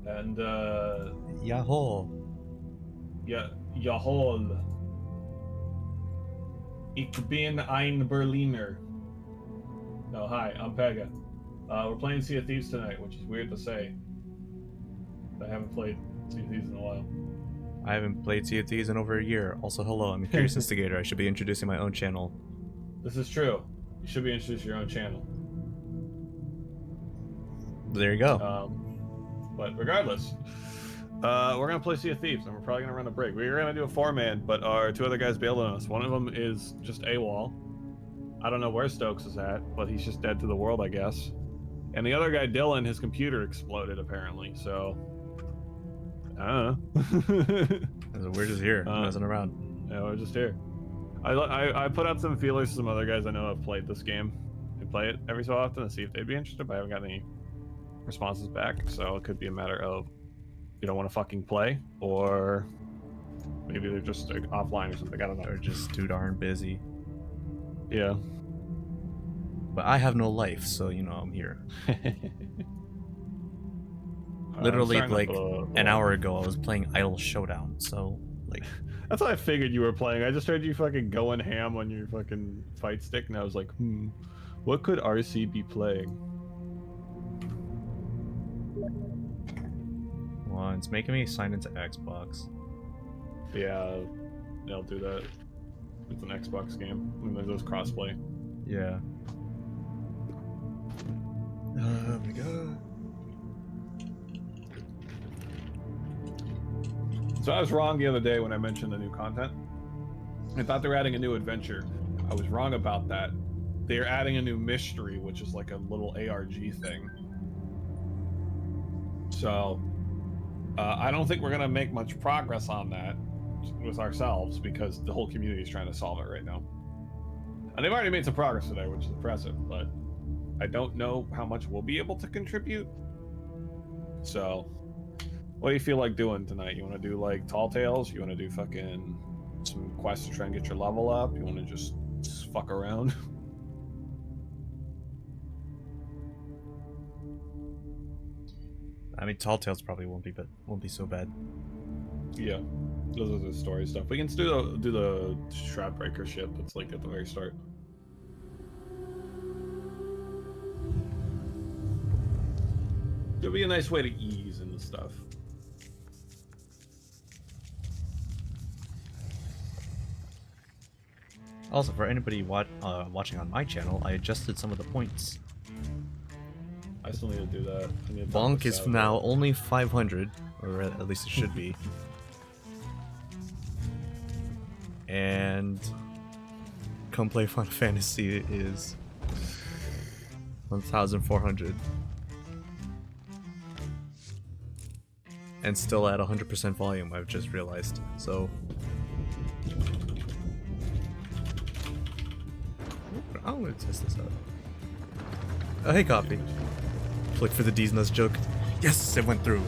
And Yahoo! ja, jawohl. Ich bin ein Berliner. No, hi, I'm Pega. We're playing Sea of Thieves tonight, which is weird to say. I haven't played Sea of Thieves in a while. I haven't played Sea of Thieves in over a year. Also, hello, I'm a Curious Instigator. I should be introducing my own channel. This is true. You should be introducing your own channel. There you go. But regardless, we're gonna play Sea of Thieves, and we're probably gonna run a break. We were gonna do a 4-man, but our two other guys bailed on us. One of them is just AWOL. I don't know where Stokes is at, but he's just dead to the world, I guess. And the other guy, Dylan, his computer exploded apparently. So I don't know. We're just here, messing around. Yeah, we're just here. I put out some feelers to some other guys I know have played this game and play it every so often to see if they'd be interested, but I haven't got any responses back. So it could be a matter of you don't want to fucking play, or maybe they're just like, offline or something. I don't know. Or just too darn busy. Yeah. But I have no life, so you know I'm here. Literally, like an hour ago, I was playing Idle Showdown. So, like, that's what I figured you were playing. I just heard you fucking going ham on your fucking fight stick, and I was like, what could RC be playing? Well, it's making me sign into Xbox. Yeah, they'll do that. It's an Xbox game. I mean, there's crossplay. Yeah. Oh my god. So I was wrong the other day when I mentioned the new content. I thought they were adding a new adventure. I was wrong about that. They're adding a new mystery, which is like a little ARG thing. So I don't think we're gonna make much progress on that with ourselves because the whole community is trying to solve it right now. And they've already made some progress today, which is impressive, but I don't know how much we'll be able to contribute. So what do you feel like doing tonight? You want to do like Tall Tales? You want to do fucking some quests to try and get your level up? You want to just fuck around? I mean, Tall Tales probably won't be so bad. Yeah, those are the story stuff. We can do the Shroudbreaker shit that's like at the very start. It'll be a nice way to ease into stuff. Also, for anybody watching on my channel, I adjusted some of the points. I still need to do that. Bonk is now only 500, or at least it should be. And Come Play Final Fantasy is 1,400. And still at 100% volume, I've just realized. So I'm gonna test this out. Oh, hey, copy. Click for the D's Nuts joke. Yes, it went through.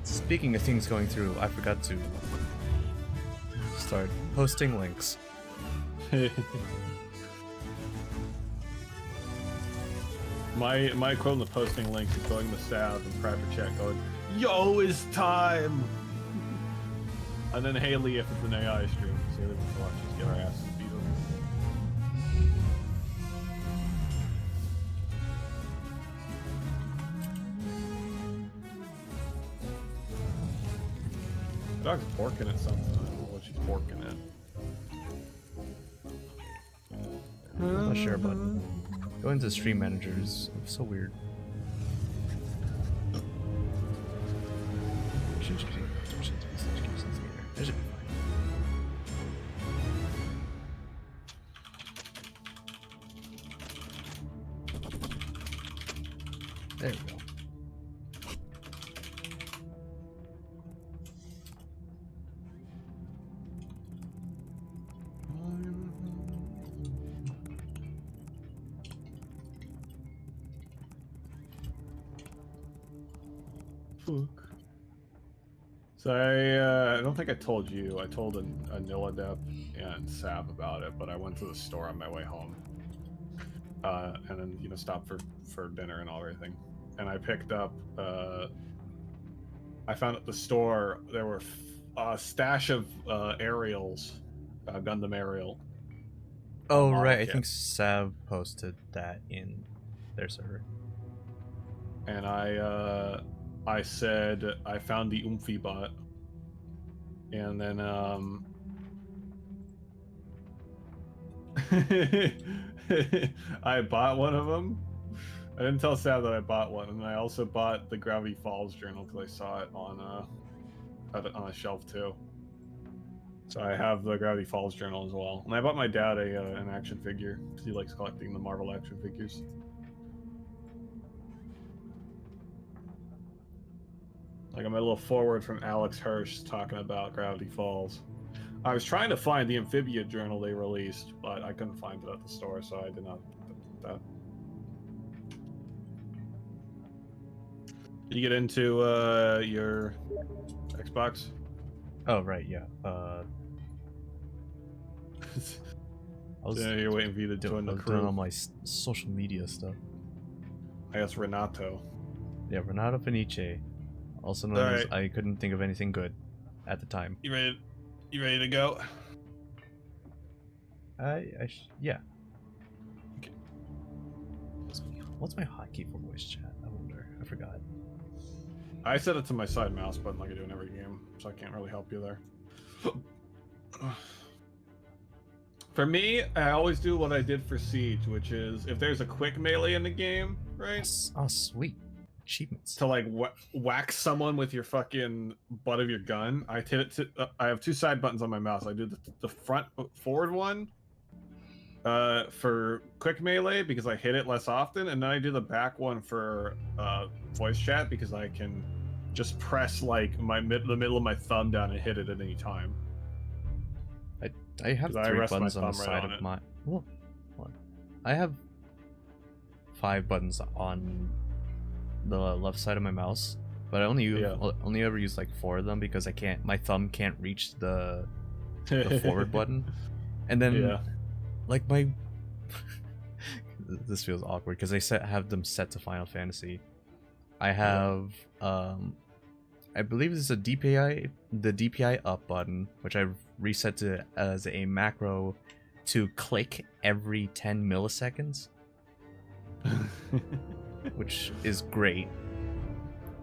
Speaking of things going through, I forgot to start posting links. My equivalent of posting links is going to Sav in private chat going, yo, it's time! And then Haley if it's an AI stream, so Haley wants to watch us get our asses beat over. The dog's porking at something. I don't know what she's porking at. I'm not sure, but going to Stream Manager is so weird. There should be fine. There we go. So I don't think I told you. I told Aniladep and Sav about it, but I went to the store on my way home. and then stop for dinner and everything. And I picked up. I found at the store there were a stash of aerials, Gundam aerial. Oh model right, I kit. think Sav posted that in their server. And I said I found the Oomphy bot, and then I bought one of them. I didn't tell Sav that I bought one, and I also bought the Gravity Falls journal because I saw it on a shelf too. So I have the Gravity Falls journal as well, and I bought my dad an action figure because he likes collecting the Marvel action figures. Like, I'm a little forward from Alex Hirsch talking about Gravity Falls. I was trying to find the Amphibia journal they released, but I couldn't find it at the store, so I did not do that. Did you get into your Xbox? Oh right, yeah. I was So you're waiting for you to join I the was doing all crew. my social media stuff. I guess Renato. Yeah, Renato Fenice, also known as Alright. I couldn't think of anything good at the time. You ready? You ready to go? Yeah. Okay. What's my hotkey for voice chat? I wonder. I forgot. I set it to my side mouse button like I do in every game, so I can't really help you there. For me, I always do what I did for Siege, which is if there's a quick melee in the game, right? Oh, sweet. Achievements. To like whack someone with your fucking butt of your gun, I hit it to. I have two side buttons on my mouse. I do the front forward one for quick melee because I hit it less often, and then I do the back one for voice chat because I can just press like the middle of my thumb down and hit it at any time. I have 'Cause I 3 rest my buttons on the thumb right side on of it. my. Well, I have 5 buttons on the left side of my mouse, but I only ever use like 4 of them because I can't. My thumb can't reach the forward button, and then Yeah. like my. This feels awkward because I have them set to Final Fantasy. I have I believe this is the DPI up button, which I've reset to as a macro to click every 10 milliseconds, which is great.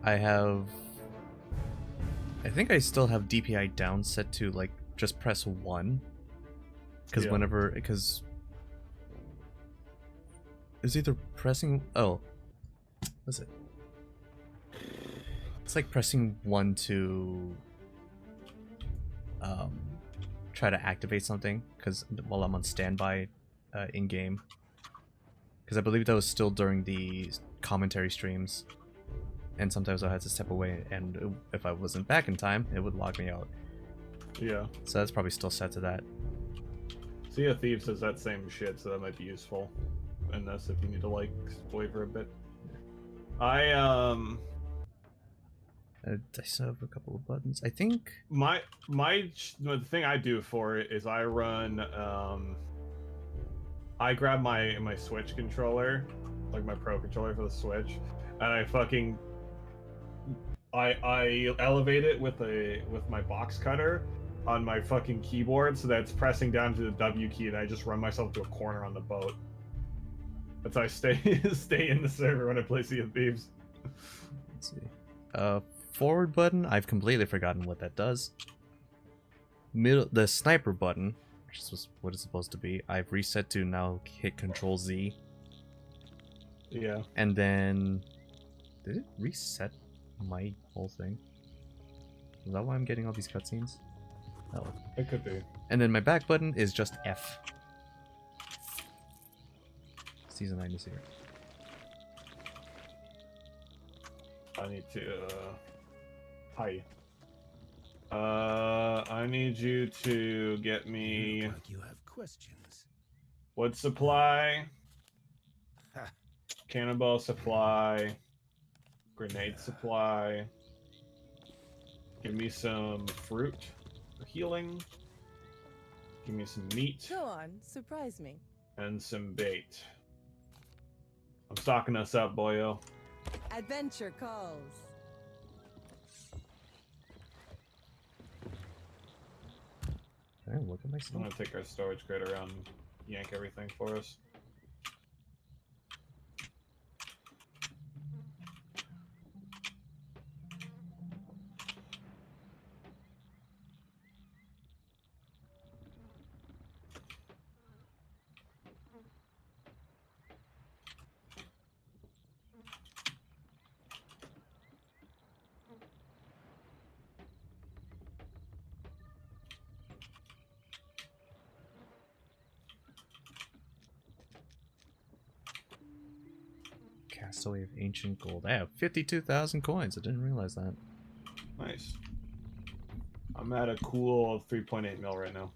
I think I still have DPI down set to like just press 1 because it's either pressing what's it? It's like pressing 1 to try to activate something because while I'm on standby in game, because I believe that was still during the commentary streams, and sometimes I had to step away, and if I wasn't back in time, it would log me out. Yeah. So that's probably still set to that. Sea of Thieves does that same shit, so that might be useful in this if you need to like wait for a bit. I still have a couple of buttons. I think the thing I do for it is I run I grab my Switch controller, like my Pro controller for the Switch, and I elevate it with my box cutter on my fucking keyboard so that it's pressing down to the W key, and I just run myself to a corner on the boat. That's how I stay in the server when I play Sea of Thieves. Let's see. Forward button, I've completely forgotten what that does. The sniper button, which is what it's supposed to be, I've reset to now hit Control Z. Yeah. And then did it reset my whole thing? Is that why I'm getting all these cutscenes? Oh. It could be. And then my back button is just F. Season 9 is here. I need to hi. I need you to get me Like you have questions. wood supply, Ha. cannonball supply, grenade supply. Give me some fruit for healing. Give me some meat Go on, surprise me. and some bait. I'm stocking us up, boyo. Adventure calls. Can I look at I'm myself? gonna take our storage crate around and yank everything for us. Castaway of Ancient Gold. I have 52,000 coins. I didn't realize that. Nice. I'm at a cool 3.8 mil right now.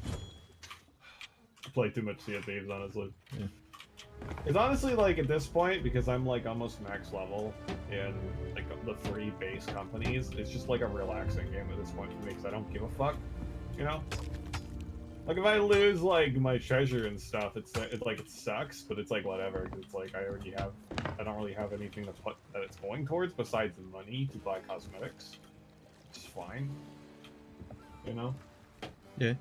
I play too much Sea of Thieves, honestly. Yeah. It's honestly like at this point, because I'm like almost max level in like the 3 base companies, it's just like a relaxing game at this point for me because I don't give a fuck, you know? Like if I lose like my treasure and stuff, it's like it sucks, but it's like whatever. 'Cause it's like I don't really have anything that it's going towards besides the money to buy cosmetics. It's fine, you know. Yeah.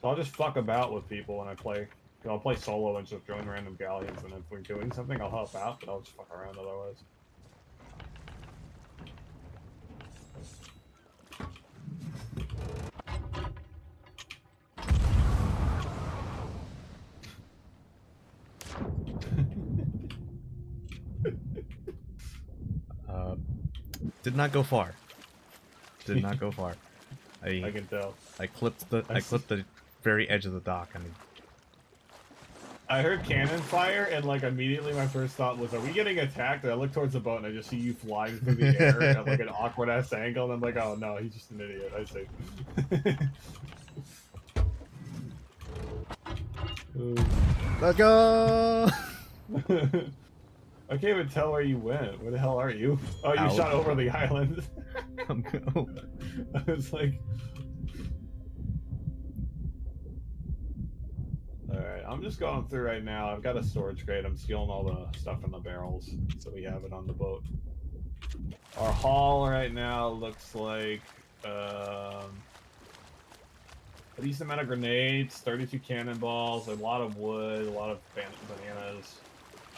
So I'll just fuck about with people when I play. I'll play solo and just join random galleons, and if we're doing something, I'll help out, but I'll just fuck around otherwise. Did not go far. Did not go far. I can tell. I clipped the very edge of the dock. I mean, I heard cannon fire, and like immediately my first thought was, "Are we getting attacked?" And I look towards the boat, and I just see you flying through the air at like an awkward ass angle, and I'm like, "Oh no, he's just an idiot." I see. let's go. I can't even tell where you went. Where the hell are you? Oh, you Out. shot over the island. I was like, alright, I'm just going through right now. I've got a storage crate. I'm stealing all the stuff in the barrels so we have it on the boat. Our haul right now looks like a decent amount of grenades, 32 cannonballs, a lot of wood, a lot of bananas,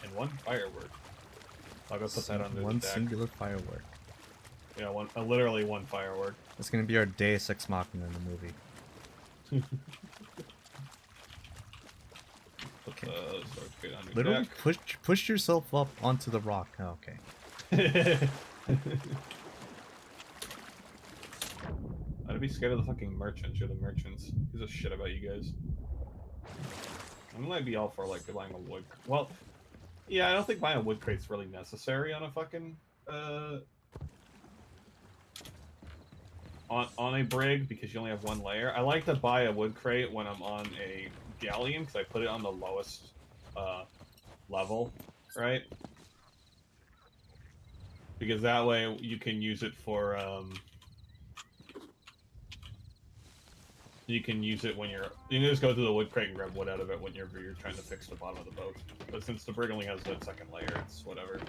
and 1 firework. I'll go put that under one the deck. singular firework. Yeah, literally 1 firework. It's gonna be our Deus Ex Machina in the movie. Put the storage crate under Literally deck. push yourself up onto the rock. Oh, okay. I'd be scared of the fucking merchants. You're the merchants. Who's a shit about you guys? I might be all for like buying a wood. Well, yeah, I don't think buying a wood crate's really necessary on a fucking on a brig because you only have 1 layer. I like to buy a wood crate when I'm on a galleon because I put it on the lowest level, right? Because that way you can use it for you can use it when you can just go to the wood crate and grab wood out of it whenever you're trying to fix the bottom of the boat. But since the brig only has that 2nd layer, it's whatever.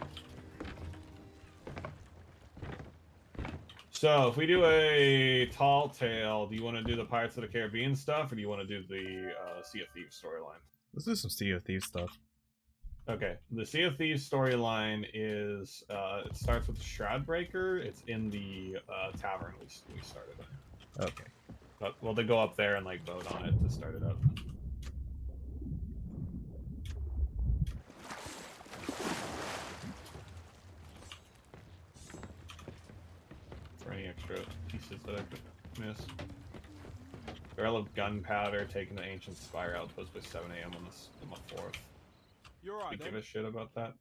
So if we do a tall tale, do you want to do the Pirates of the Caribbean stuff, or do you want to do the Sea of Thieves storyline? Let's do some Sea of Thieves stuff. Okay, the Sea of Thieves storyline is it starts with the Shroudbreaker. It's in the tavern we started in. Okay. But well, they go up there and like vote on it to start it up. For any extra pieces that I could miss. Barrel of gunpowder taken to Ancient Spire outpost by 7 a.m. on the 4th. You're Do right. you give a shit about that?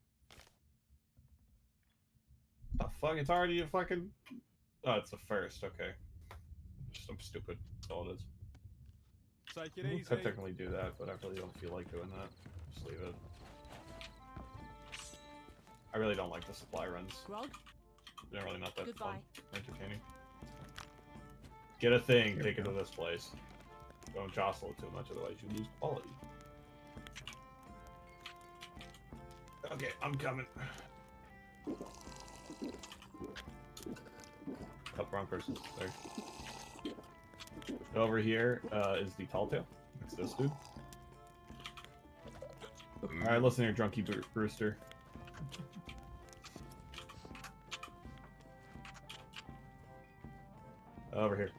The fuck? It's already a fucking. Oh, it's the 1st. Okay. I'm stupid. That's all it is. Take it I easy. could technically do that, but I really don't feel like doing that. Just leave it. I really don't like the supply runs. Grog? They're really not that fun. Goodbye. Entertaining. Get a thing, take it to this place. Don't jostle it too much, otherwise you lose quality. Okay, I'm coming. Oh, wrong person. Sorry. Over here is the tall tale. It's this dude. Alright, listen here, drunky Brewster. Over here.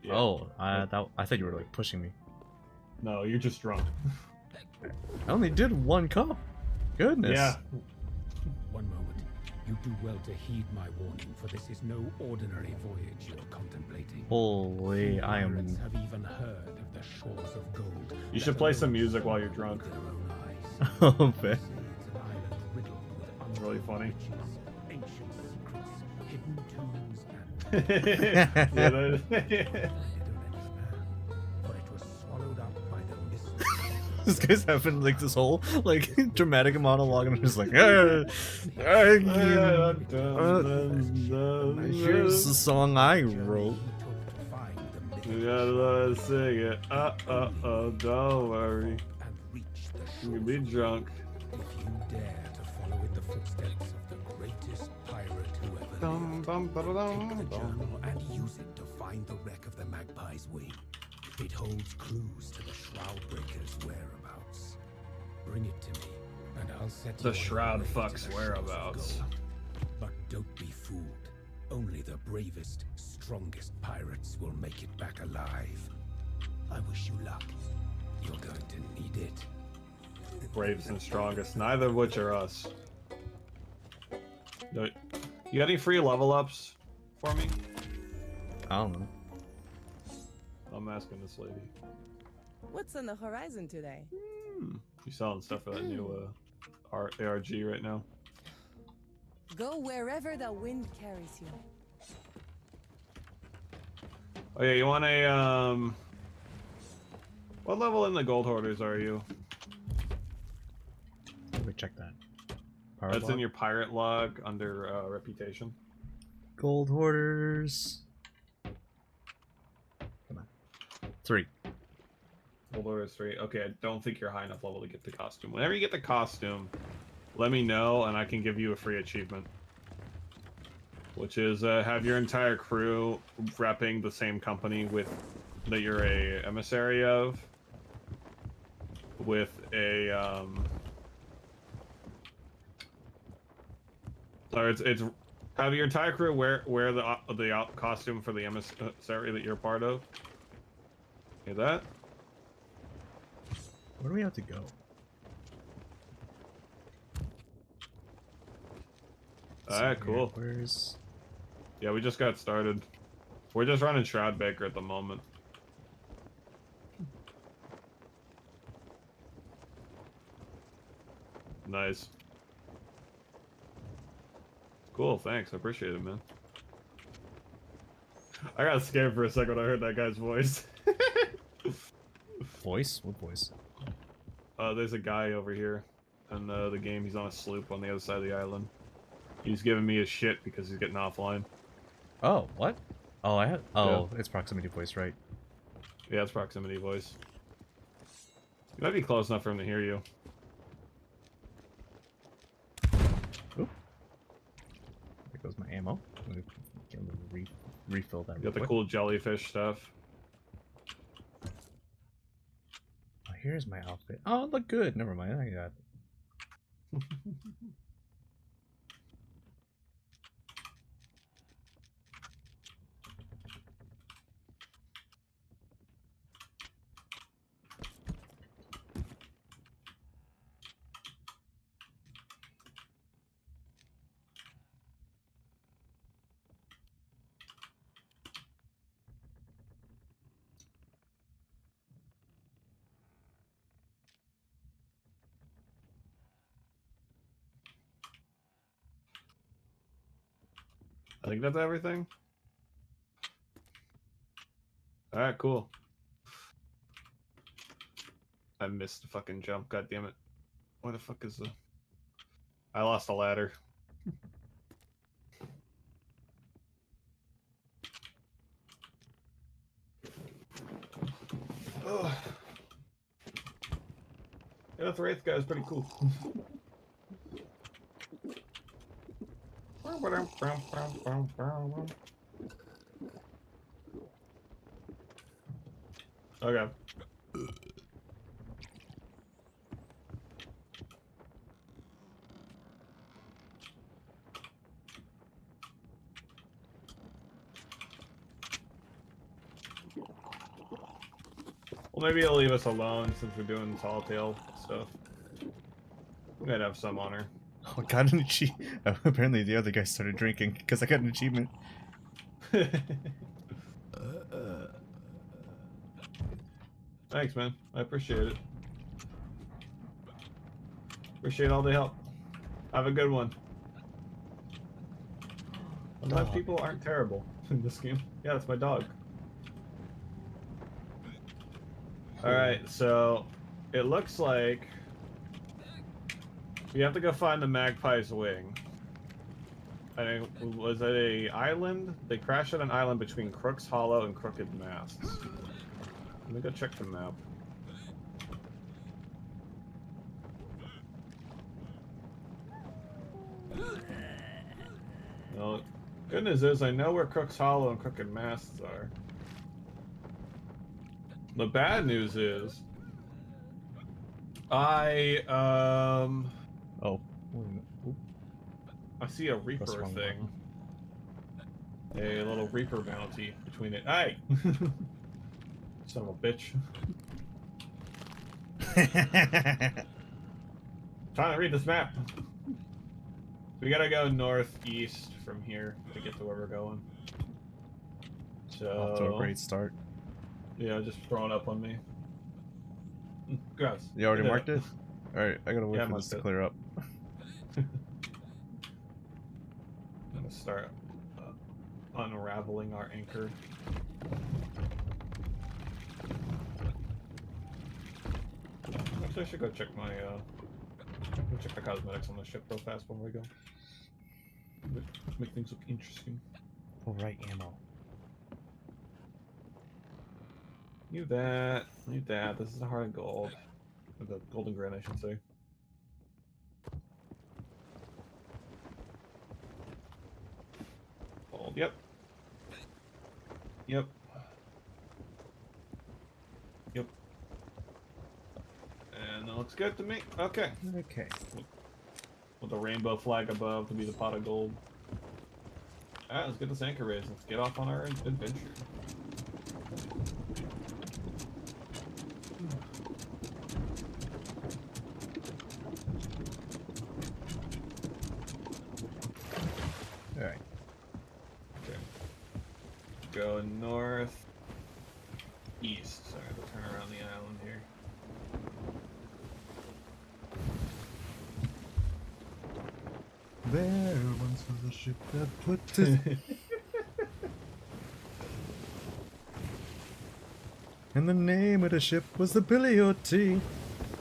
Yeah. Oh, I thought you were like pushing me. No, you're just drunk. I only did 1 cup. Goodness. Yeah. One moment. You do well to heed my warning, for this is no ordinary voyage you are contemplating. Holy, I Pirates am. have even heard of the shores of gold. You should play some music while you're drunk. With their own eyes. Oh, They man. say it's an island riddled with It's really funny. riches, ancient secrets, hidden tombs, and Yeah, that- they don't understand, for it was swallowed up by the mist. This guy's having like this whole like dramatic monologue, and I'm just like, here's the song I wrote. You gotta let us sing it. Don't worry. You can be drunk. If you dare to follow in the footsteps of the greatest pirate who ever lived, take the journal and use it to find the wreck of the Magpie's wing. It holds clues to the Shroud Breaker's whereabouts. Bring it to me, and I'll set The you on Shroud your way to fucks the shores of whereabouts. gold. But don't be fooled. Only the bravest, strongest pirates will make it back alive. I wish you luck. You're going to need it. Bravest and strongest, neither of which are us. No, you got any free level ups for me? I don't know. I'm asking this lady. What's on the horizon today? You selling stuff for that new ARG right now? Go wherever the wind carries you. Oh yeah, you want a what level in the gold hoarders are you? Let me check that. Power That's in log? your pirate log under reputation. Gold hoarders. Come on. 3. Gold hoarders 3. Okay, I don't think you're high enough level to get the costume. Whenever you get the costume, let me know and I can give you a free achievement. Which is have your entire crew repping the same company with that you're a emissary of, with a or it's have your entire crew wear the costume for the emissary that you're part of. Hear that? Where do we have to go? Alright, cool. Where's... Yeah, we just got started. We're just running Shroud Baker at the moment. Nice. Cool, thanks. I appreciate it, man. I got scared for a second when I heard that guy's voice. Voice? What voice? There's a guy over here in the game. He's on a sloop on the other side of the island. He's giving me his shit because he's getting offline. Oh, what? Oh, I had... Oh, it's proximity voice, right? Yeah, it's proximity voice. You might be close enough for him to hear you. Oop. There goes my ammo. Let me refill that You real got the quick. cool jellyfish stuff. Oh, here's my outfit. Oh, it look good. Never mind. I got... I think that's everything. Alright, cool. I missed the fucking jump, god damn it. Where the fuck is the... I lost a ladder. Ugh. Yeah, the Wraith guy is pretty cool. Okay. Well, maybe he'll leave us alone since we're doing tall tale stuff. We might have some honor. Oh, I got an achievement. Apparently the other guy started drinking because I got an achievement. Thanks, man. I appreciate it. Appreciate all the help. Have a good one. Sometimes people aren't terrible in this game. Yeah, that's my dog. Alright, so it looks like you have to go find the magpie's wing. Was it a island? They crashed at an island between Crook's Hollow and Crooked Masts. Let me go check the map. Well, good news is I know where Crook's Hollow and Crooked Masts are. The bad news is Oh. Wait a minute. Oop. I see a Reaper wrong thing. A little Reaper bounty between it. Hey! Son of a bitch. Trying to read this map. We gotta go northeast from here to get to where we're going. So Off to a great start. yeah, just throw it up on me. Gross. You already marked it? Alright, I gotta wait Yeah, for this to marked it. clear up. I'm gonna start unraveling our anchor. Actually, I should go check my go check the cosmetics on the ship real fast before we go. Make things look interesting. Alright, ammo. Need that. Need that. This is the heart of gold. Or the golden grain, I should say. Gold. Yep. Yep. Yep. And that looks good to me. Okay. Okay. With the rainbow flag above to be the pot of gold. Alright, let's get this anchor raised. Let's get off on our adventure. Alright. Okay. Go north. East. Sorry, we'll turn around the island here. There once was a ship that put to... And the name of the ship was the Billy O.T.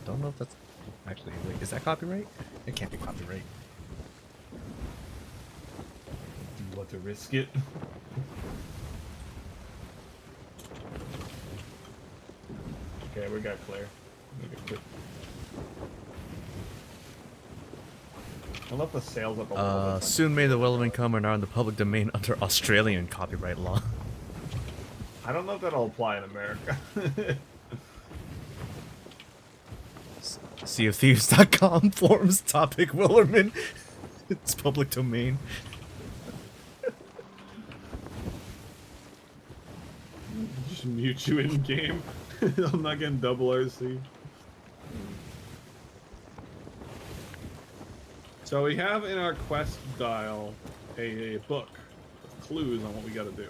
Don't know if that's... Actually, wait, is that copyright? It can't be copyright. Do you want to risk it? Okay, we got clear. We got clear. I left the sails up a little bit. Soon may the Wellerman come and are in the public domain under Australian copyright law. I don't know if that'll apply in America. SeaofThieves.com forums topic Wellerman. It's public domain. Just mute you in game. I'm not getting double RC. So we have in our quest dial a book with clues on what we gotta do.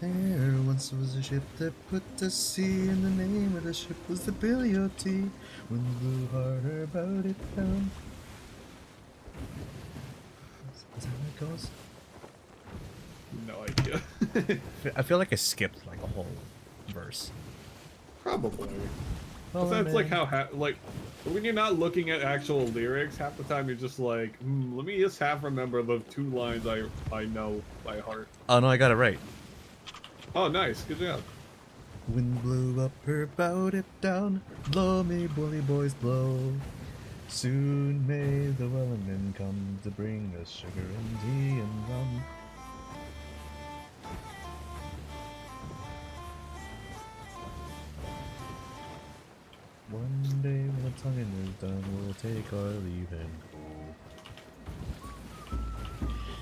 There once was a ship that put to sea, and the name of the ship was the Billy O.T. When the blew harder about it down. Is that how it goes? No idea. I feel like I skipped like a whole verse. Probably. Oh, That's like man. how like when you're not looking at actual lyrics, half the time you're just like, let me just half remember the 2 lines I know by heart. Oh no, I got it right. Oh, nice, good job. Wind blew up her bout it down. Blow me, bully boys, blow. Soon may the wellerman come to bring us sugar and tea and rum. One day when the tonguing is done, we'll take our leave and go.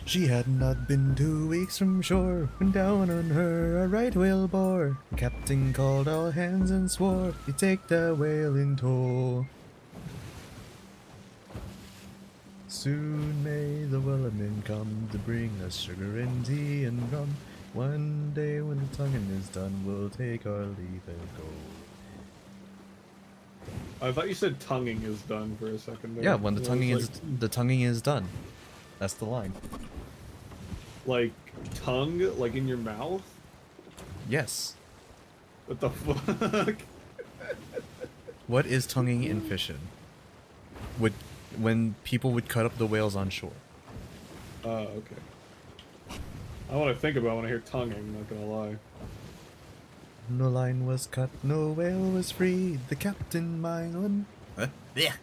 She had not been 2 weeks from shore when down on her a right whale bore. The captain called all hands and swore he'd take that whale in tow. Soon may the wellerman come to bring us sugar and tea and rum. One day when the tonguing is done, we'll take our leave and go. I thought you said tonguing is done for a second there. Yeah, when the I tonguing was is the tonguing is done. That's the line. like tongue, like in your mouth. Yes. What the fuck? What is tonguing in fishing? When people would cut up the whales on shore. Okay. I want to think about when I hear tonguing. Not gonna lie. No line was cut, no whale was free. The captain mind. Yeah.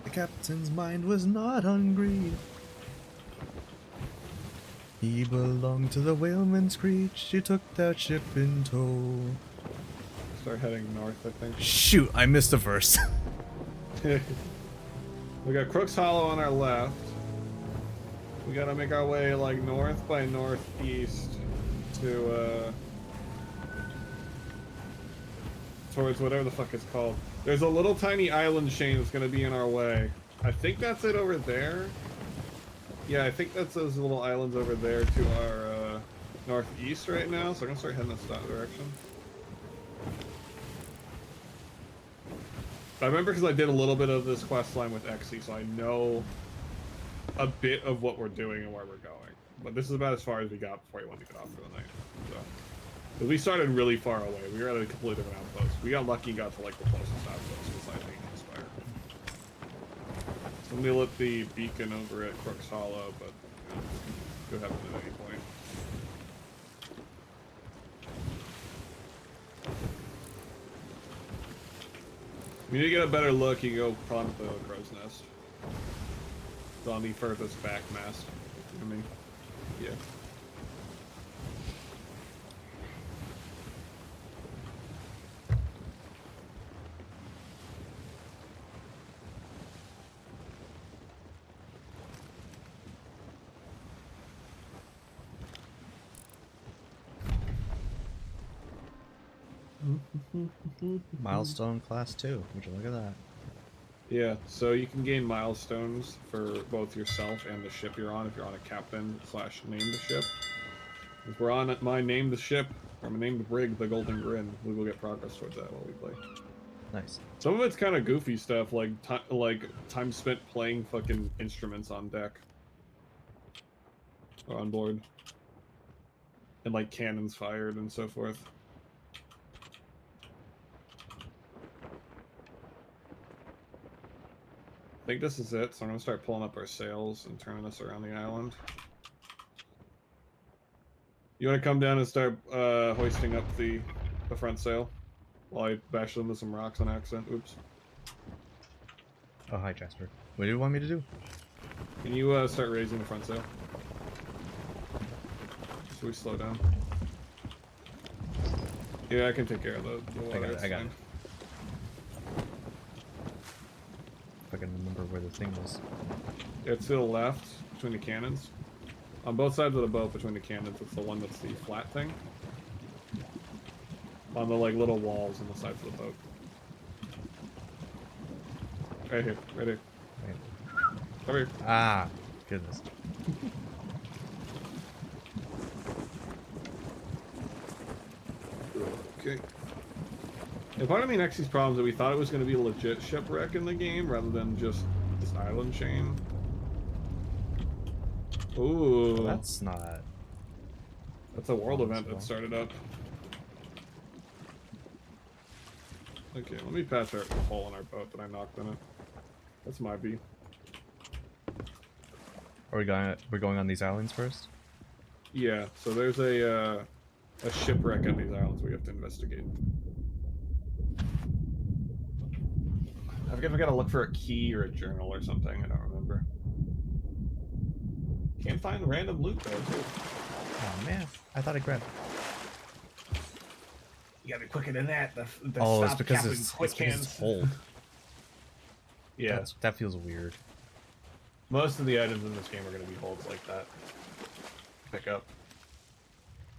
The captain's mind was not hungry. He belonged to the whaleman's screech. He took that ship in tow. Start heading north, I think. Shoot, I missed a verse. We got Crook's Hollow on our left. We gotta make our way like north by northeast to towards whatever the fuck it's called. There's a little tiny island chain that's gonna be in our way. I think that's it over there. Yeah, I think that's those little islands over there to our northeast right now. So I'm gonna start heading this that direction. I remember because I did a little bit of this quest line with Exy, so I know a bit of what we're doing and where we're going. But this is about as far as we got before we went to get off for the night. So, 'cause we started really far away. We were at a completely different outpost. We got lucky and got to like the closest outpost besides the Inspire. So we lit the beacon over at Crook's Hollow, but you know, could happen at any point. If you need to get a better look, you can go climb the crow's nest. It's on the furthest back mast. I mean, yeah. Milestone class 2. Would you look at that? Yeah, so you can gain milestones for both yourself and the ship you're on if you're on a captain / name the ship. If we're on my name the ship, or my name the brig, the Golden Grin, we will get progress towards that while we play. Nice. Some of it's kind of goofy stuff, like time spent playing fucking instruments on deck. Or on board. And like cannons fired and so forth. I think this is it, so I'm gonna start pulling up our sails and turning us around the island. You wanna come down and start hoisting up the front sail? While I bash into some rocks on accident. Oops. Oh, hi, Jasper. What do you want me to do? Can you start raising the front sail? So we slow down. Yeah, I can take care of the water. I got it. If I can remember where the thing was. It's to the left, between the cannons. On both sides of the boat, between the cannons, it's the one that's the flat thing. On the like little walls on the sides of the boat. Right here, right here. Right. Over here. Ah, goodness. Okay. And part of me Nexy's problem is that we thought it was going to be a legit shipwreck in the game rather than just this island chain. Ooh. Well, that's not... That's a world event that started up. Okay, let me patch our hole in our boat that I knocked in it. That's my B. Are we going? We're going on these islands first. Yeah, so there's a shipwreck on these islands we have to investigate. I forget if I gotta look for a key or a journal or something. I don't remember. Can't find random loot though, too. Oh man, I thought I grabbed it. You gotta be quicker than that. The Oh, it's stop because capping it's quick because hands. it's hold. Yeah. That feels weird. Most of the items in this game are gonna be holds like that. Pick up.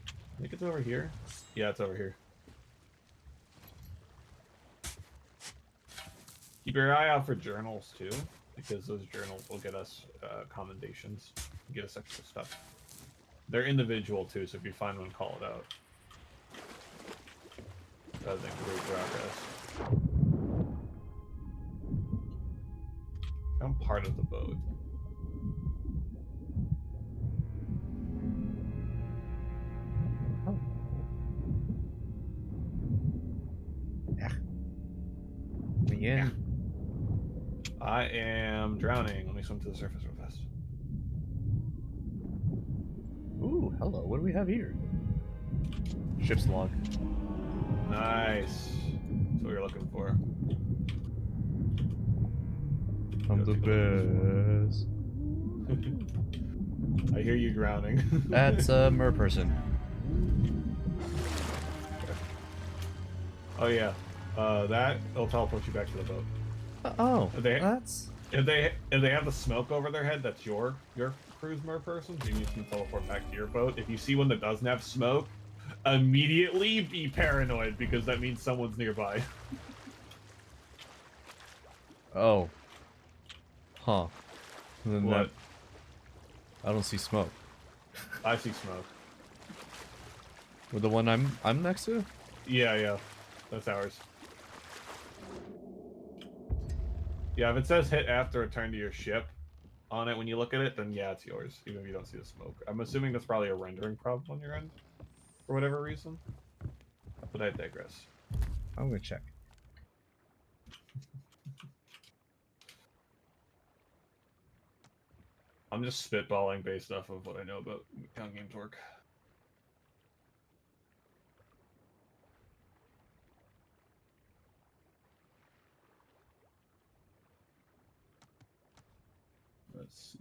I think it's over here. Yeah, it's over here. Keep your eye out for journals too, because those journals will get us commendations, get us extra stuff. They're individual too, so if you find one, call it out. That was great progress. I'm part of the boat. Oh. Yeah. Me in. Yeah. I am drowning. Let me swim to the surface real fast. Ooh, hello. What do we have here? Ship's log. Nice. That's what you're looking for. I'm the best. I hear you drowning. That's a mer person. Oh yeah. That'll teleport you back to the boat. Oh, They- that's... If they have the smoke over their head, that's your cruise mer person. So you can teleport back to your boat. If you see one that doesn't have smoke, immediately be paranoid because that means someone's nearby. Oh. Huh. Then What? I don't see smoke. I see smoke. With the one I'm next to? Yeah, that's ours. Yeah, if it says hit after return to your ship on it when you look at it, then yeah, it's yours, even if you don't see the smoke. I'm assuming that's probably a rendering problem on your end, for whatever reason. But I digress. I'm gonna check. I'm just spitballing based off of what I know about how games work. Let's see.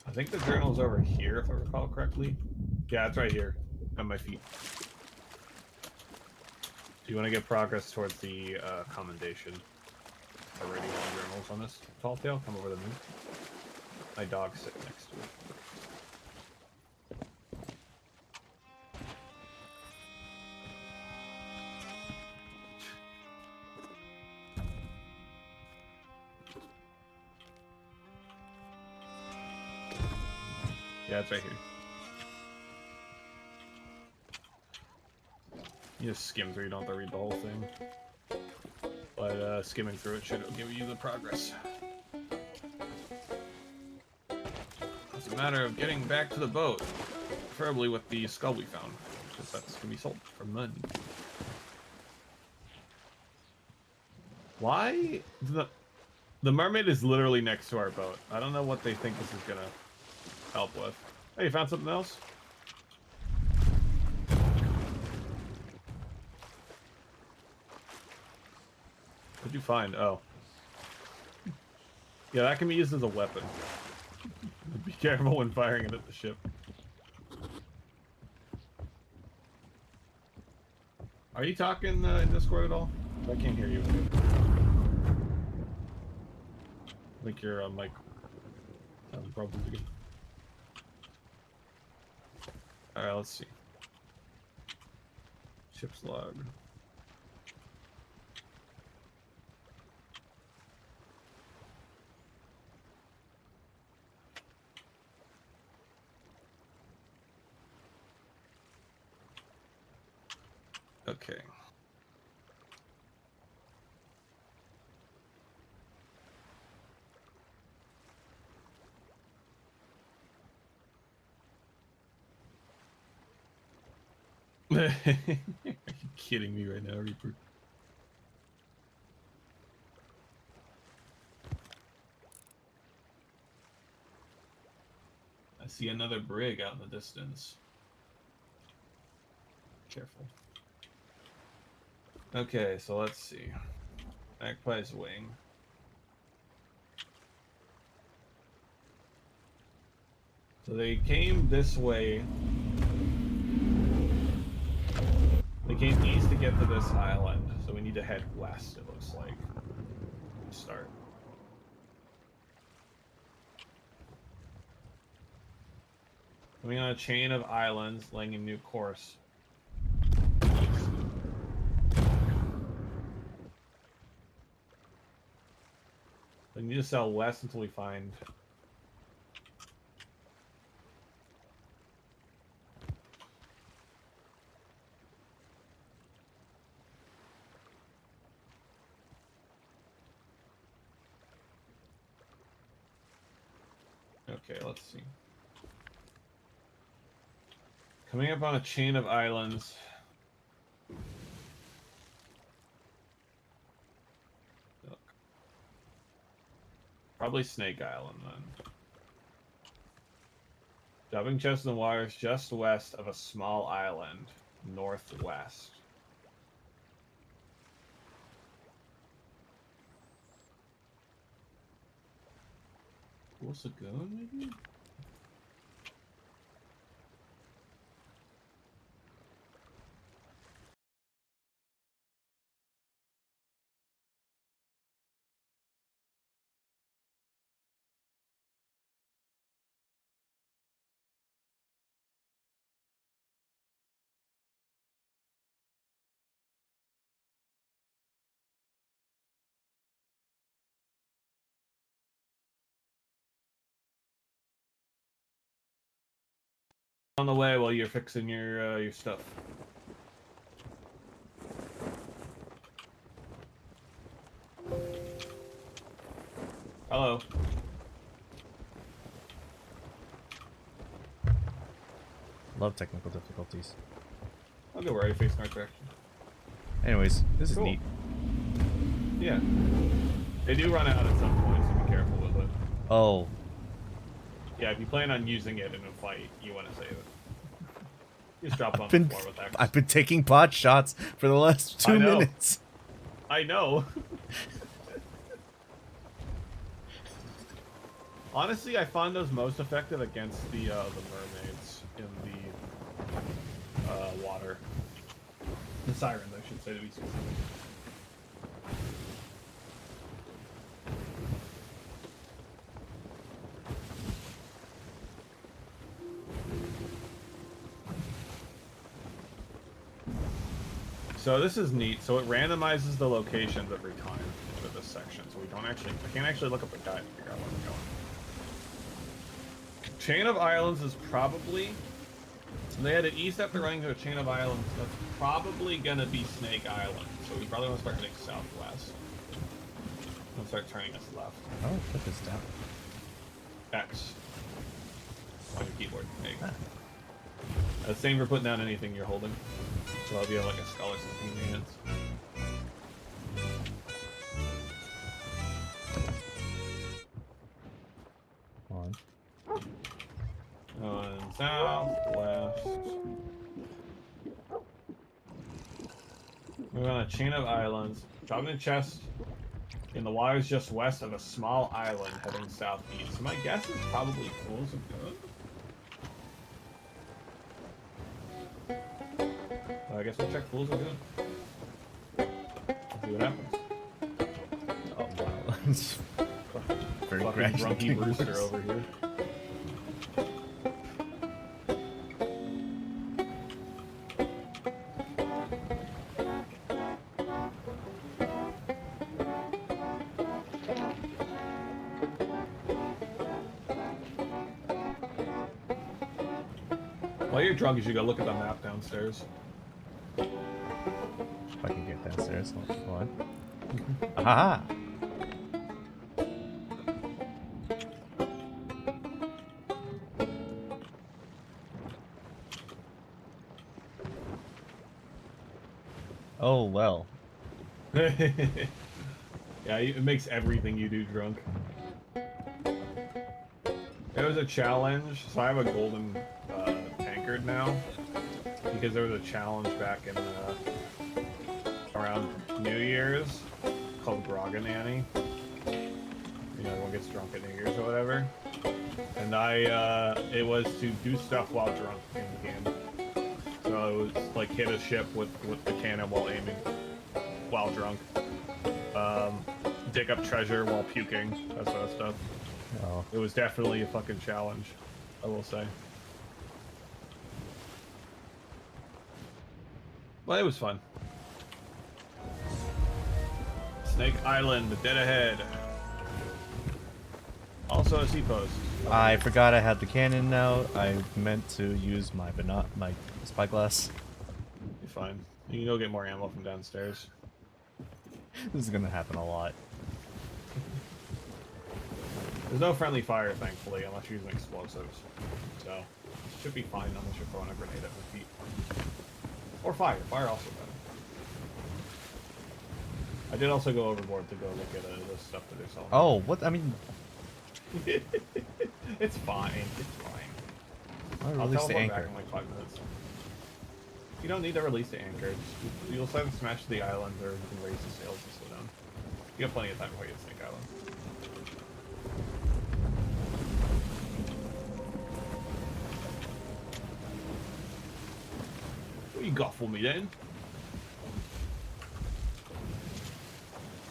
I think the journal's over here, if I recall correctly. Yeah, it's right here, on my feet. Do you want to get progress towards the commendation? Already on journals on this tall tale. Come over to me. My dog's sitting next to it. Yeah, it's right here. You just skim through, you don't have to read the whole thing. But skimming through it should give you the progress. It's a matter of getting back to the boat. Preferably with the skull we found, because that's going to be sold for money. Why? The mermaid is literally next to our boat. I don't know what they think this is going to help with. Hey, you found something else? What'd you find? Oh. Yeah, that can be used as a weapon. Be careful when firing it at the ship. Are you talking in Discord at all? I can't hear you. I think your mic having problems again. Alright, let's see. Ship's log. Okay. Are you kidding me right now, Reaper? I see another brig out in the distance. Careful. Okay, so let's see. Magpie's wing. So they came this way. They came east to get to this island, so we need to head west, it looks like. Start. Coming on a chain of islands, laying a new course. We need to sail west until we find... Okay, let's see. Coming up on a chain of islands. Look. Probably Snake Island, then. Dubbing chests and wires just west of a small island, northwest. What's it going, maybe? On the way while you're fixing your stuff. Hello. Love technical difficulties. Okay, we're already facing our direction. Anyways, this is Cool. neat. Yeah. They do run out at some point, so be careful with it. Oh, Yeah, if you plan on using it in a fight, you want to save it. You just drop it on been, the floor with X. I've been taking pot shots for the last 2 I know. minutes. I know. Honestly, I find those most effective against the mermaids in the water. The sirens, I should say, to be specific. So this is neat. So it randomizes the locations every time for this section. So we don't actually, I can't actually look up the guide to figure out where we're going. Chain of islands is probably, they had it east after running to a chain of islands. That's probably gonna be Snake Island. So we probably want to start heading southwest. We'll start turning us left. Oh, put this down. X. On your keyboard. There you go. Same for putting down anything you're holding. So if you have like a skull or something in your hands. On. On southwest. We're on a chain of islands. Dropping a chest in the waters just west of a small island heading southeast. So my guess is probably Pools of Good. I guess we'll check Pools of Good. See what happens. Oh, wow. Very Fucking gradually drunky getting Brewster worse. over here. While you're drunk, you should go look at the map downstairs. If I can get downstairs, hold on. Aha! Oh well. Yeah, it makes everything you do drunk. There was a challenge, so I have a golden tankard now because there was a challenge back in around New Year's called Groggananny. You know, everyone gets drunk at New Year's or whatever. And it was to do stuff while drunk in the game. So it was like hit a ship with the cannon while aiming, while drunk. Dig up treasure while puking, that sort of stuff. Oh. It was definitely a fucking challenge, I will say. Well, it was fun. Snake Island, dead ahead. Also a sea post. I forgot I had the cannon now. I meant to use my my spyglass. You're fine. You can go get more ammo from downstairs. This is gonna happen a lot. There's no friendly fire, thankfully, unless you're using explosives. So, it should be fine unless you're throwing a grenade at my feet. Or fire. Fire also better. I did also go overboard to go look at the stuff that they're selling. Oh, what? I mean, It's fine. It's fine. I I'll released the teleport back anchor. in like 5 minutes. You don't need to release the anchor. You'll just have to smash the island, or you can raise the sails and slow down. You have plenty of time before you get Snake Island. What you got for me then?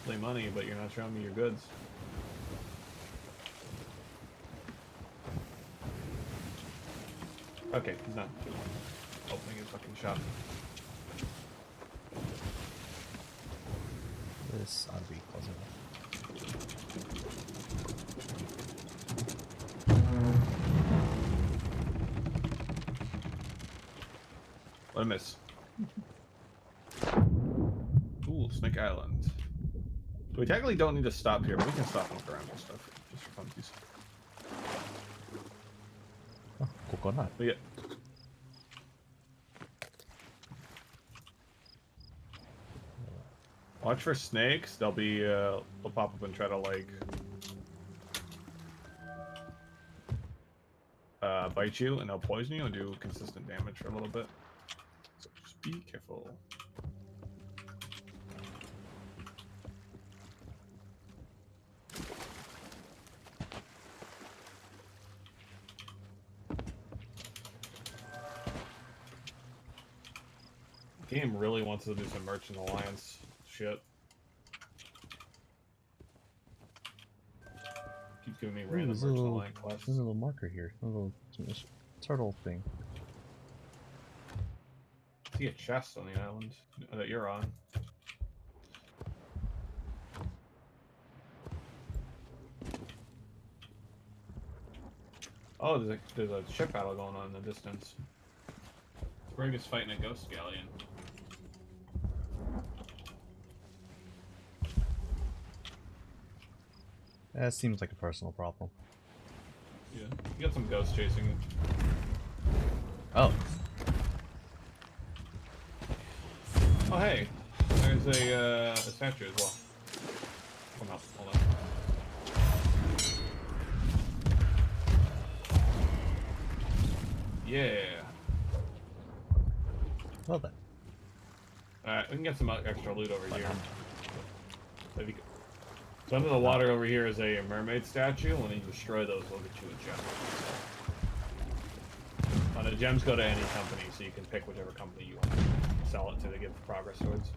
Play money, but you're not showing me your goods. Okay, he's not opening his fucking shop. This ought to be close enough. What a miss. Ooh, Snake Island. We technically don't need to stop here, but we can stop and look around and stuff. Just for funsies. Oh, coconut. Yeah. Watch for snakes. They'll be they'll pop up and try to like bite you, and they'll poison you and do consistent damage for a little bit. So just be careful. Game really wants to do some Merchant Alliance shit. Keeps giving me random there's a Merchant little, Alliance quests. there's a little marker here. A little turtle thing. I see a chest on the island that you're on. Oh, there's a ship battle going on in the distance. Brig is fighting a ghost galleon. That seems like a personal problem. Yeah, you got some ghosts chasing it. Oh. Oh hey, there's a statue as well. Hold on, hold on. Yeah. Well then. Alright, we can get some extra loot over here. So under the water over here is a mermaid statue. When you destroy those, they'll get you a gem. The gems go to any company, so you can pick whichever company you want to sell it to give progress towards.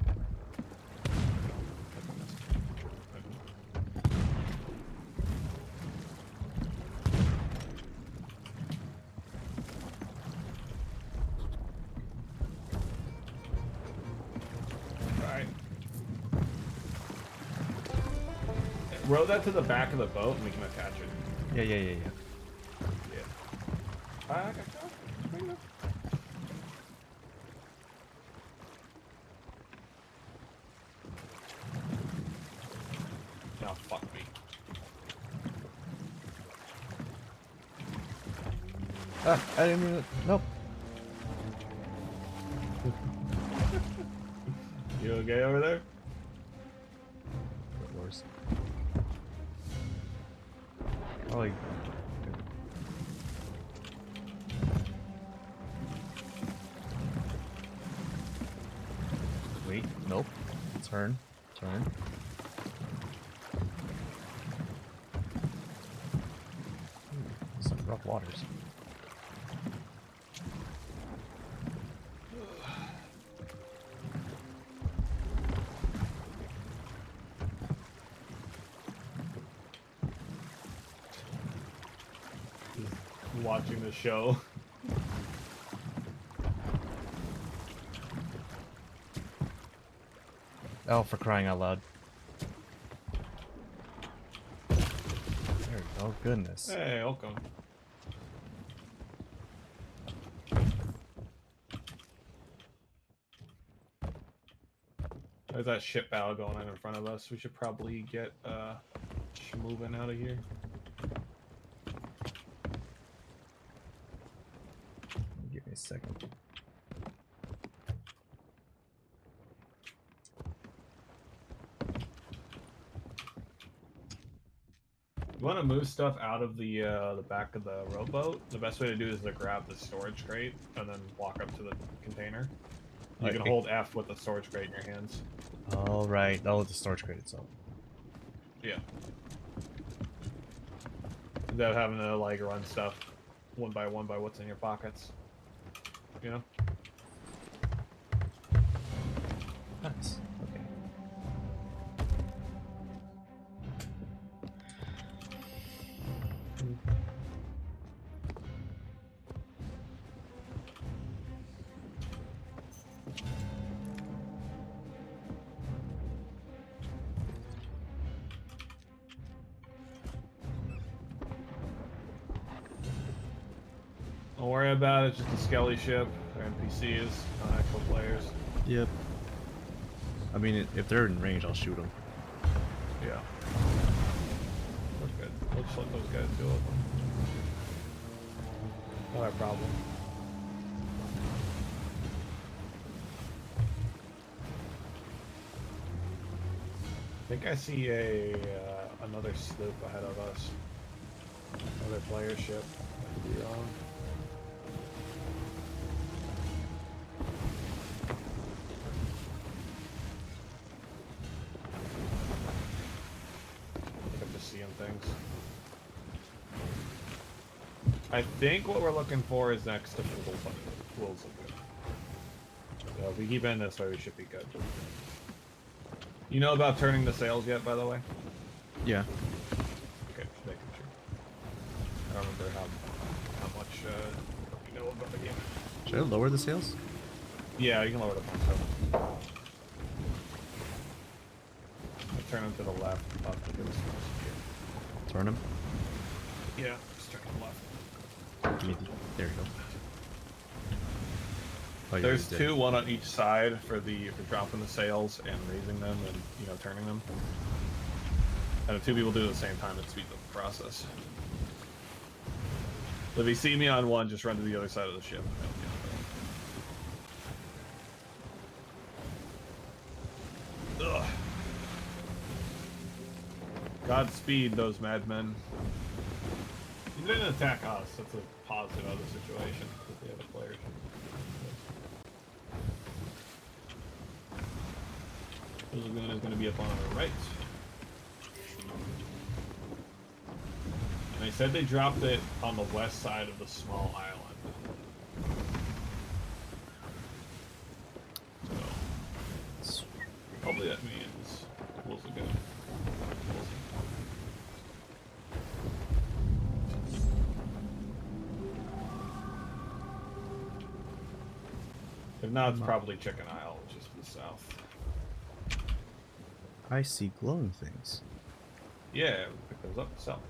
Row that to the back of the boat and we can attach it. Yeah. I got you. Now fuck me. Ah, I didn't mean it. Nope. You okay over there? Of course. Probably. Wait, nope. Turn. Some rough waters. Just watching the show. Oh, for crying out loud. There we go. Goodness. Hey, welcome. There's that ship battle going on in front of us. We should probably get moving out of here. Give me a second. You want to move stuff out of the back of the rowboat? The best way to do is to grab the storage crate and then walk up to the container. You can hold F with the storage crate in your hands. All right. Oh, the storage crate itself. Yeah. Instead of having to like run stuff one by what's in your pockets. You know? Nice. Okay. Don't worry about it, it's just a skelly ship. They're NPCs, not actual players. Yep. I mean, if they're in range, I'll shoot them. Yeah. We're good. We'll just let those guys deal with them. Not our problem. I think I see another sloop ahead of us. Another player ship. I could be wrong. Things. I think what we're looking for is next to Fool's Lagoon. So if we keep in this way, we should be good. You know about turning the sails yet, by the way? Yeah. Okay, just making sure. I don't remember how much you know about the game. Should I lower the sails? Yeah, you can lower the front. Turn them to the left. Turn them? Yeah, just turn to the left. There you go. Oh, yeah, There's two, one on each side for dropping the sails and raising them and turning them. And if two people do it at the same time, it speeds up the process. So if you see me on one, just run to the other side of the ship. Ugh. Godspeed, those madmen. They didn't attack us. That's a positive of the situation. That they have a player. The lagoon is going to be up on our right. And they said they dropped it on the west side of the small island. So, probably that means Fool's Lagoon. If not, it's probably Chicken Isle, which is to the south. I see glowing things. Yeah, pick those up south.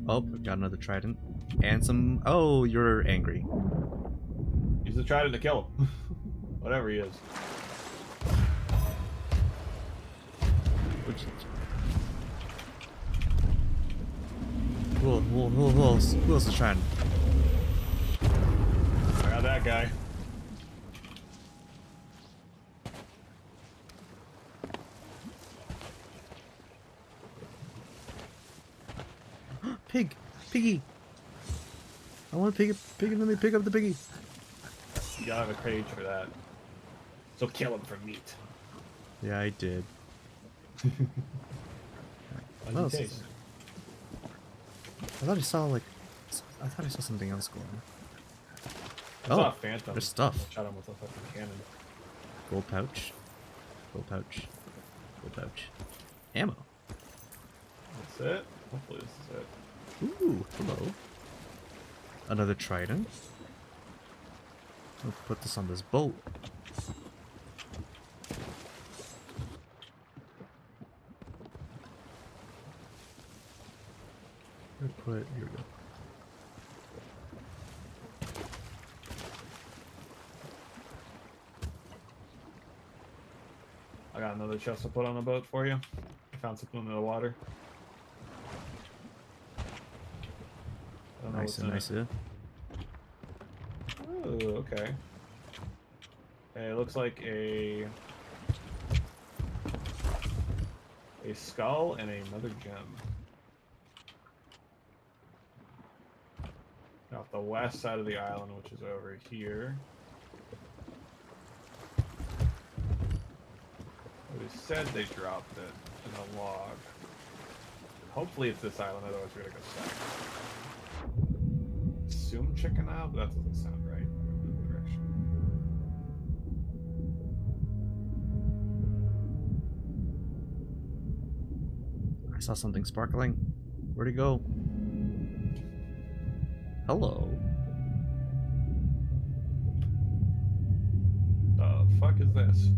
Oh, we got another trident. And some... Oh, you're angry. Use the trident to kill him. Whatever he is. Who else is trying? I got that guy. Piggy! I want to piggy, let me pick up the piggy. You gotta have a cage for that. So kill him for meat. Yeah, I did. How What does else he is taste? I thought I saw like, I thought I saw something else going on. I saw a phantom. there's stuff. Shot him with a fucking cannon. Gold pouch. Gold pouch. Gold pouch. Ammo. That's it? Hopefully this is it. Ooh, hello. Another trident. I'll put this on this boat. Here we go. I got another chest to put on the boat for you. I found something in the water. I don't know Nice what's and in nice. it. Ooh, okay. It looks like a skull and another gem. Off the west side of the island, which is over here. They said they dropped it in a log. Hopefully it's this island, otherwise we're gonna go south. Assume Chicken Isle, but that doesn't sound right. In that direction. I saw something sparkling. Where'd it go? Hello. The fuck is this?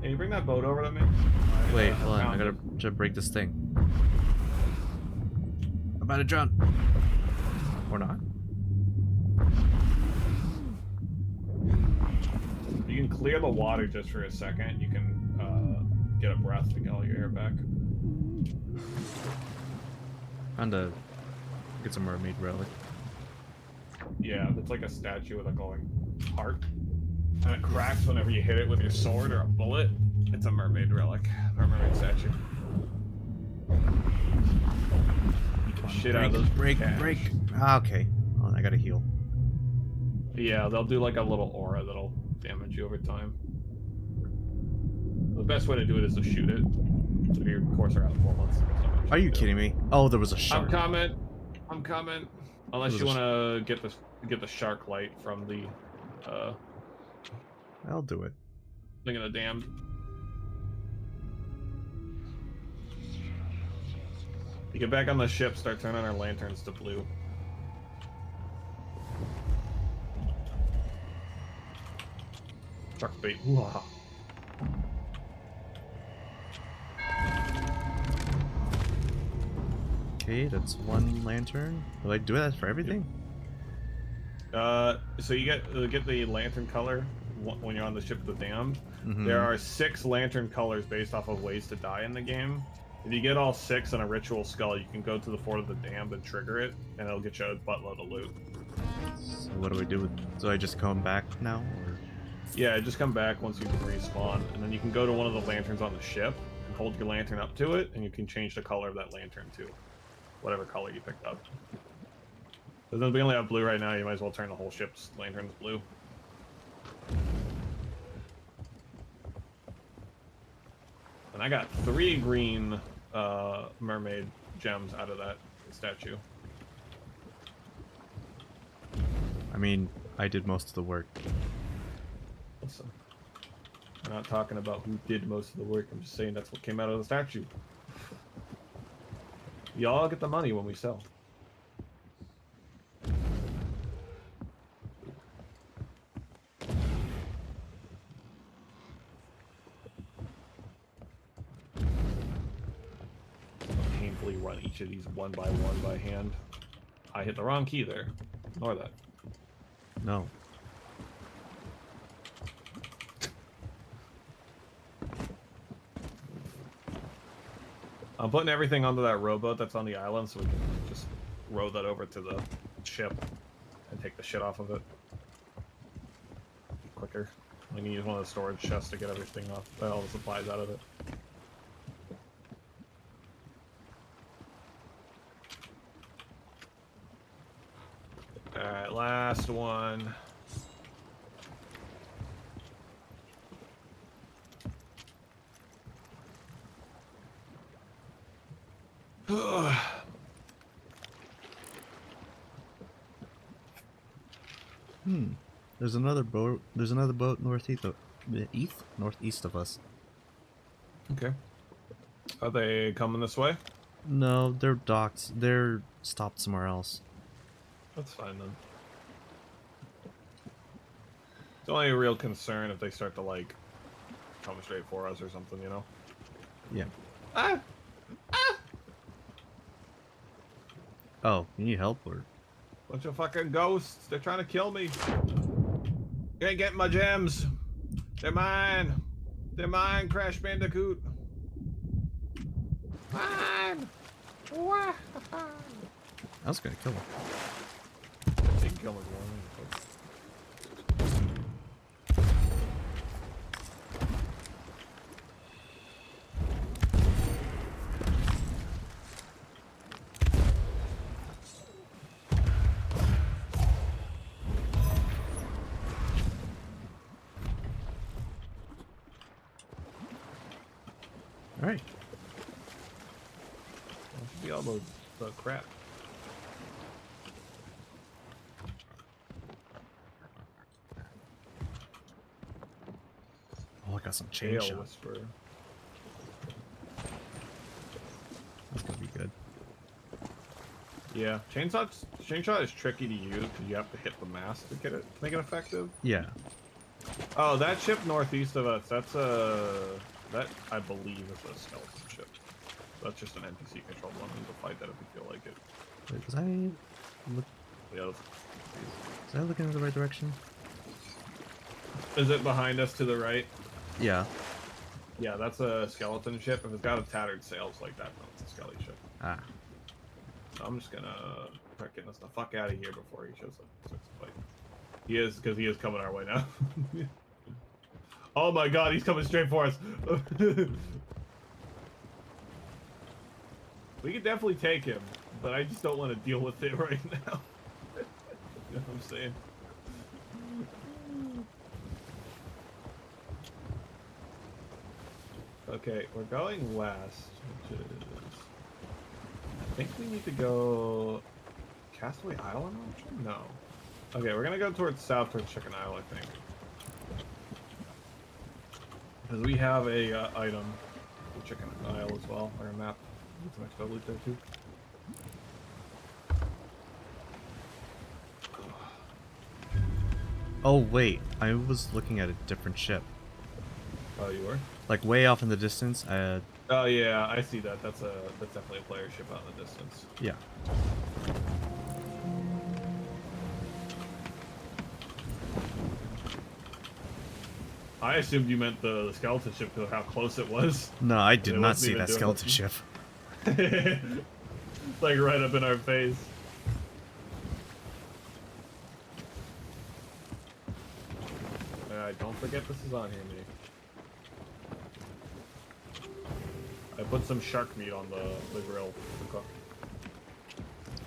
Hey, you bring that boat over to me? Wait, hold on. I gotta break this thing. I'm about to drown. Or not. You can clear the water just for a second. You can get a breath to get all your air back. Trying to get some mermaid relic. Yeah, it's like a statue with a glowing heart. And it cracks whenever you hit it with your sword or a bullet. It's a mermaid relic, or a mermaid statue. Beat the shit out of those break. Ah, okay. Oh, I gotta heal. Yeah, they'll do like a little aura that'll damage you over time. The best way to do it is to shoot it. So if your courser out of bullets. Are you kidding me? Oh, there was a shark. I'm coming. Unless you want to get the shark light from the I'll do it. thing of the dam. You get back on the ship, start turning our lanterns to blue. Shark bait. Ooh-ah. Okay, that's one lantern. Do I do that for everything? So you get the lantern color when you're on the ship of the damned. Mm-hmm. There are 6 lantern colors based off of ways to die in the game. If you get all 6 in a ritual skull, you can go to the fort of the damned and trigger it, and it'll get you a buttload of loot. So what do we do with? Do I just come back now? Or? Yeah, just come back once you respawn, and then you can go to one of the lanterns on the ship and hold your lantern up to it, and you can change the color of that lantern to whatever color you picked up. So then we only have blue right now, you might as well turn the whole ship's lanterns blue. And I got 3 green mermaid gems out of that statue. I mean, I did most of the work. Listen, I'm not talking about who did most of the work, I'm just saying that's what came out of the statue. Y'all get the money when we sell. I'll painfully run each of these one by hand. I hit the wrong key there. Ignore that. No. I'm putting everything onto that rowboat that's on the island so we can just row that over to the ship and take the shit off of it. Quicker. We can use one of the storage chests to get everything off, all the supplies out of it. Alright, last one. There's another boat. There's another boat northeast of us. Okay. Are they coming this way? No, they're docked. They're stopped somewhere else. That's fine then. It's only a real concern if they start to like come straight for us or something, you know? Yeah. Ah! Oh, you need help or? Bunch of fucking ghosts. They're trying to kill me. You ain't getting my gems. They're mine. They're mine, Crash Bandicoot. Mine. I was gonna kill him. You can kill him if you want. All right. That should be all the crap. Oh, I got some chain Hail shot. Whisper. That's gonna be good. Yeah, chainshot is tricky to use because you have to hit the mast to get it to make it effective. Yeah. Oh, that ship northeast of us, that's that I believe is a skeleton ship. That's just an NPC controlled one. You can fight that if you feel like it. Wait, was I look? Yeah, Was I looking in the right direction? is it behind us to the right? Yeah. Yeah, that's a skeleton ship. If it's got a tattered sails like that, then it's a skelly ship. Ah. So I'm just gonna start getting us the fuck out of here before he shows up and starts to fight. He is, because he is coming our way now. Oh my god, he's coming straight for us. We can definitely take him, but I just don't want to deal with it right now. You know what I'm saying? Okay, we're going west, which is... I think we need to go... Castaway Island? No. Okay, we're gonna go towards south, towards Chicken Isle, I think. Because we have a item for Chicken Isle as well, on our map. Get some extra loot there too. Oh wait, I was looking at a different ship. Oh, you were? Like way off in the distance. Oh yeah, I see that. That's definitely a player ship out in the distance. Yeah. I assumed you meant the skeleton ship because of how close it was. No, I did It not wasn't see even that doing skeleton nothing. ship. Like right up in our face. Alright, don't forget this is on here, mate. I put some shark meat on the grill to cook.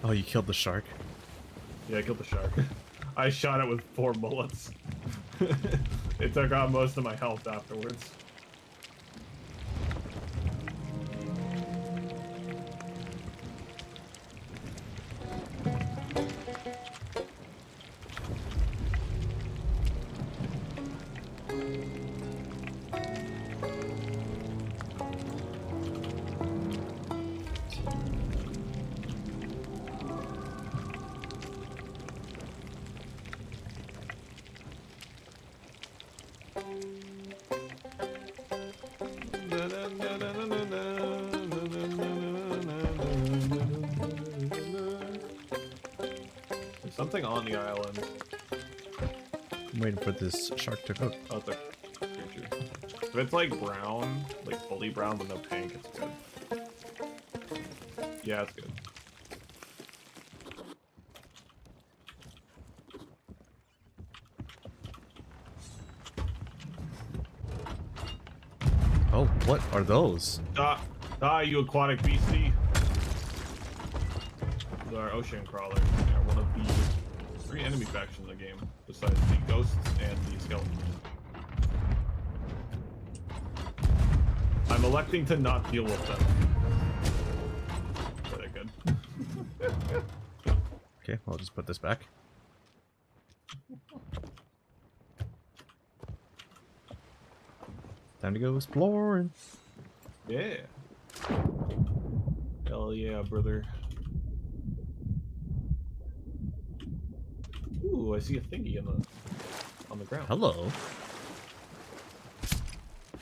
Oh, you killed the shark. Yeah, I killed the shark. I shot it with 4 bullets. It took out most of my health afterwards. There's something on the island. I'm waiting for this shark to cook. Oh, it's a creature. If it's like brown, like fully brown with no pink, it's good. Yeah, it's good. Oh, what are those? Die, you aquatic beastie. These are ocean crawlers. They're one of the 3 enemy factions in the game, besides the ghosts and the skeletons. I'm electing to not deal with them. Is that good? Okay, I'll just put this back. Time to go exploring. Yeah. Hell yeah, brother. Ooh, I see a thingy on the ground. Hello.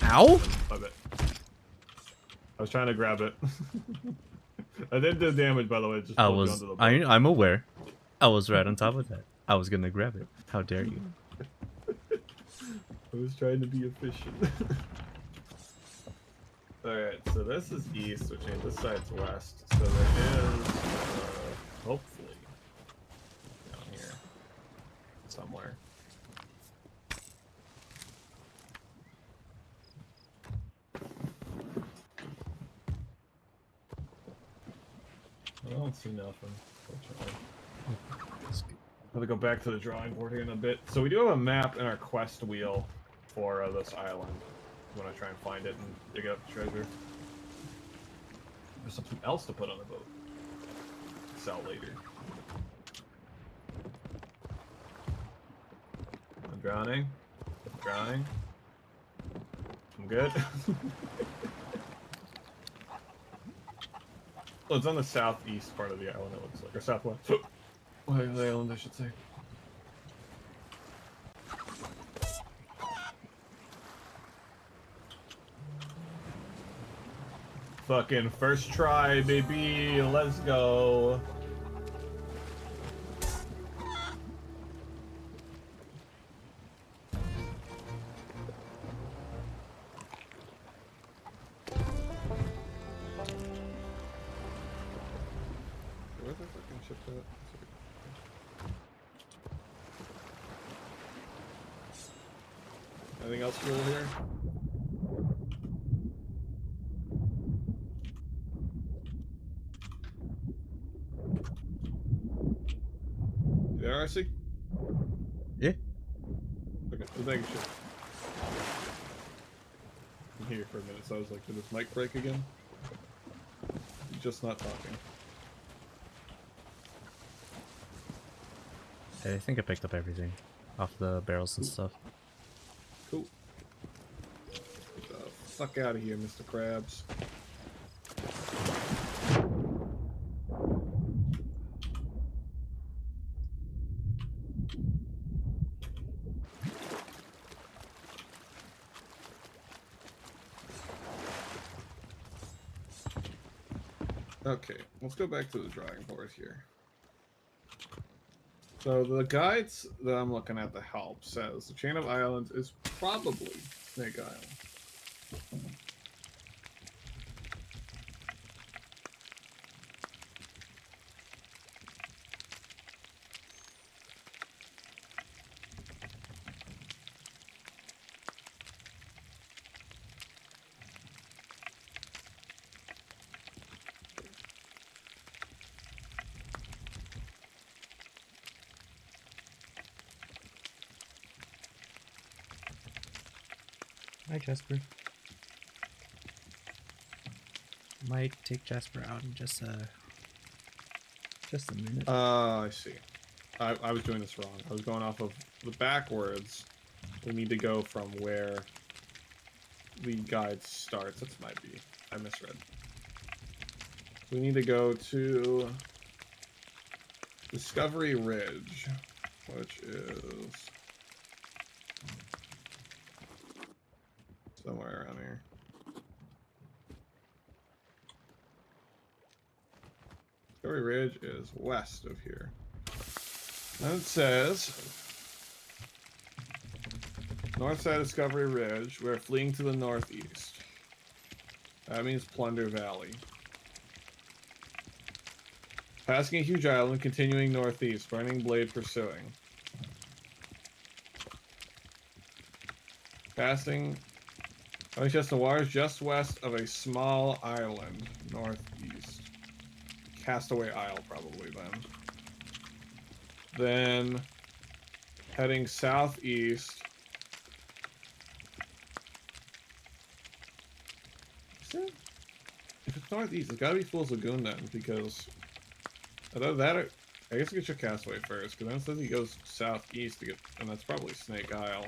Ow! I bet. I was trying to grab it. I did the damage, by the way. It just pulled you onto the boat. I'm aware. I was right on top of that. I was gonna grab it. How dare you? I was trying to be efficient. Alright, so this is east, which means this side's west. So there is, hopefully, down here, somewhere. I don't see nothing, fortunately. I'm gonna go back to the drawing board here in a bit. So we do have a map in our quest wheel for this island. I'm gonna try and find it and dig up the treasure. There's something else to put on the boat. Sell later. I'm drowning. I'm drowning. I'm good. Well, it's on the southeast part of the island, it looks like. Or southwest. Well, the island, I should say. Fucking first try, baby. Let's go. Where's the fucking ship at? Anything else cool here? You there, RC? Yeah. Okay, well, thank you, ship. I'm here for a minute, so I was like, did this mic break again? Just not talking. I think I picked up everything off the barrels and stuff. Cool. Get the fuck out of here, Mr. Krabs. Okay, let's go back to the drawing board here. So the guides that I'm looking at, the help says the chain of islands is probably Snake Island. Hi, Jasper. Might take Jasper out in just a minute. I see. I was doing this wrong. I was going off of the backwards. We need to go from where the guide starts. That's might be. I misread. We need to go to Discovery Ridge, which is somewhere around here. Discovery Ridge is west of here. And it says, north side of Discovery Ridge, we're fleeing to the northeast. That means Plunder Valley. Passing a huge island, continuing northeast, Burning Blade pursuing. Passing the waters just west of a small island, northeast. Castaway Isle, probably, then. Then heading southeast. Is it? If it's northeast, it's gotta be Fool's Lagoon then, because either that or I guess get your Castaway first, because then it says he goes southeast to get, and that's probably Snake Isle.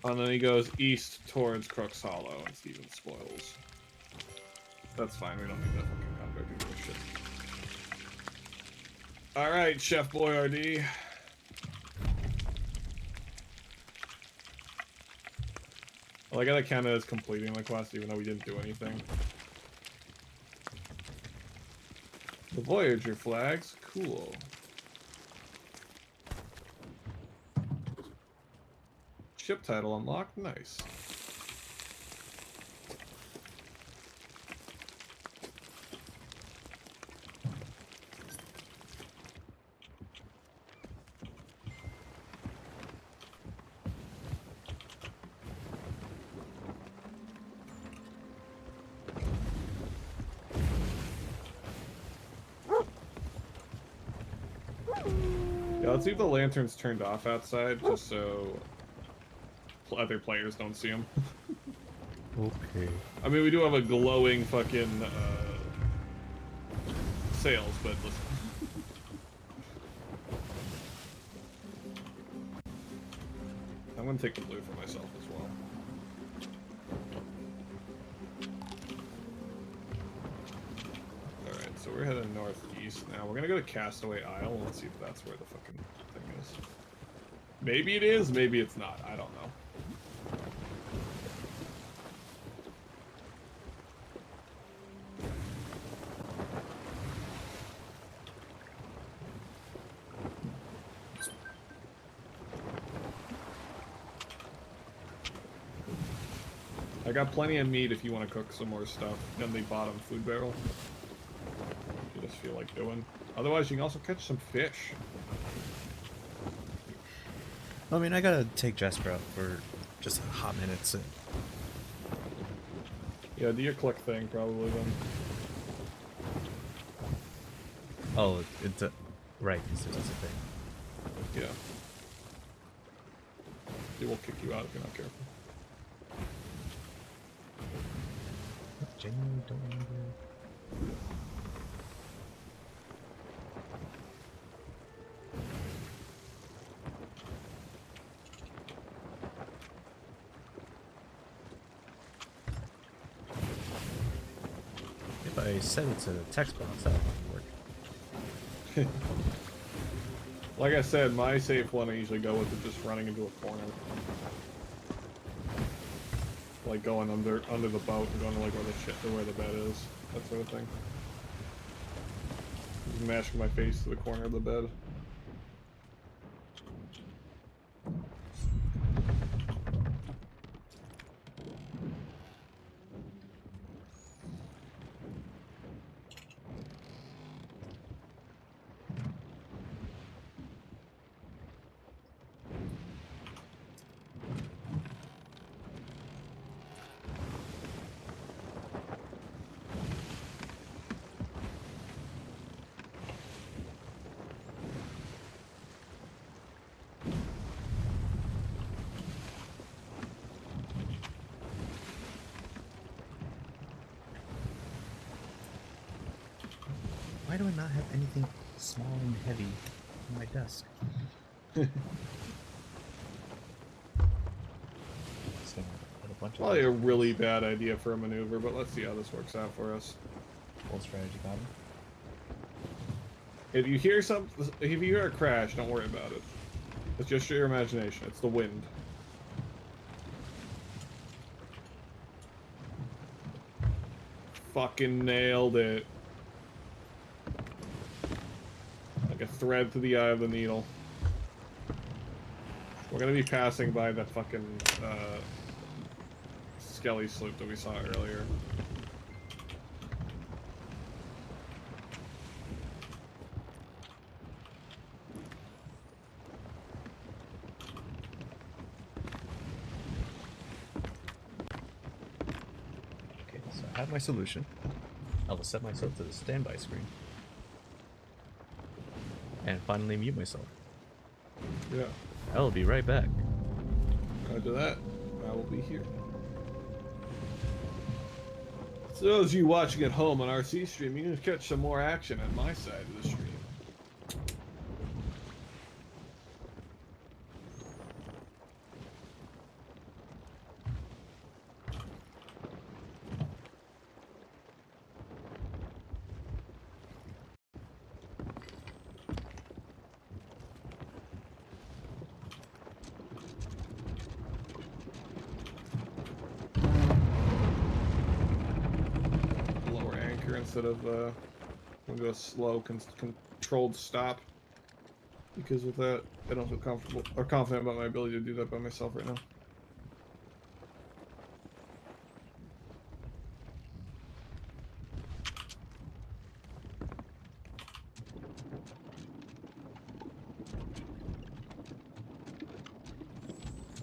And then he goes east towards Crooks Hollow and Steven Spoils. That's fine, we don't need that fucking contractor for shit. Alright, Chef Boyardee. Well, I gotta count it as completing the quest, even though we didn't do anything. The Voyager flags, cool. Ship title unlocked, nice. Yeah, let's leave the lanterns turned off outside, just so other players don't see them. Okay. I mean, we do have a glowing fucking sails, but listen. I'm gonna take the blue for myself as well. Alright, so we're heading northeast now. We're gonna go to Castaway Isle and see if that's where the fucking thing is. Maybe it is, maybe it's not. I don't know. I got plenty of meat if you want to cook some more stuff in the bottom food barrel. If you just feel like doing. Otherwise, you can also catch some fish. I mean, I gotta take Jesper out for just a hot minute. So. Yeah, do your click thing probably then. Oh, it's a... Right, because there's a thing. Yeah. It will kick you out if you're not careful. Genuinely don't want to go. If I set it to the text box, that would work. Like I said, my safe one I usually go with is just running into a corner. Like going under the boat and going to like where the bed is. That sort of thing. Just mashing my face to the corner of the bed. Why do I not have anything small and heavy on my desk? So, put a bunch of Probably a really bad idea for a maneuver, but let's see how this works out for us. full strategy bottom. If you hear a crash, don't worry about it. It's just your imagination. It's the wind. Fucking nailed it. Like a thread through the eye of the needle. We're gonna be passing by that fucking Skelly sloop that we saw earlier. Okay, so I have my solution. I will set myself to the standby screen. and finally mute myself. Yeah. I'll be right back. After that, I will be here. So those of you watching at home on RC stream, you can catch some more action on my side of the stream. Lower anchor instead of I'm gonna go slow, controlled stop. Because with that, I don't feel comfortable or confident about my ability to do that by myself right now.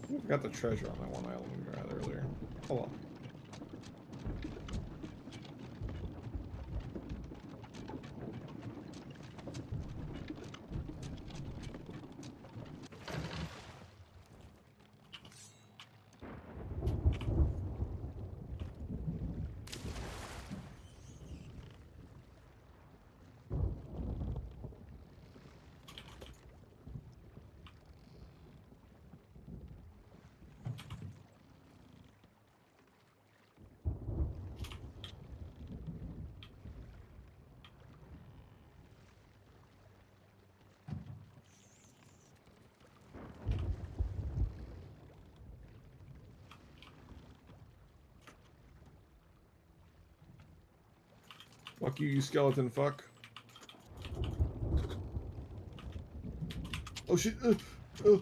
I got the treasure on that one island we were at earlier. Oh well. Fuck you, you skeleton fuck. Oh shit. Uh.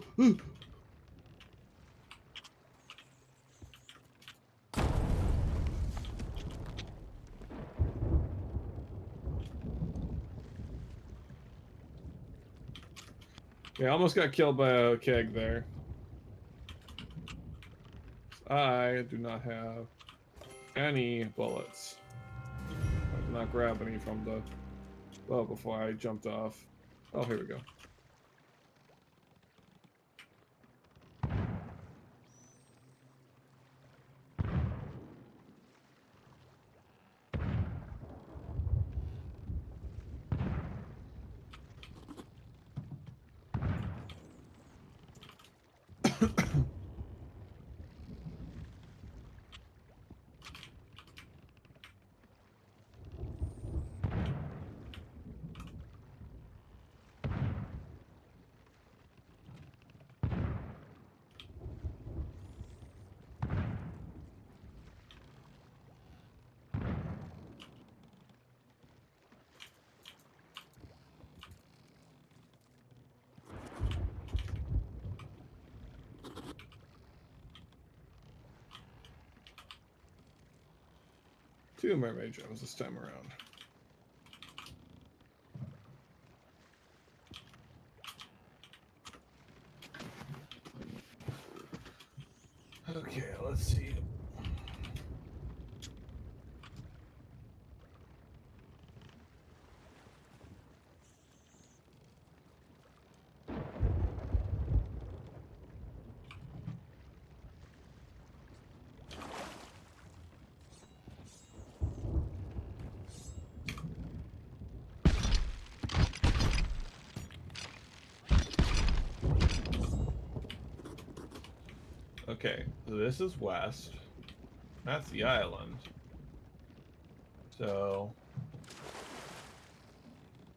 Yeah, I almost got killed by a keg there. I do not have any bullets. I did not grab any from the boat before I jumped off. Oh, here we go. Two mermaid gems this time around. Okay, let's see. Okay, so this is west. That's the island. So,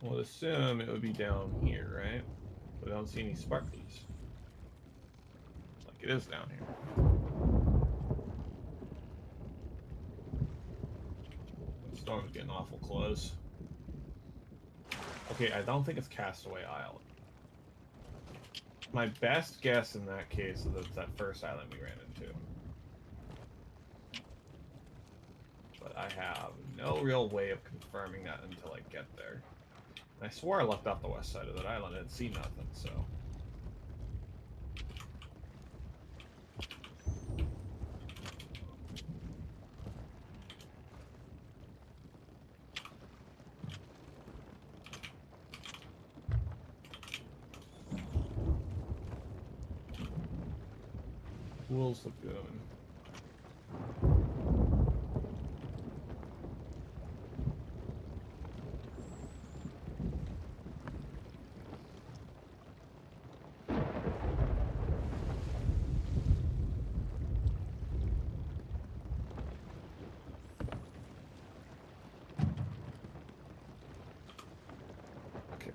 I would assume it would be down here, right? But I don't see any sparklies. Like it is down here. The storm's getting awful close. Okay, I don't think it's Castaway Island. My best guess in that case is it's that first island we ran into. But I have no real way of confirming that until I get there. And I swore I left off the west side of that island and didn't see nothing, so... Wolves Lagoon. Okay.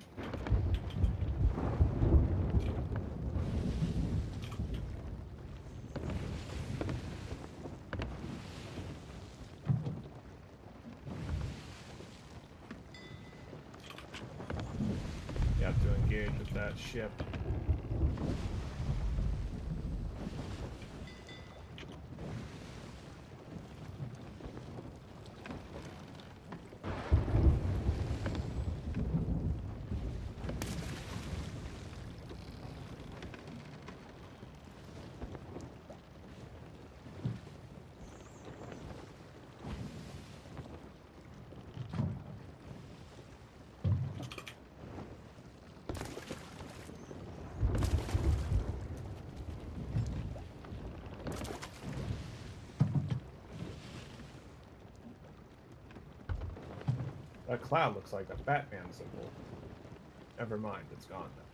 You have to engage with that ship. That cloud looks like a Batman symbol. Never mind, it's gone now.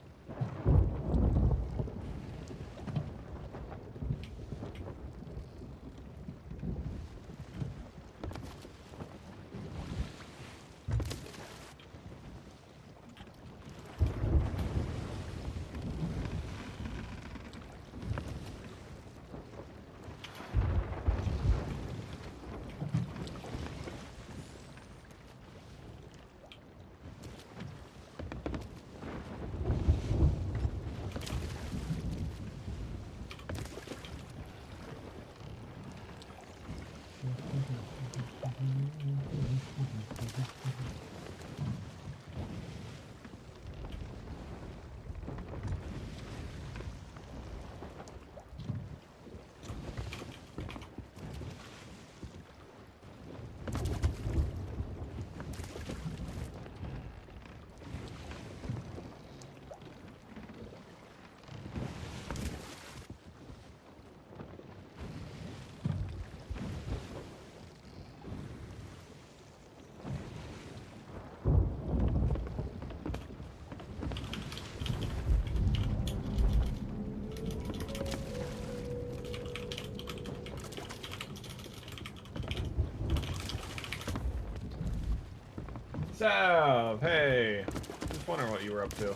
Sav, hey! Just wondering what you were up to.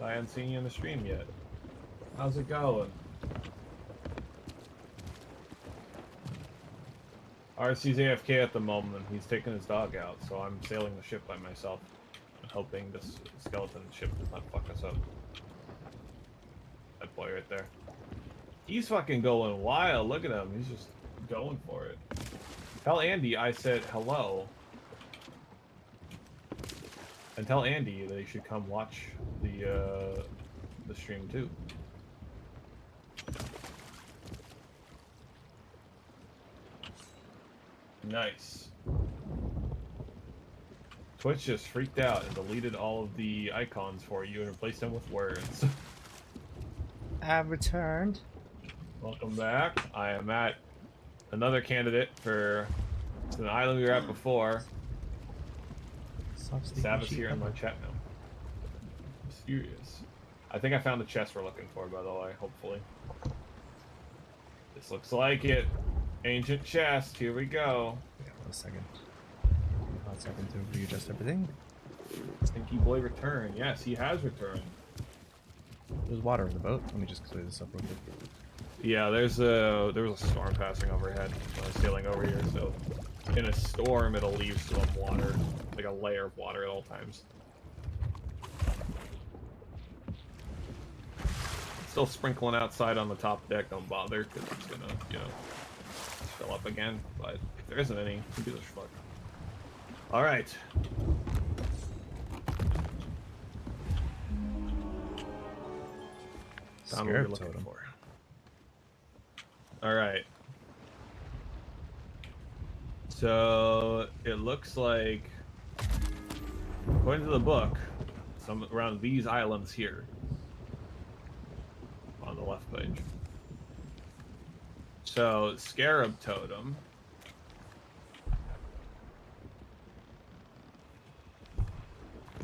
I hadn't seen you in the stream yet. How's it going? RC's AFK at the moment. He's taking his dog out, so I'm sailing the ship by myself and hoping this skeleton ship does not fuck us up. That boy right there. He's fucking going wild. Look at him. He's just going for it. Tell Andy I said hello. And tell Andy that he should come watch the stream too. Nice. Twitch just freaked out and deleted all of the icons for you and replaced them with words. I've returned. Welcome back. I am at another candidate for an island we were at before. Sav is here in my chat now. Mysterious. I think I found the chest we're looking for, by the way, hopefully. This looks like it. Ancient chest, here we go. Yeah, 1 second. 1 second to readjust everything. Stinky boy returned. Yes, he has returned. There's water in the boat. Let me just clear this up real quick. Yeah, there was a storm passing overhead when I was sailing over here, so in a storm it'll leave some water, like a layer of water at all times. Still sprinkling outside on the top deck, don't bother, because it's gonna, you know, fill up again, but if there isn't any, who gives a fuck. Alright. Found what we're looking for. Alright. So it looks like, according to the book, some around these islands here on the left page. So, Scarab Totem.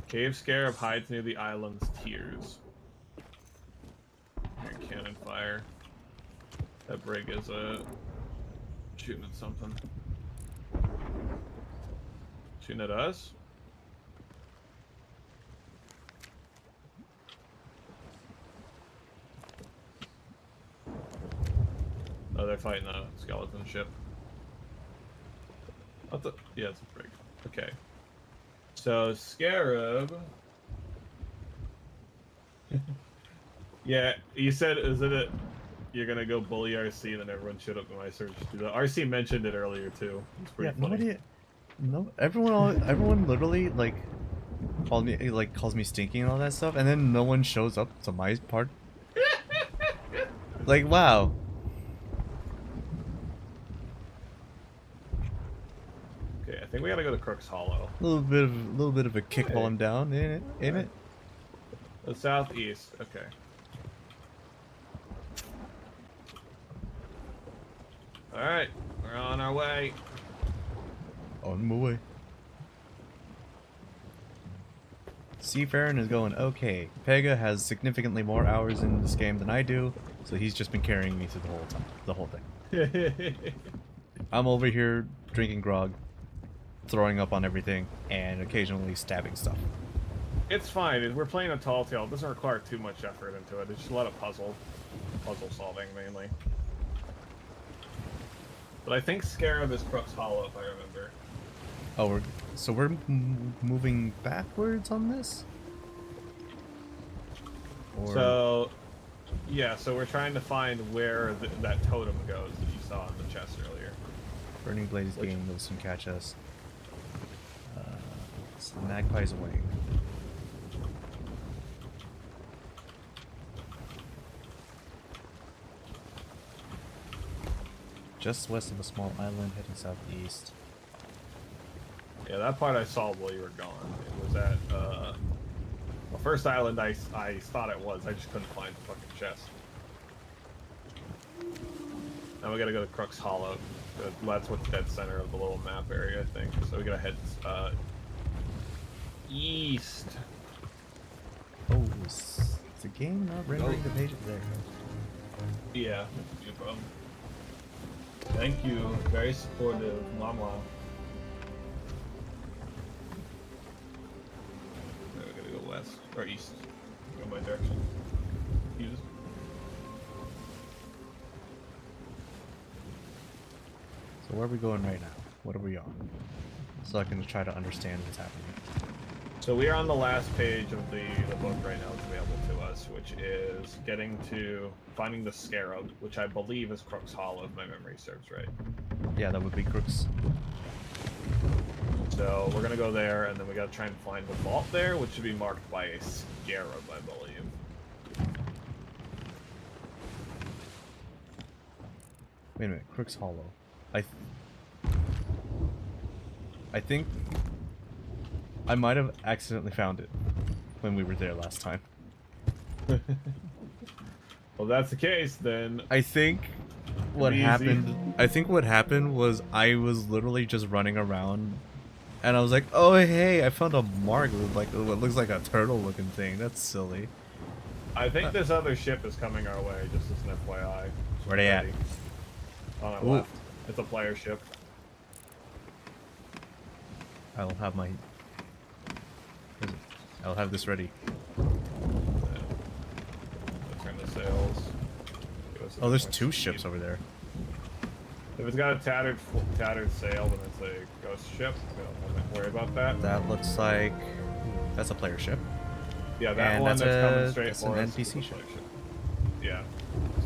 Cave Scarab hides near the island's tiers. Here, cannon fire. That brig is shooting at something. Shooting at us? Oh, they're fighting a skeleton ship. What the? Yeah, it's a brig. Okay. So, Scarab. Yeah, you said, isn't it? You're gonna go bully RC, and then everyone showed up in my search. RC mentioned it earlier too. It's pretty funny. Everyone literally like calls me stinky and all that stuff, and then no one shows up to my part. Like, wow. Okay, I think we gotta go to Crook's Hollow. A little bit of a kick while I'm down, ain't it? The southeast. Okay. All right, we're on our way. On my way. Seafaring is going okay. Pega has significantly more hours in this game than I do, so he's just been carrying me through the whole thing. I'm over here drinking grog, throwing up on everything, and occasionally stabbing stuff. It's fine. We're playing a tall tale. It doesn't require too much effort into it. It's just a lot of puzzle solving mainly. But I think Scarab is Crook's Hollow, if I remember. Oh, we're moving backwards on this? Or... So, yeah, so we're trying to find where that totem goes that you saw in the chest earlier. Burning Blade is gaining, those can catch us. It's the Magpie's Wing. Just west of a small island heading southeast. Yeah, that part I saw while you were gone. It was at, the first island I thought it was. I just couldn't find the fucking chest. Now we gotta go to Crook's Hollow. That's what's dead center of the little map area, I think. So we gotta head, east. Oh, is the game not rendering the pages there? Yeah, no problem. Thank you. Very supportive. Mama. We gotta go west. Or east. Go my direction. Use. So where are we going right now? What are we on? So I can try to understand what's happening. So we are on the last page of the book right now that's available to us, which is finding the Scarab, which I believe is Crook's Hollow, if my memory serves right. Yeah, that would be Crook's. So we're gonna go there, and then we gotta try and find the vault there, which should be marked by a Scarab, I believe. Wait a minute, Crook's Hollow. I think I might have accidentally found it when we were there last time. Well, if that's the case, then I think what happened was I was literally just running around and I was like, oh hey, I found a mark with like what looks like a turtle looking thing. That's silly. I think this other ship is coming our way, just as an FYI. Where they at? On our Ooh. left. It's a player ship. I'll have this ready. Turn the sails. Oh, there's two ships over there. If it's got a tattered sail, then it's a ghost ship. We don't have to worry about that. That looks like that's a player ship. Yeah, that And one that's coming straight that's for an us. NPC is a ship. player ship. Yeah.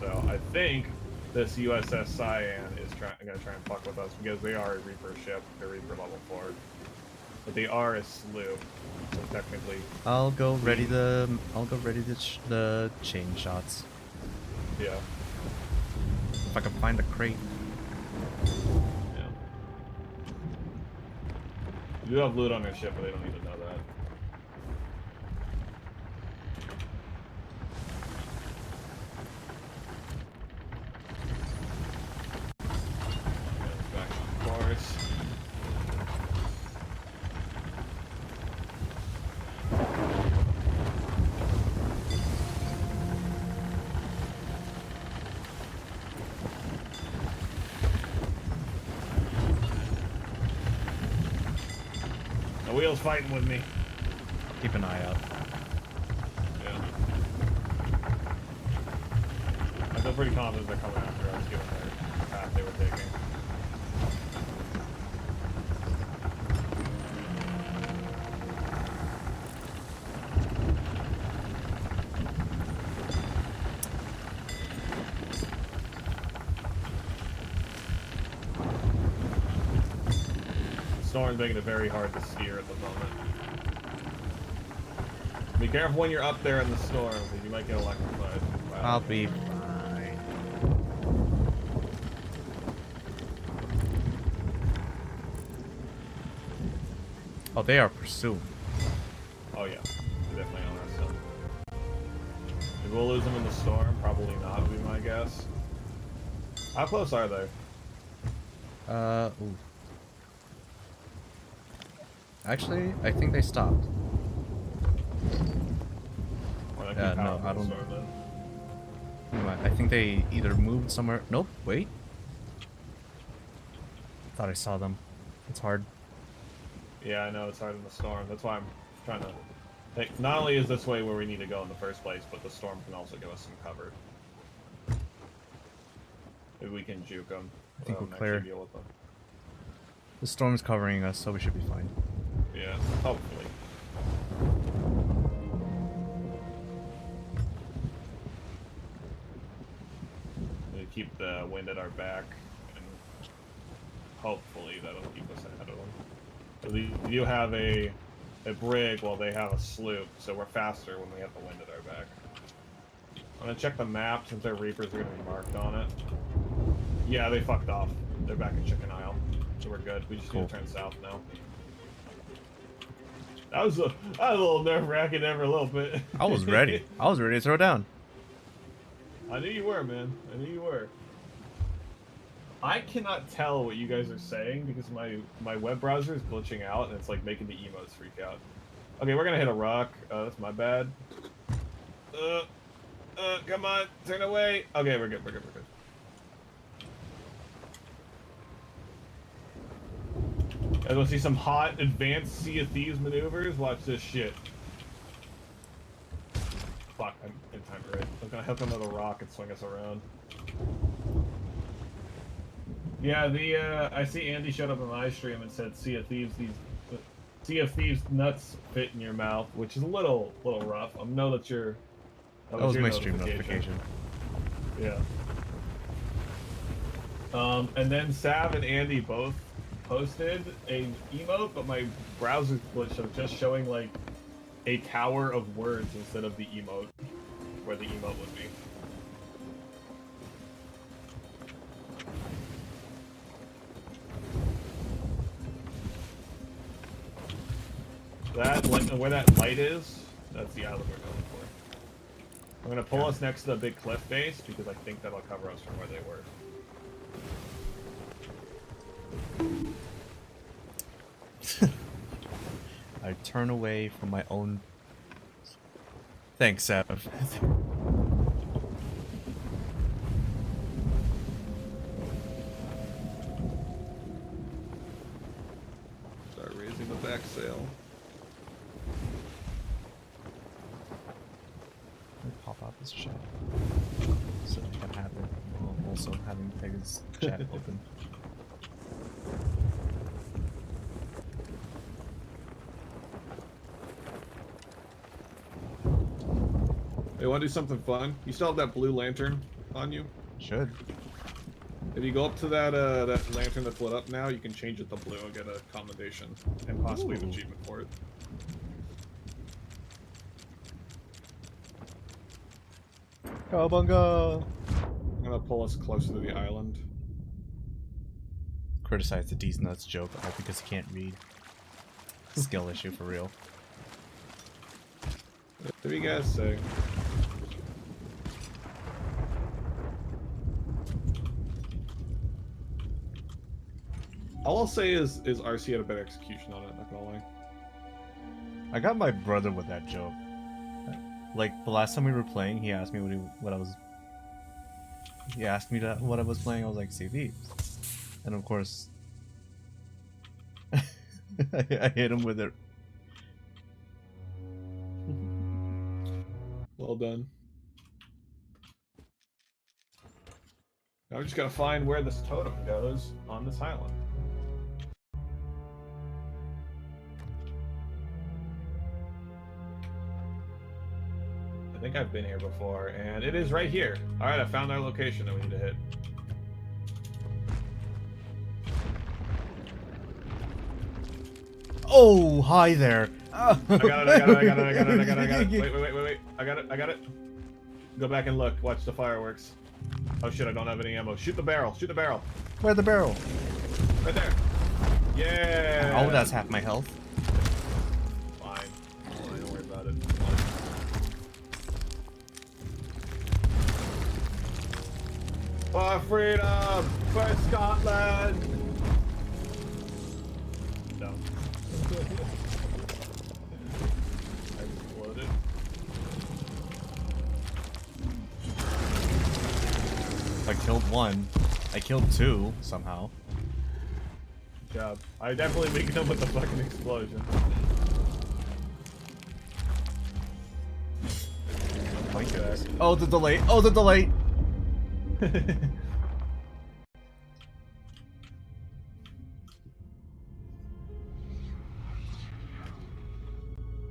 So I think this USS Cyan is gonna try and fuck with us because they are a Reaper ship. They're Reaper level 4. But they are a sloop, so technically. I'll go ready the chain shots. Yeah. If I can find a crate. Yeah. You do have loot on your ship, but they don't need to know that. wheel's fighting with me. Keep an eye out. Yeah. I feel pretty confident they're coming after us, given their path they were taking. Storm's making it very hard to steer at the moment. Be careful when you're up there in the storm, because you might get electrified. Wow. I'll be fine. Oh, they are pursuing. Oh yeah, they're definitely on us. So. Maybe we'll lose them in the storm. Probably not, would be my guess. How close are they? Ooh. Actually, I think they stopped. Or they Yeah, keep no, powering I the don't- storm, then? I think they either moved somewhere. Nope, wait. Thought I saw them. It's hard. Yeah, I know it's hard in the storm. That's why I'm trying to think. Not only is this way where we need to go in the first place, but the storm can also give us some cover. Maybe we can juke them. I think we're actually clear. deal with them. The storm's covering us, so we should be fine. Yeah, hopefully. We keep the wind at our back, and hopefully that'll keep us ahead of them. So we do have a brig while they have a sloop, so we're faster when we have the wind at our back. I'm gonna check the map since their reapers are gonna be marked on it. Yeah, they fucked off. They're back in Chicken Isle, so we're good. We just need to turn south now. That was a little nerve-wracking every little bit. I was ready. I was ready to throw down. I knew you were, man. I knew you were. I cannot tell what you guys are saying because my web browser is glitching out and it's like making the emotes freak out. Okay, we're gonna hit a rock. That's my bad. Come on, turn away. Okay, we're good. We're good. We're good. I want to see some hot, advanced Sea of Thieves maneuvers. Watch this shit. Fuck, I'm in time right. I'm gonna hook another rock and swing us around. Yeah, I see Andy showed up on my stream and said Sea of Thieves. Sea of Thieves nuts fit in your mouth, which is a little rough. I know that you're. That was your my stream notification. Yeah. And then Sav and Andy both posted a emote, but my browser glitched of just showing like a tower of words instead of the emote, where the emote would be. Where that light is, that's the island we're going for. I'm gonna pull us next to the big cliff face because I think that'll cover us from where they were. I turn away from my own. Thanks, Sav. Start raising the back sail. Let me pop out this chat so I can have it while also having Pega's chat open. Hey, want to do something fun? You still have that blue lantern on you? Should. If you go up to that lantern that's lit up now, you can change it to blue and get a commendation and possibly an Ooh. achievement for it. Cowabunga! I'm gonna pull us closer to the island. Criticize the D's nuts joke all because he can't read. Skill issue for real. What do you guys say? All I'll say is RC had a better execution on it, not gonna lie. I got my brother with that joke. Like the last time we were playing, he asked me what I was. He asked me what I was playing. I was like, Sea of Thieves, and of course, I hit him with it Well done. Now we just gotta find where this totem goes on this island. I think I've been here before, and it is right here. Alright, I found our location that we need to hit. Oh, hi there. I got it. Wait. I got it. Go back and look. Watch the fireworks. Oh shit, I don't have any ammo. Shoot the barrel. Where's the barrel? Right there. Yeah. Oh, that's half my health. Fine. Don't worry about it. For freedom! For Scotland! No. I exploded. I killed one. I killed two, somehow. Good job. I definitely weakened him with the fucking explosion. My goodness. Oh, the delay. Oh, the delay.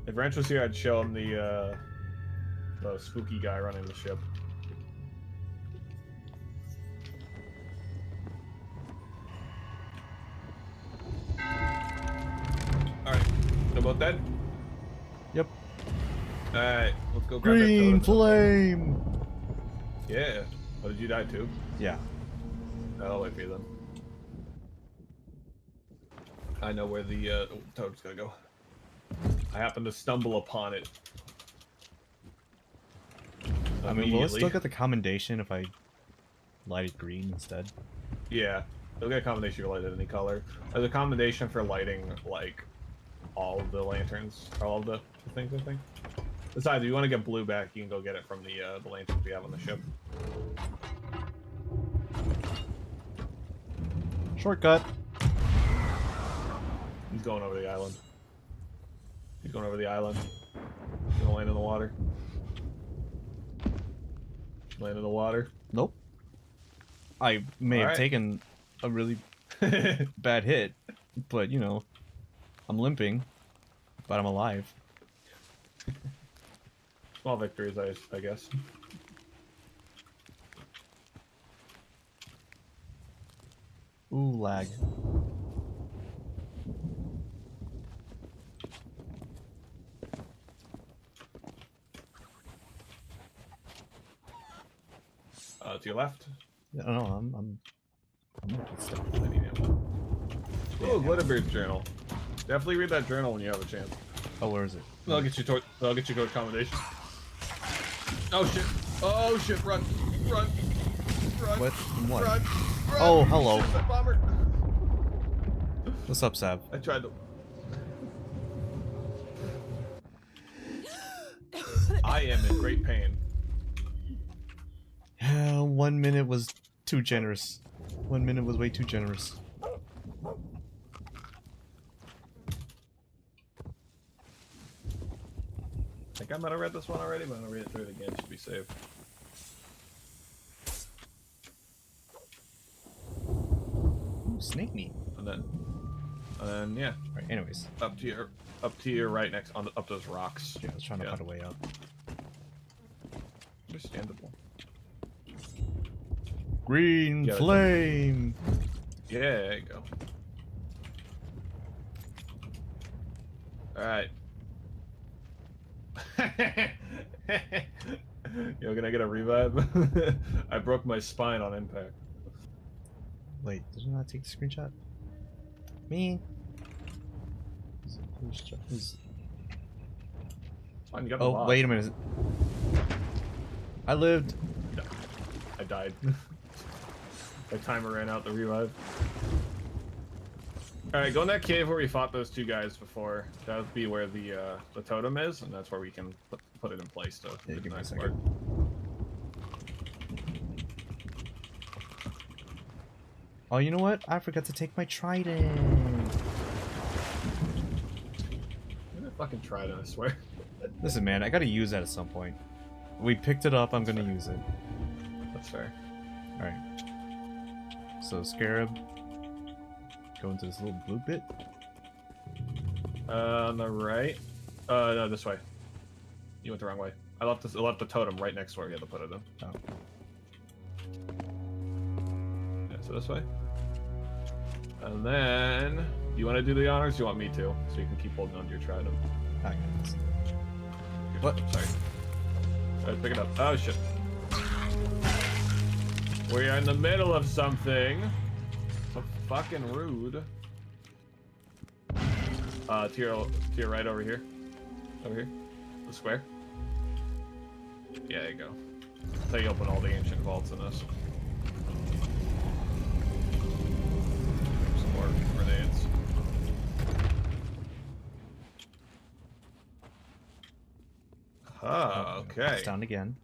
If Ranch was here, I'd show him the spooky guy running the ship. Alright, about that? Yep. Alright, let's go grab Green that totem. flame. Yeah. Oh, did you die too? Yeah. I'll wait for you then. I know where the totem's gonna go. I happened to stumble upon it. I mean, will it still get the commendation if I light it green instead? Yeah, it'll get a commendation if you light it any color. There's a commendation for lighting, like, all of the lanterns, or all of the things, I think. Besides, if you want to get blue back, you can go get it from the lanterns we have on the ship. Shortcut. He's going over the island. He's going over the island. He's gonna land in the water. Land in the water. Nope. I may have Alright. taken a really bad hit, but you know, I'm limping, but I'm alive. Small victories, I guess. Ooh, lag. To your left. Yeah, no, I'm looking stuff. I need ammo. Oh, Glitterbeard's journal. Definitely read that journal when you have a chance. Oh, where is it? I'll get you toward accommodation. Oh shit! Oh shit! Run! Run! What? What? Run! Oh, hello. Shit, that bomber! What's up, Sav? I tried to. I am in great pain. 1 minute was too generous. 1 minute was way too generous. I think I might have read this one already, but I'm gonna read it through it again. Should be safe. Ooh, snake meat. And then yeah, Right, anyways. up to your right next on up those rocks. Yeah, I was trying to find a way up. Understandable. Green Yeah, flame! Yeah, there you go. Alright. Yo, can I get a revive? I broke my spine on impact. Wait, did I not take the screenshot? Me? Who's... Fine, you got a Oh, lot. wait a minute. I lived. I died. My timer ran out the revive. Alright, go in that cave where we fought those two guys before. That would be where the totem is, and that's where we can put it in place to Yeah, do the give me a next second. part. Oh, you know what? I forgot to take my trident. I'm gonna fucking try it, I swear. Listen, man, I gotta use that at some point. We picked it up. I'm gonna use it. That's fair. All right. So Scarab, go into this little blue bit. On the right. No, this way. You went the wrong way. I left the totem right next to where you had to put it in. Oh. Yeah, so this way. And then, you want to do the honors? Or you want me to, so you can keep holding on to your trident. I got this. What? Sorry. Alright, pick it up. Oh shit. We are in the middle of something. So fucking rude. To your right over here. Over here. The square. Yeah, there you go. That's how you open all the ancient vaults in this. Some more grenades. Ah, okay. It's down again.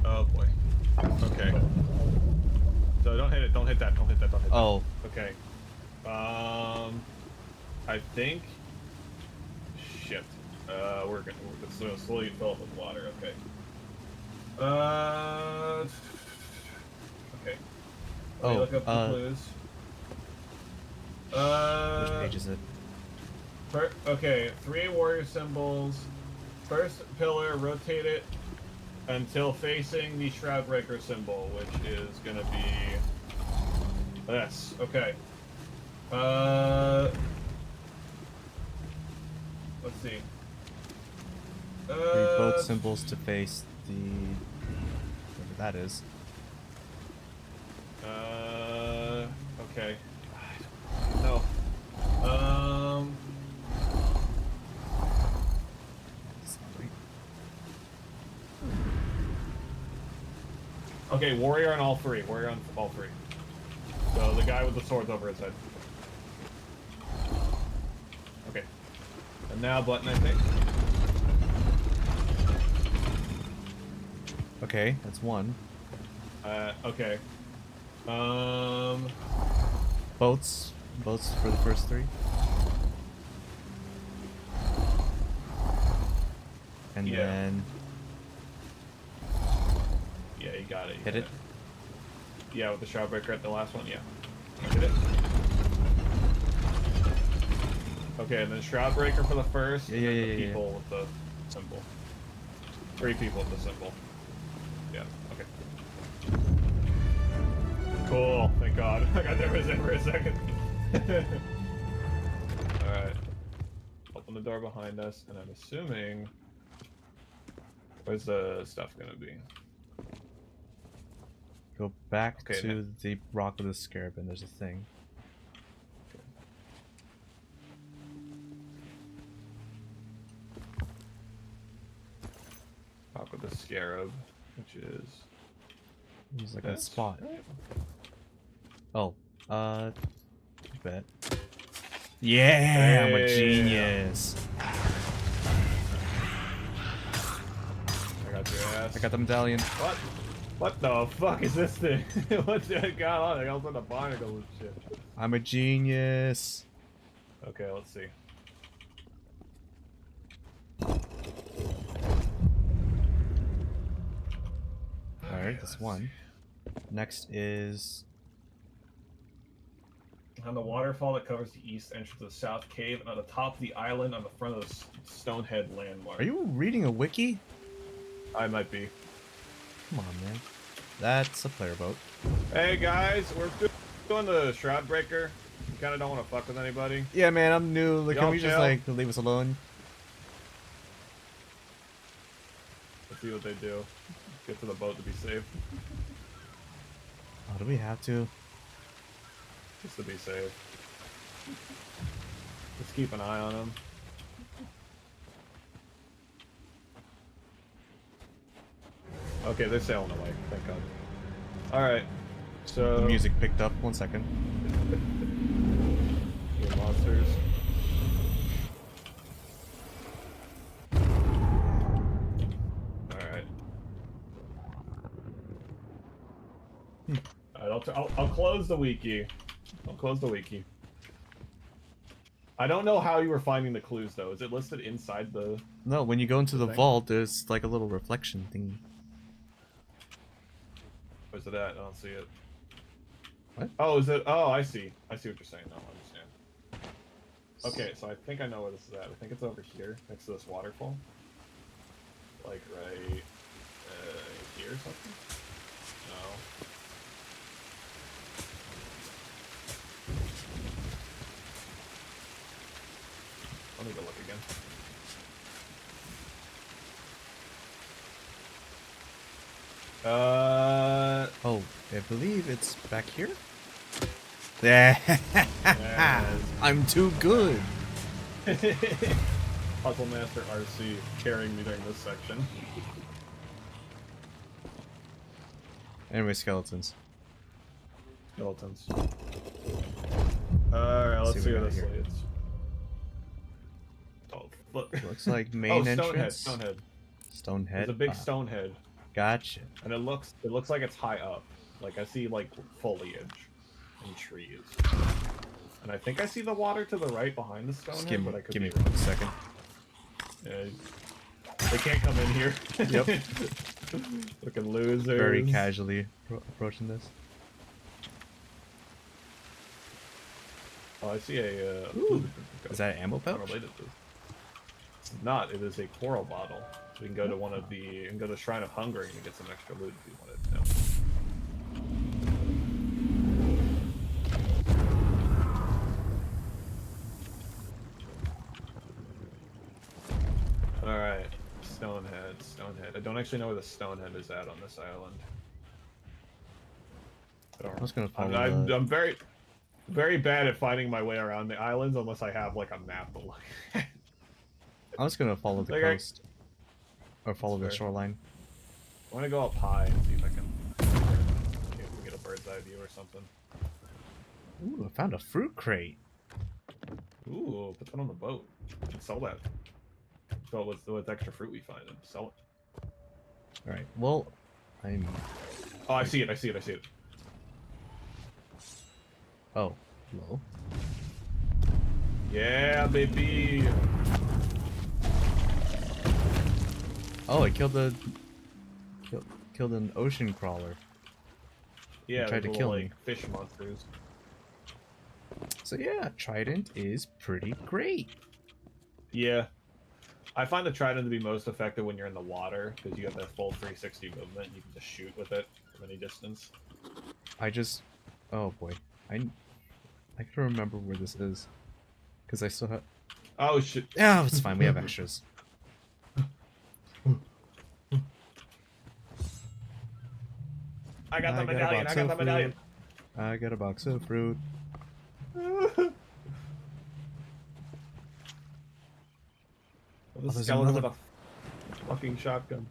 Oh boy. Okay. So don't hit it. Don't hit that. Don't hit that. Don't hit that. Oh. Okay. I think. Shit. We're gonna slowly fill up with water. Okay. Okay. Let me look up the clues. Which page is it? Okay, 3 warrior symbols. First pillar, rotate it until facing the Shroudbreaker symbol, which is gonna be this. Okay. Let's see. Read both symbols to face the whatever that is. Okay. No. Okay, warrior on all 3. Warrior on all 3. So the guy with the swords over his head. Okay. And now button, I think. Okay, that's 1. Okay. Boats for the first 3. And Yeah. then Yeah, you got it. You hit got it. Yeah, with the Shroudbreaker at the last one, yeah. Hit it. Okay, and then Shroudbreaker for the first, and then the people with the symbol. 3 people with the symbol. Yeah, okay. Cool, thank God. I got nervous there for a second. Alright. Open the door behind us, and I'm assuming... Where's the stuff gonna be? go back Okay, to the rock with the scarab, and there's a thing. Rock with the scarab, which is... There's like a this, spot. right? Oh, you bet. Yeah, I'm a Hey. genius. I got your ass. I got the medallion. What? What the fuck is this thing? What's that got on? I also the barnacles and shit. I'm a genius. Okay, let's see. Alright, that's 1. Next is... On the waterfall that covers the east entrance of the south cave, and on the top of the island on the front of the Stonehead landmark. Are you reading a wiki? I might be. Come on, man. That's a player boat. Hey guys, we're doing the Shroudbreaker. You kind of don't want to fuck with anybody. Yeah, man, I'm new. Like, can Y'all we just, chill. like, leave us alone? Let's see what they do. Get to the boat to be safe. Oh, do we have to? Just to be safe. Just keep an eye on them. Okay, they're sailing away. Thank God. Alright. So... The music picked up. 1 second. Your monsters. Alright. Alright, I'll close the wiki. Don't close the wiki. I don't know how you were finding the clues though. Is it listed inside the? No, when you go into the thing? vault, there's like a little reflection thingy. Where's it at? I don't see it. What? Oh, is it? Oh, I see. I see what you're saying now. I understand. Okay, so I think I know where this is at. I think it's over here, next to this waterfall. Like right here or something? No. Let me go look again. Oh, I believe it's back here. Yeah, I'm too good. Puzzle Master RC carrying me during this section. Anyway, skeletons. Skeletons. Alright, let's see what what we this got here. leads. Oh, look. Looks like main Oh, Stonehead, entrance. Stonehead. Stonehead. There's a big Ah, stone head. Gotcha. And it looks like it's high up. Like I see like foliage and trees. And I think I see the water to the right behind the stone Just head, but I could give be me wrong. 1 second. They can't come in here. Yep. Looking losers. Very casually approaching this. Oh, I see a. Ooh. Is that an ammo Not pouch? related to this. It's not. It is a coral bottle. So we can go to one of the. You can go to the Shrine of Hunger and get some extra loot if you wanted. No. Alright. Stonehead. I don't actually know where the Stonehead is at on this island. I was gonna follow I'm very, very bad at finding my way around the islands unless I have like a map to look at. I was gonna follow the Okay. coast. Or follow the That's fair. shoreline. I want to go up high and see if I can get a bird's eye view or something. Ooh, I found a fruit crate. Ooh, put that on the boat. And sell that. So with extra fruit we find and sell it. Alright, well, I'm... Oh, I see it. Oh, hello. Yeah, baby. Oh, I killed a... Killed an ocean crawler. Yeah, tried to those kill little, me. like, fish monsters. So yeah, Trident is pretty great. Yeah. I find the Trident to be most effective when you're in the water, because you have that full 360 movement, and you can just shoot with it from any distance. I just... Oh boy. I can remember where this is. Because I still have... Oh, shit. Yeah, it's fine, we have extras. I got the medallion, I got the medallion. I got a box of fruit. The there's skeleton another- with a fucking shotgun.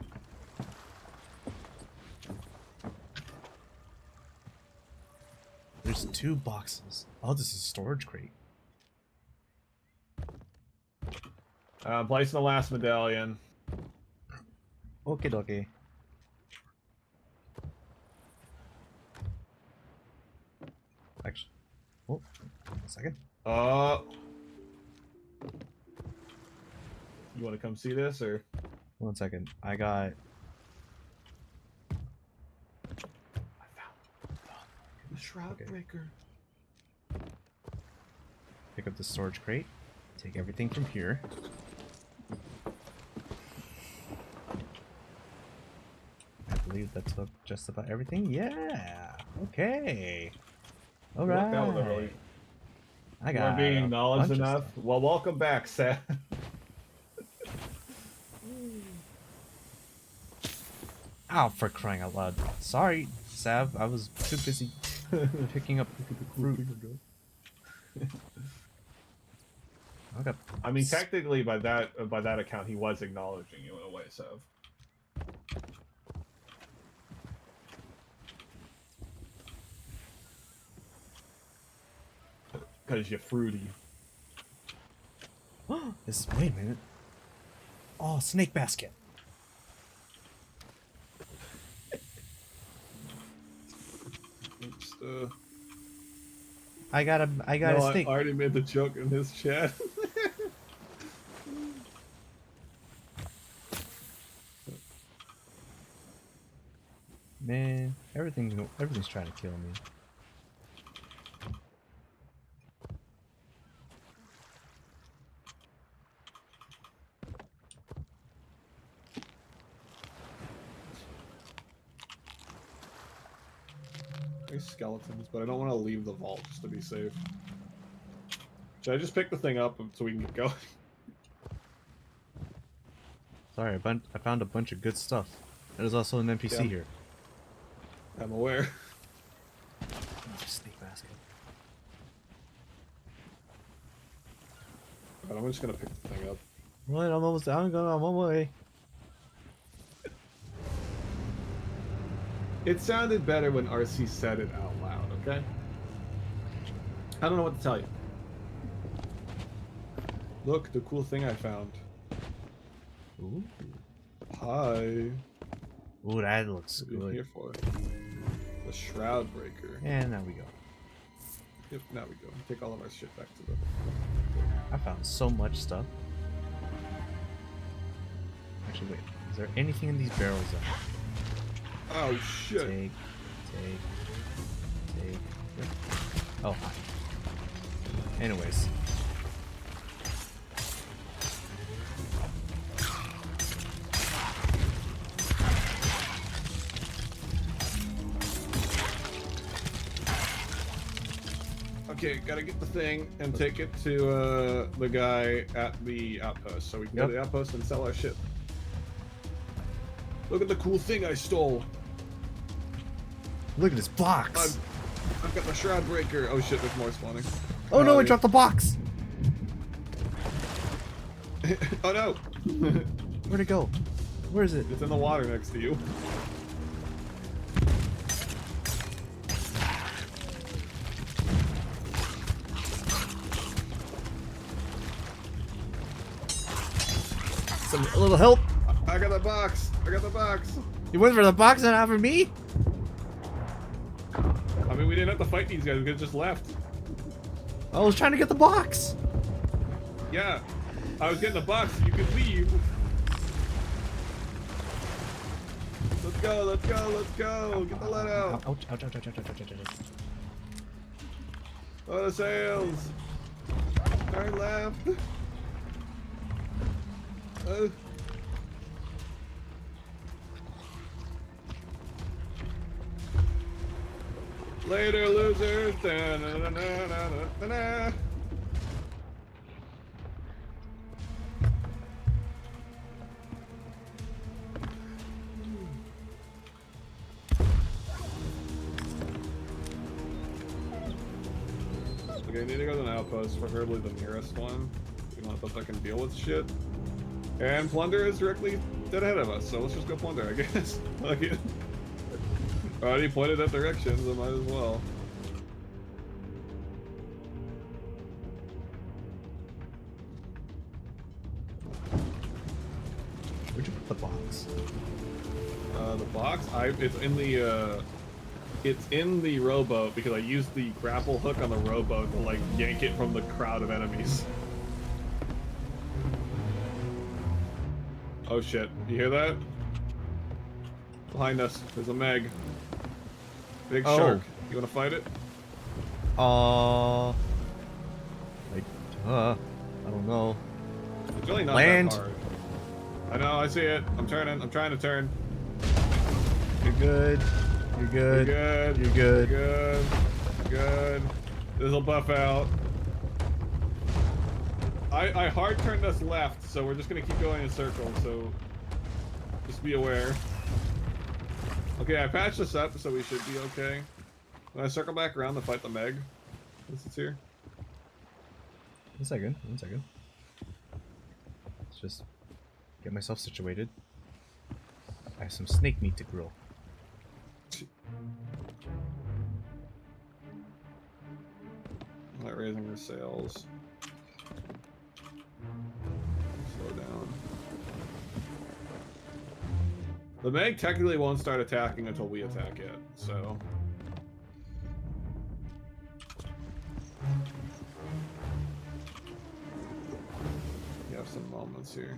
There's 2 boxes. Oh, this is a storage crate. I'm placing the last medallion. Okie dokie. Actually, oh, 1 second. You want to come see this, or? 1 second. I got... I found the Shroud Okay. Breaker. Pick up the storage crate. Take everything from here. I believe that took just about everything. Yeah. Okay. All You lucked out with it, right. really. I You got weren't being a acknowledged bunch of enough. stuff. Well, welcome back, Seth. Ow, for crying out loud. Sorry, Sav. I was too busy picking up fruit. Okay. I mean, technically, by that account, he was acknowledging you in a way, Sev. Because you're fruity. Wait a minute. Oh, snake basket. Oops, I got a No, steak. I already made the joke in his chat. Man, everything's trying to kill me. There's skeletons, but I don't want to leave the vault just to be safe. Should I just pick the thing up so we can get going? Sorry, I found a bunch of good stuff. There's also an NPC Yeah. here. I'm aware. Snake basket. But I'm just gonna pick the thing up. Right, I'm almost. I'm on my way. It sounded better when RC said it out loud, okay? I don't know what to tell you. Look, the cool thing I found. Ooh. Hi. Ooh, that looks What are you good. here for? The Shroud Breaker. And there we go. Yep, now we go. Take all of our shit back to the... I found so much stuff. Actually, wait. Is there anything in these barrels that Oh, shit. take? Oh, hi. Anyways. Okay, gotta get the thing and take it to the guy at the outpost so we can go to the outpost and sell our shit. Look at the cool thing I stole. Look at this box. I've got the Shroud Breaker. Oh shit, there's more spawning. Oh no, I yeah. dropped the box. Oh no! Where'd it go? Where is it? It's in the water next to you. A little help. I got the box. I got the box. You went for the box and not for me? I mean, we didn't have to fight these guys. We could've just left. I was trying to get the box. Yeah, I was getting the box. So you could leave. Let's go. Let's go. Let's go. Get the lead out. Ouch, ouch, ouch, ouch, ouch, ouch, ouch, ouch. Oh, the sails. Turn left. Later, losers. Da-na-na-na-na-na-na-na. Okay, I need to go to an outpost, preferably the nearest one. We don't have to fucking deal with shit. And plunder is directly dead ahead of us, so let's just go plunder, I guess. Fuck it. Already pointed that direction, so might as well. Where'd you put the box? The box, it's in the rowboat because I used the grapple hook on the rowboat to like yank it from the crowd of enemies. Oh shit, you hear that? Behind us, there's a Meg. Big shark. You wanna fight it? I don't know. It's really not Land. that hard. I know, I see it. I'm turning, I'm trying to turn. You're good. You're good. You're good. You're good. Good. Good. This'll buff out. I hard turned us left, so we're just gonna keep going in circles, so just be aware. Okay, I patched this up, so we should be okay. When I circle back around to fight the Meg, since it's here. 1 second. 1 second. Let's just get myself situated. I have some snake meat to grill. Not raising her sails. Slow down. The Meg technically won't start attacking until we attack it, so. some moments here.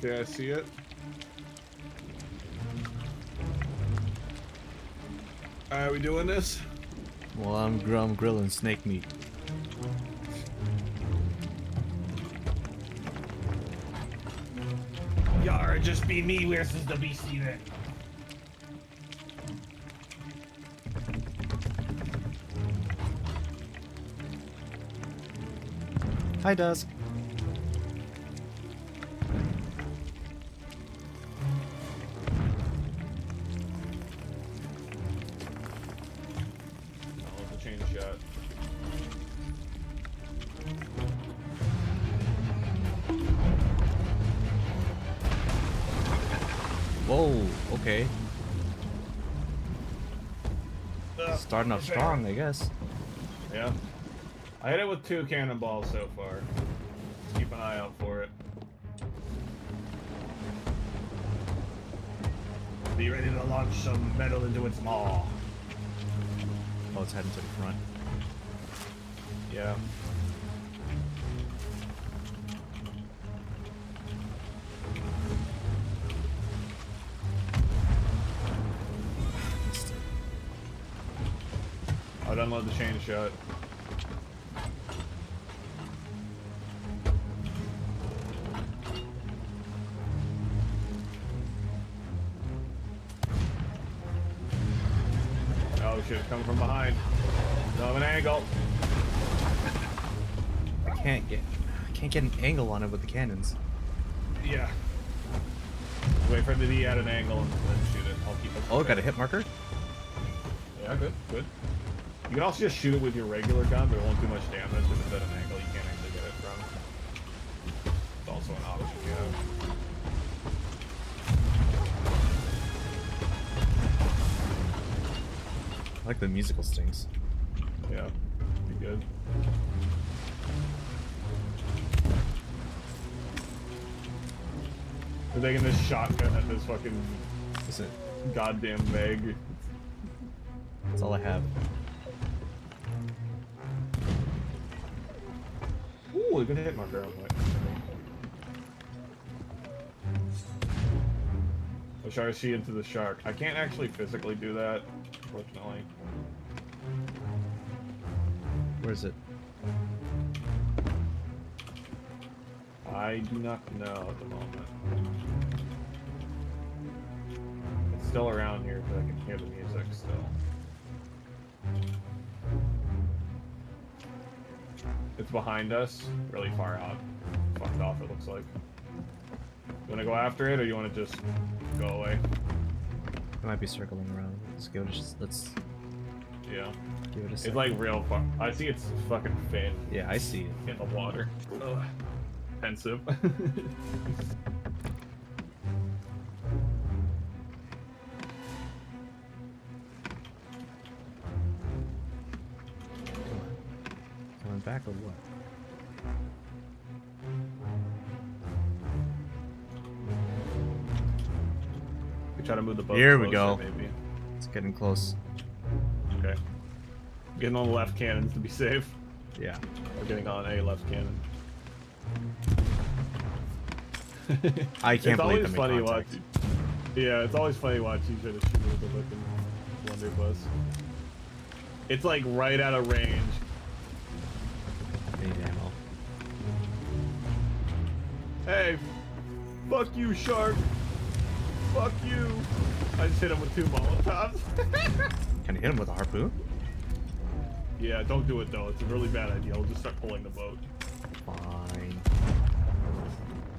Okay, I see it. Alright, we doing this? Well, I'm grilling snake meat. Yar, just be me. Where's the WC then? Hi, Dusk. Shot. Whoa, okay. Starting off strong, I guess. Yeah. I hit it with 2 cannonballs so far. Keep an eye out for it. Be ready to launch some metal into its maw. Oh, it's heading to the front. Yeah. I'd unload the chain shot. Oh shit, coming from behind. Don't have an angle. I can't get an angle on it with the cannons. Yeah. Wait for the D at an angle and then shoot it. I'll keep it. Oh, got a hit marker? Yeah, good, good. You can also just shoot it with your regular gun, but it won't do much damage if it's at an angle you can't actually get it from. It's also an option you have. I like the musical stings. Yeah, be good. We're taking this shotgun at this fucking Is it? goddamn Meg. That's all I have. Ooh, a good hit marker. Push RC into the shark. I can't actually physically do that, unfortunately. Where is it? I do not know at the moment. It's still around here, but I can hear the music still. It's behind us, really far out. Fucked off, it looks like. You wanna go after it, or you wanna just go away? It might be circling around. Let's give it a, let's Yeah. give it a It's second. like real far. I see it's fucking fin Yeah, I see it. in the water. Ugh. Pensive. Coming back or what? We try to move the boat Here we closer, go. Maybe. It's getting close. Okay. Getting on the left cannons to be safe. Yeah. Or getting on a left cannon. I can't It's believe always them in funny contact. watching. Yeah, it's always funny watching you try to shoot with the fucking blunderbuss. It's like right out of range. I need ammo. Hey, fuck you, shark. Fuck you. I just hit him with 2 Molotovs. Can you hit him with a harpoon? Yeah, don't do it though. It's a really bad idea. I'll just start pulling the boat. Fine.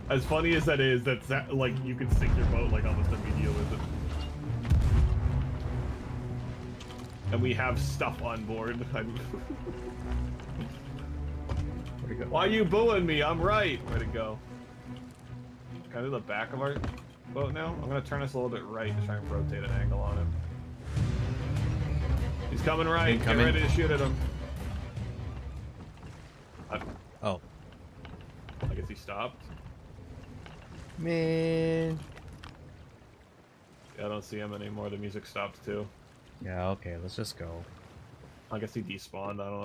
As funny as that is, like you can sink your boat like almost immediately with it. And we have stuff on board. Where'd it go? Why are you booing me? I'm right. Where'd it go? Can I do the back of our boat now? I'm gonna turn this a little bit right to try and rotate an angle on him. He's coming right. Get ready to shoot at him. Oh. I guess he stopped. Man. Yeah, I don't see him anymore. The music stopped too. Yeah, okay, let's just go. I guess he despawned. I don't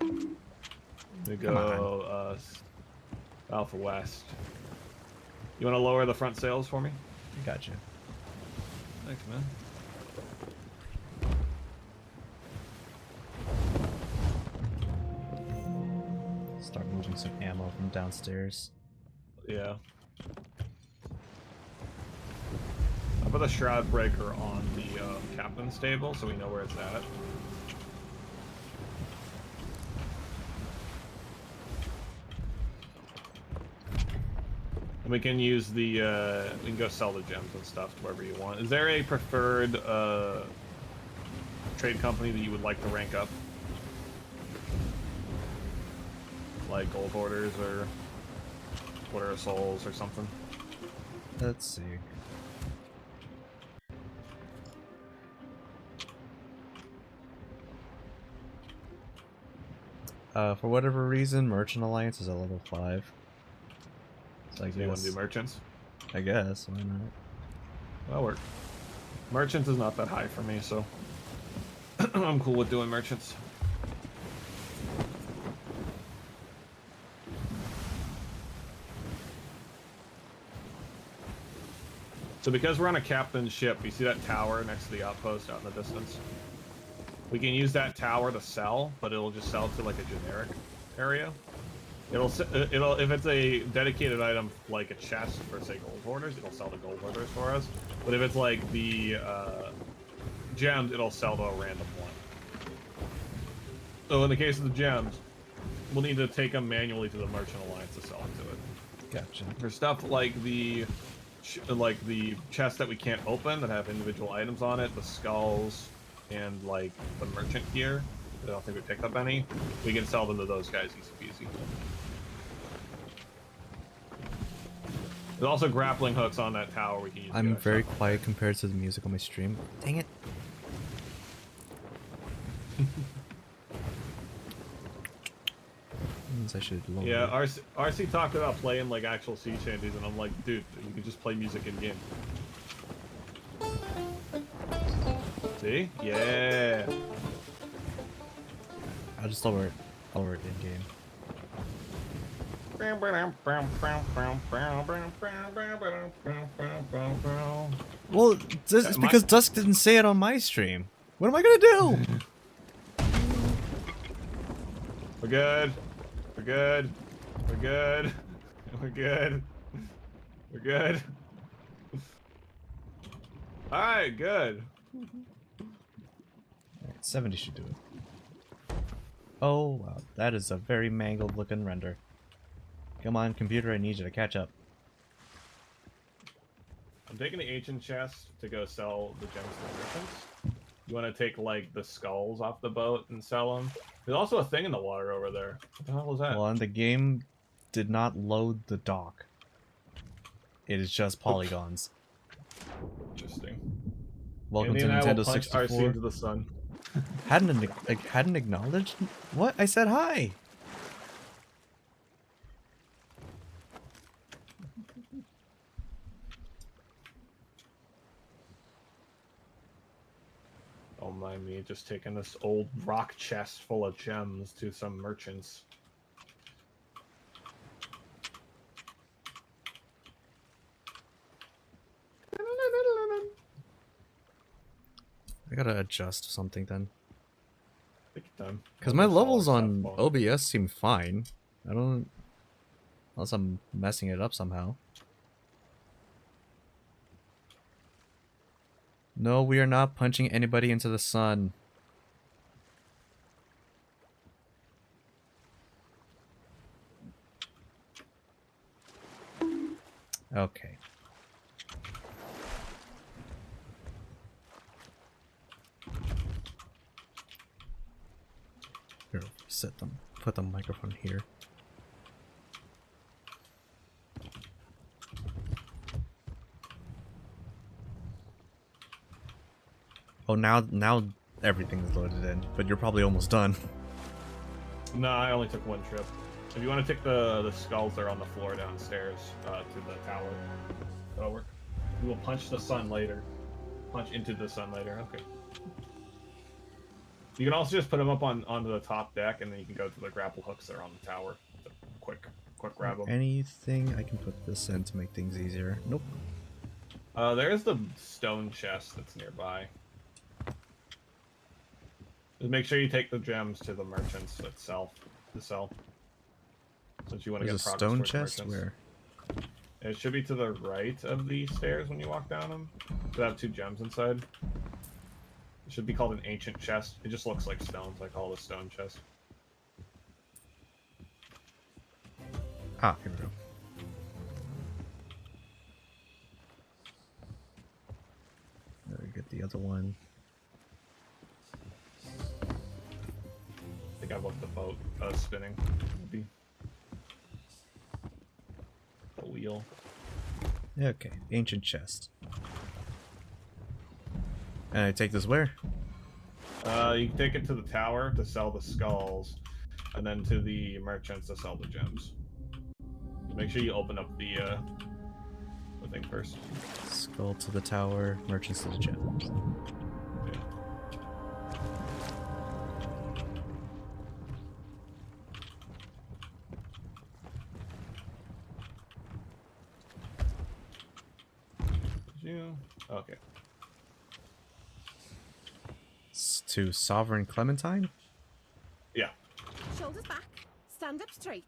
know. We go southwest. You want to lower the front sails for me? Gotcha. Thanks, man. Start moving some ammo from downstairs. Yeah. I put a shroud breaker on the captain's table so we know where it's at. And we can use the, we can go sell the gems and stuff to wherever you want. Is there a preferred trade company that you would like to rank up? Like Gold Hoarders or Order of Souls or something? Let's see. For whatever reason, Merchant Alliance is a level 5. So I So you want to do merchants? I guess, why not? That'll work. Merchants is not that high for me, so I'm cool with doing merchants. So because we're on a captain's ship, you see that tower next to the outpost out in the distance? We can use that tower to sell, but it'll just sell to like a generic area. It'll if it's a dedicated item like a chest for say gold hoarders, it'll sell to gold hoarders for us. But if it's like the gems, it'll sell to a random one. So in the case of the gems, we'll need to take them manually to the Merchant Alliance to sell them to it. Gotcha. For stuff like the chests that we can't open that have individual items on it, the skulls, and like the merchant gear, I don't think we picked up any. We can sell them to those guys easy peasy. There's also grappling hooks on that tower we can use. I'm very quiet compared to the music on my stream. Dang it. Means I should lower Yeah, it. RC talked about playing like actual sea shanties, and I'm like, dude, you can just play music in game. See? Yeah. I'll just lower it. I'll lower it in game. Well, it's because Dusk didn't say it on my stream. What am I gonna do? We're good. We're good. We're good. We're good. We're good. Alright, good. Alright, 70 should do it. Oh, wow. That is a very mangled looking render. Come on, computer, I need you to catch up. I'm taking the ancient chest to go sell the gems to the merchants. You want to take, like, the skulls off the boat and sell them? There's also a thing in the water over there. What the hell was that? Well, and the game did not load the dock. It is just polygons. Interesting. Welcome Andy to and I will Nintendo punch 64. RC into the sun. Hadn't acknowledged? What? I said hi! Don't mind me just taking this old rock chest full of gems to some merchants. I gotta adjust something then. Take your time. Because my levels on Softball. OBS seem fine. I don't... Unless I'm messing it up somehow. No, we are not punching anybody into the sun. Okay. Here, set them. Put the microphone here. Oh, now everything's loaded in, but you're probably almost done. No, I only took one trip. If you want to take the skulls that are on the floor downstairs to the tower, that'll work. We will punch the sun later. Punch into the sun later. Okay. You can also just put them up onto the top deck, and then you can go to the grapple hooks that are on the tower. So quick grab them. Anything I can put this in to make things easier? Nope. There's the stone chest that's nearby. Just make sure you take the gems to the merchants itself to sell. Since you want to There's get a progress stone towards chest merchants. where? It should be to the right of the stairs when you walk down them. Should have 2 gems inside. It should be called an ancient chest. It just looks like stones. I call it a stone chest. Ah, here we go. There we get the other one. I think I left the boat spinning. Maybe. The wheel. Okay, ancient chest. And I take this where? You can take it to the tower to sell the skulls, and then to the merchants to sell the gems. Make sure you open up the thing first. Skull to the tower, merchants to the gems. Yeah. You? Okay. To Sovereign Clementine? Yeah. Shoulders back. Stand up straight.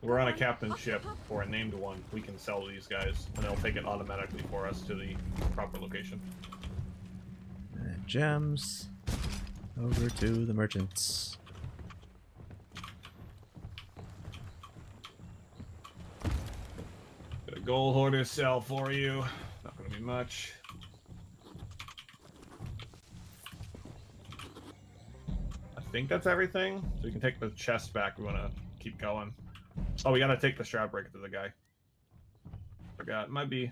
We're on a captain ship, or a named one. We can sell these guys, and they'll take it automatically for us to the proper location. And gems. Over to the merchants. Got a gold hoarder sell for you. Not gonna be much. I think that's everything. So you can take the chest back. We want to keep going. Oh, we gotta take the shroud breaker to the guy. Forgot. Might be.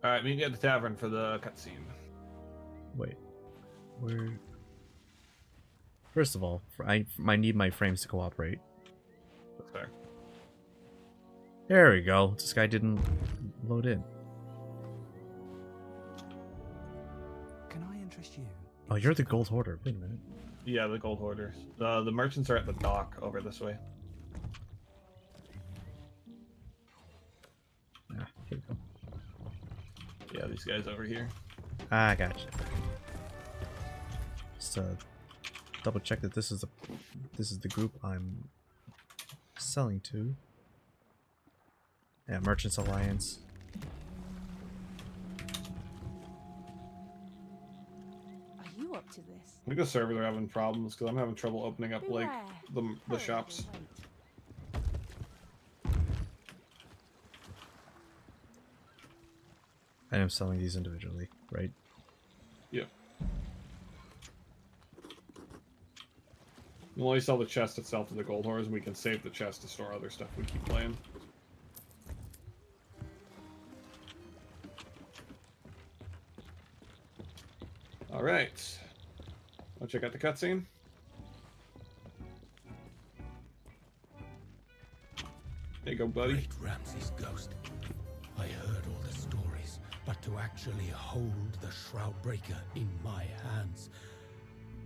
Alright, meet me at the tavern for the cutscene. Wait. Where? First of all, I need my frames to cooperate. That's fair. There we go. This guy didn't load in. Can I interest you? Oh, you're the gold hoarder. Wait a minute. Yeah, the gold hoarders. The merchants are at the dock over this way. Ah, here we go. Yeah, these guys over here. Ah, gotcha. Just double check that this is the group I'm selling to. Yeah, Merchants Alliance. Are you up to this? I think the servers are having problems because I'm having trouble opening up like Beware. the shops. I am selling these individually, right? Yeah. We'll only sell the chest itself to the gold hoarders, and we can save the chest to store other stuff we keep playing. Alright. Wanna check out the cutscene? There you go, buddy. Great Ramsay's ghost. I heard all the stories, but to actually hold the Shroud Breaker in my hands,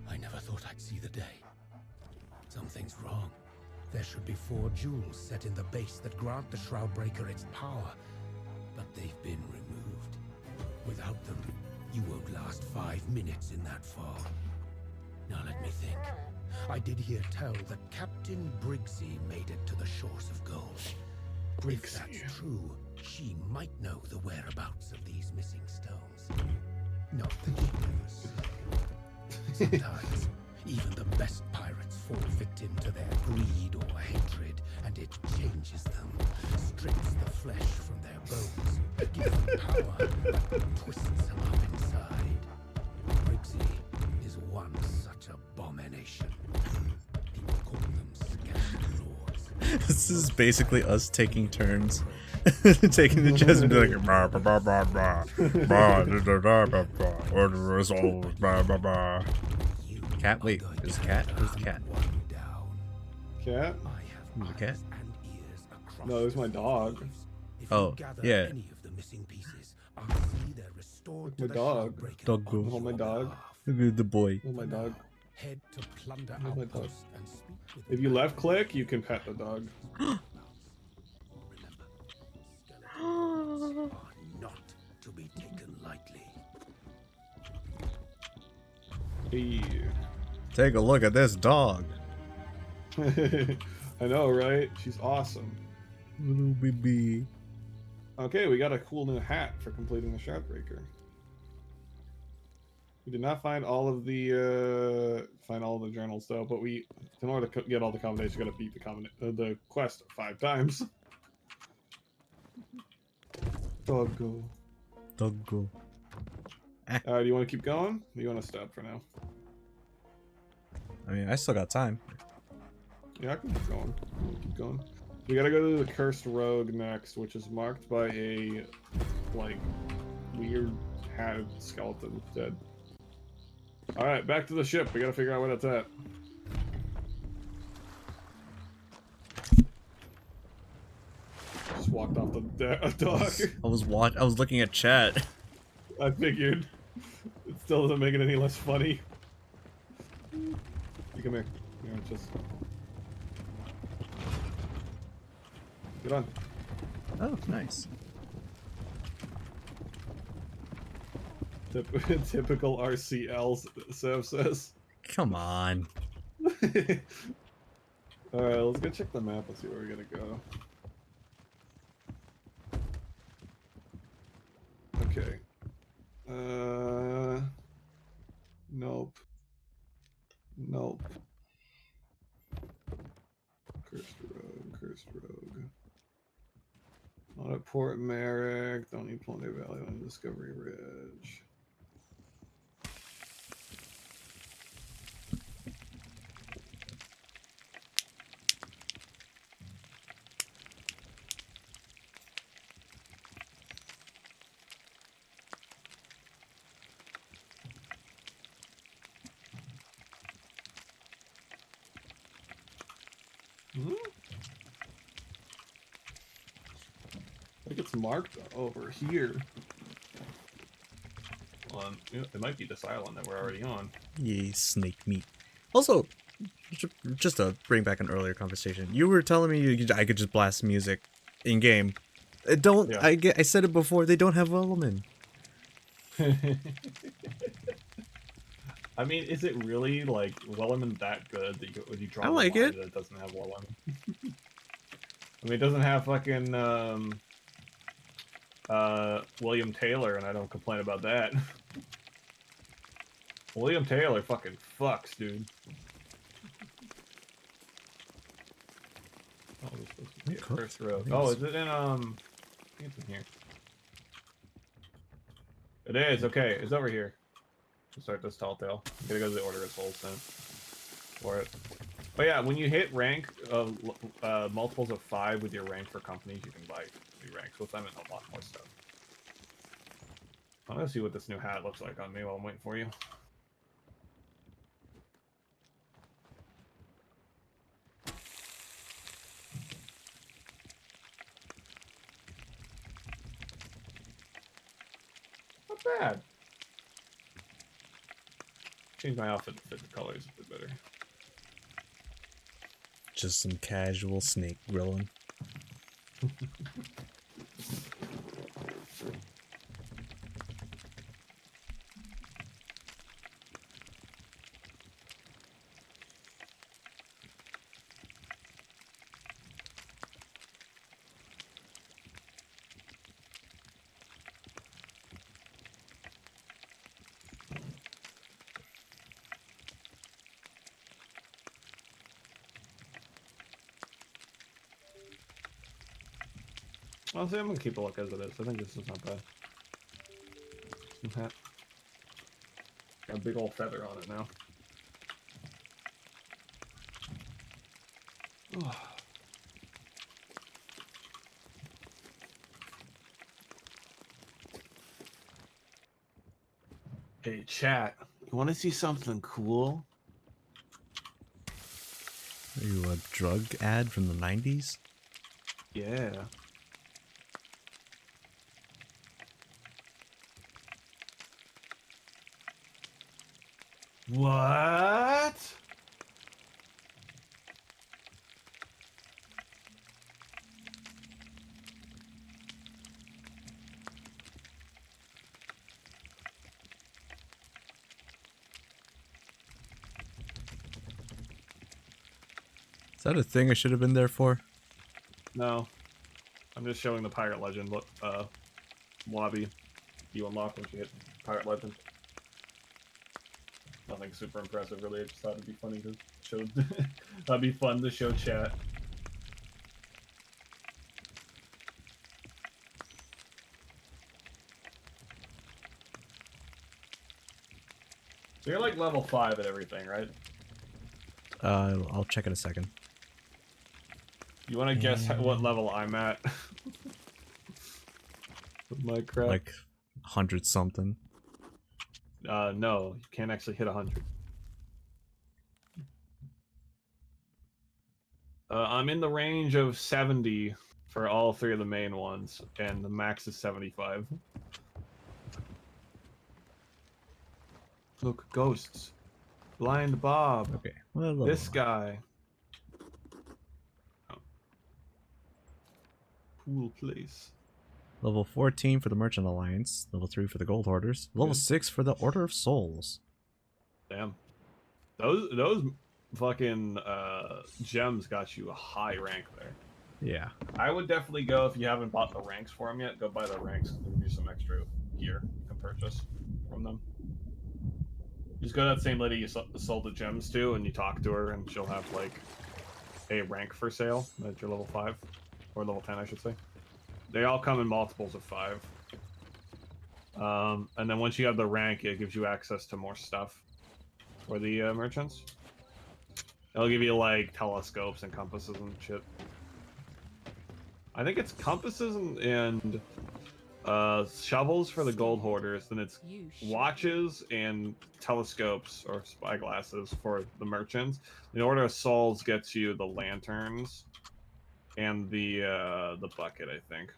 I never thought I'd see the day. Something's wrong. There should be 4 jewels set in the base that grant the Shroud Breaker its power, but they've been removed. Without them, you won't last 5 minutes in that fog. Now let me think. I did hear tell that Captain Briggsy made it to the shores of gold. If that's true, she might know the whereabouts of these missing stones. Not that you never say. Sometimes, even the best pirates fall victim to their greed or hatred, and it changes them, strips the flesh from their bones, gives them power, but twists them up inside. Briggsy is one such abomination. People call them scattered lords. This is basically us taking turns. Taking the chest and be like, bah, bah, bah, bah, bah, bah, da, da, da, bah, bah, order us all, bah, bah, bah. Cat, wait, is the cat? Who's the cat? Cat? Who's the cat? No, there's my dog. Oh, yeah. My dog. Doggo. Oh, my dog. Look at the boy. Oh, my dog. Head to plunder Oh, my dog. outposts and speak with If you left click, you can pet the dog. are not to be taken lightly. Hey. Take a look at this dog. I know, right? She's awesome. Little baby. Okay, we got a cool new hat for completing the Shardbreaker. We did not find all of the journals though, but we, in order to get all the combinations, we gotta beat the quest 5 times. Doggo. Doggo. Do you want to keep going? Or do you want to stop for now? I mean, I still got time. Yeah, I can keep going. Keep going. We gotta go to the Cursed Rogue next, which is marked by a, like, weird hatted skeleton dead. Alright, back to the ship. We gotta figure out where that's at. Just walked off the dock. I was looking at chat. I figured. It still doesn't make it any less funny. You come here. Here, just... Get on. Oh, nice. Typical RCL, Sev says. Come on. Alright, let's go check the map and see where we're gonna go. Okay. Nope. Nope. Cursed Rogue. Not at Port Merrick, don't need Plunday Valley on Discovery Ridge. I think it's marked over here. It might be this island that we're already on. Yay, snake meat. Also, just to bring back an earlier conversation, you were telling me I could just blast music in game. Don't Yeah. I said it before. They don't have Wellerman. I mean, is it really like Wellerman that good that would you draw? I like it. That it doesn't have Wellerman. I mean, it doesn't have fucking William Taylor, and I don't complain about that. William Taylor fucking fucks, dude. Oh, it's supposed to be a Cursed Rogue. Oh, is it in I think it's in here. It is. Okay, it's over here. We'll start this tall tale. I'm gonna go to the Order of Souls then. For it. But yeah, when you hit rank multiples of 5 with your rank for companies, you can buy new ranks with them and a lot more stuff. I'm gonna see what this new hat looks like on me while I'm waiting for you. Not bad. Change my outfit to fit the colors a bit better. Just some casual snake grilling. I'll say I'm gonna keep a look as it is. I think this is not bad. Hat. Got a big old feather on it now. Hey, chat. You want to see something cool? Are you a drug ad from the 90s? Yeah. What? Is that a thing I should have been there for? No. I'm just showing the Pirate Legend lobby you unlock once you hit Pirate Legend. Nothing super impressive, really. I just thought it'd be funny to show. That'd be fun to show chat. So you're like level 5 at everything, right? I'll check in a second. You want to guess what level I'm at? With my crap. Like 100 something. No, you can't actually hit 100. I'm in the range of 70 for all 3 of the main ones, and the max is 75. Look, ghosts. Blind Bob. Okay. Well, This guy. Oh. Cool place. Level 14 for the Merchant Alliance. Level 3 for the Gold Hoarders. Level Good. 6 for the Order of Souls. Damn. Those fucking gems got you a high rank there. Yeah. I would definitely go, if you haven't bought the ranks for them yet, go buy the ranks. They'll give you some extra gear you can purchase from them. Just go to that same lady you sold the gems to, and you talk to her, and she'll have, like, a rank for sale at your level 5. Or level 10, I should say. They all come in multiples of 5. And then once you have the rank, it gives you access to more stuff for the merchants. It'll give you, like, telescopes and compasses and shit. I think it's compasses and shovels for the gold hoarders, then it's watches and telescopes or spyglasses for the merchants. The Order of Souls gets you the lanterns and the bucket, I think.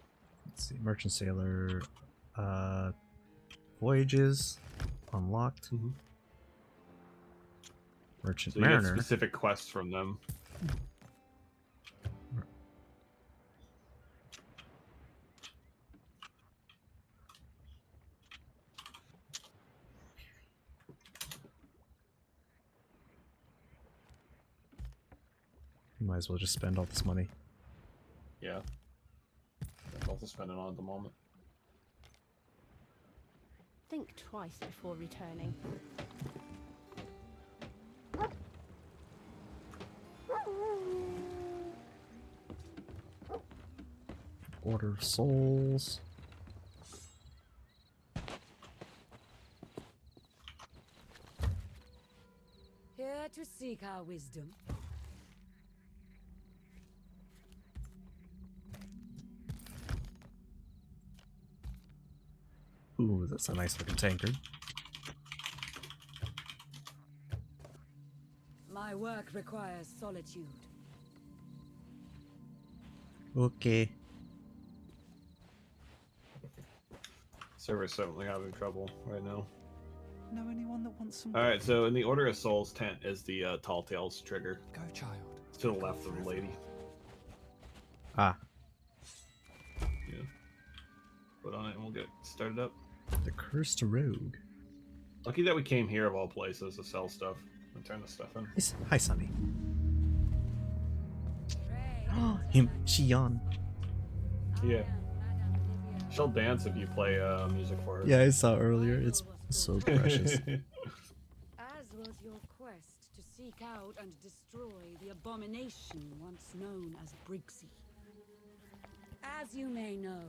Let's see. Merchant Sailor. Voyages. Unlocked. Mm-hmm. Merchant So you get Mariner. specific quests from them. Might as well just spend all this money. Yeah. That's all to spend it on at the moment. Think twice before returning. Order of Souls. Here to seek our wisdom. Ooh, that's a nice looking tankard. My work requires solitude. Okay. Server's certainly having trouble right now. Know anyone that wants some? Alright, so in the Order of Souls tent is the Tall Tales trigger. Go, child. It's to the left of the lady. Ah, Yeah. Put on it and we'll get started up. the Cursed Rogue. Lucky that we came here of all places to sell stuff and turn the stuff in. Hi, Sunny. Pray. Him, Shion. Yeah. She'll dance if you play music for her. Yeah, I saw earlier. It's so precious. As was your quest to seek out and destroy the abomination once known as Briggsy. As you may know,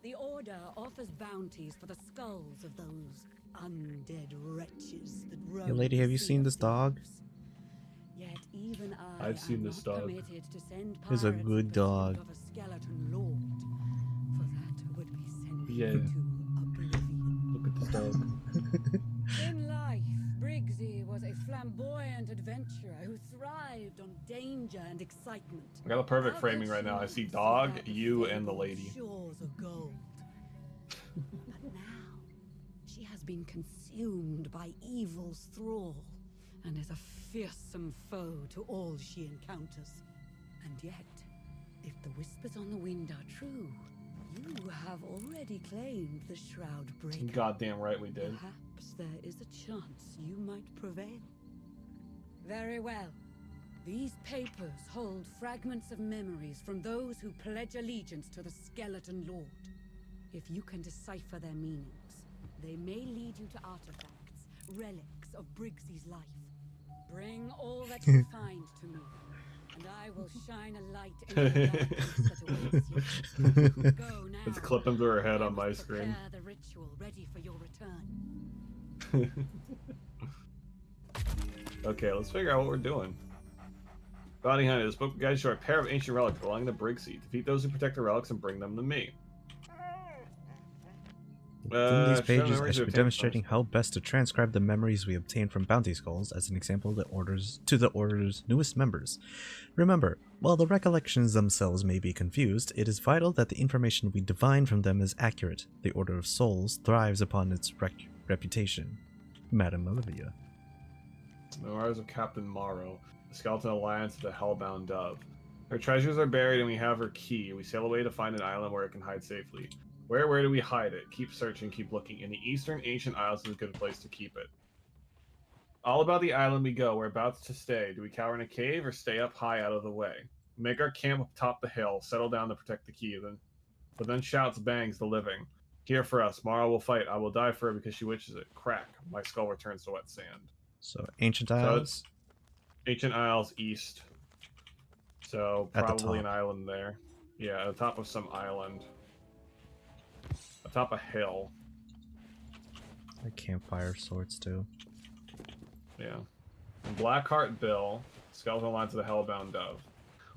the Order offers bounties for the skulls of those undead wretches that roam Hey lady, the have you Sea seen of this dog? Thieves. Yet even I I've seen am this not dog. permitted to send He's a pirates good in pursuit dog. of a skeleton lord, for that would be sending Yeah. you to oblivion. Look at this dog. In life, Briggsy was a flamboyant adventurer who thrived on danger and excitement. I got a perfect How framing could right she now. I not see seek dog, out the you, and the fabled lady. shores of gold? But now, she has been consumed by evil's thrall, and is a fearsome foe to all she encounters. And yet, if the whispers on the wind are true, you have already claimed the Shroud Breaker. Goddamn right we did. Perhaps there is a chance you might prevail. Very well. These papers hold fragments of memories from those who pledge allegiance to the Skeleton Lord. If you can decipher their meanings, they may lead you to artifacts, relics of Briggsy's life. Bring all that you find to me, and I will shine a light into the darkness that awaits you. Go now. It's clipping through her head I on my must screen. prepare the ritual ready for your return. Okay, let's figure out what we're doing. Bounty Hunter, this book guides you a pair of ancient relics belonging to Briggsy. Defeat those who protect the relics and bring them to me. In these Share pages, I memories shall you be obtain demonstrating how best to transcribe the memories we obtain from bounty skulls as an example of the Order's newest members. Remember, while the recollections themselves may be confused, it is vital that the information we divine from them is accurate. The Order of Souls thrives upon its reputation. Madame Olivia. Memoirs of Captain Morrow, the Skeleton Alliance of the Hellbound Dove. Her treasures are buried and we have her key. We sail away to find an island where it can hide safely. Where do we hide it? Keep searching, keep looking. In the Eastern Ancient Isles is a good place to keep it. All about the island we go. We're about to stay. Do we cower in a cave or stay up high out of the way? Make our camp atop the hill. Settle down to protect the key. But then shouts bangs the living. Here for us. Mara will fight. I will die for her because she wishes it. Crack. My skull returns to wet sand. So, Ancient So Isles. it's Ancient Isles East. So At the probably an top. island there. Yeah, at the top of some island. Atop a hill. Like campfire sorts too. Yeah. Blackheart Bill, Skeleton Alliance of the Hellbound Dove.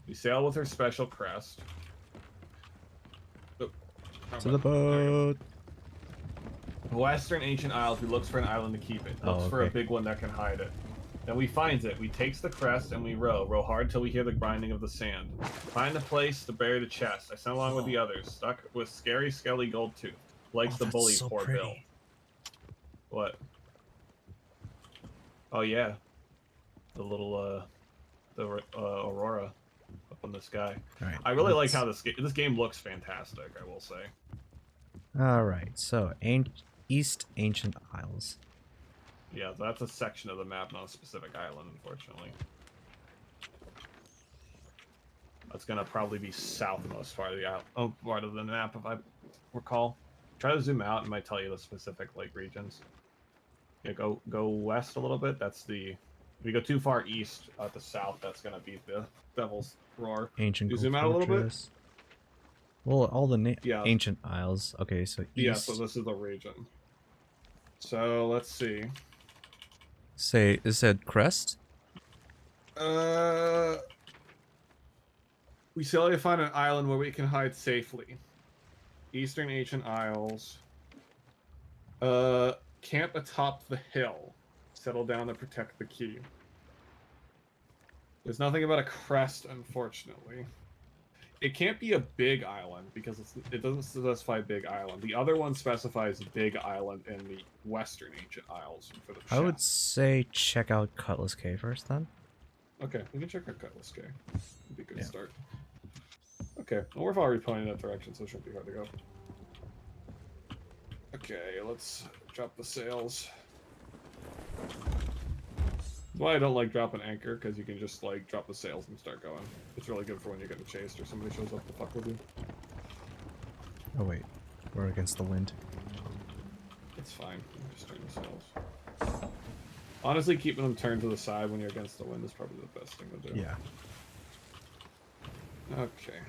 We sail with her special crest. Oh, To the boat! Western Ancient Isles, we looks for an island to keep it. Looks for a okay. big one that can hide it. Then we finds it. We takes the crest and we row. Row hard till we hear the grinding of the sand. Find the place to bury the chest. I sent along with the others. Stuck with scary Skelly Goldtooth. Likes the that's bully, so poor pretty. Bill. What? Oh yeah. The little aurora up in the sky. Alright. I really like how this game looks fantastic, I will say. Alright, so East Ancient Isles. Yeah, that's a section of the map, not a specific island, unfortunately. That's gonna probably be southmost part of the island, part of the map, if I recall. Try to zoom out, and it might tell you the specific regions. Yeah, go west a little bit. That's the. If you go too far east at the south, that's gonna be the Devil's Roar. Ancient You Gold zoom out a little bit. Fortress. Well, all the Yeah. Ancient Isles. Okay, so East. Yeah, so this is the region. So let's see. Say, is it Crest? We still need to find an island where we can hide safely. Eastern Ancient Isles. Camp atop the hill. Settle down to protect the key. There's nothing about a crest, unfortunately. It can't be a big island because it doesn't specify big island. The other one specifies big island in the Western Ancient Isles for the I would chest. say check out Cutlass Cay first, then. Okay, we can check out Cutlass Cay. Would be a good Yeah. start. Okay, well, we're already pointing in that direction, so it shouldn't be hard to go. Okay, let's drop the sails. That's why I don't like dropping anchor, because you can just like drop the sails and start going. It's really good for when you're getting chased or somebody shows up to fuck with you. Oh wait, we're against the wind. It's fine. Just turn the sails. Honestly, keeping them turned to the side when you're against the wind is probably the best thing to do. Yeah. Okay.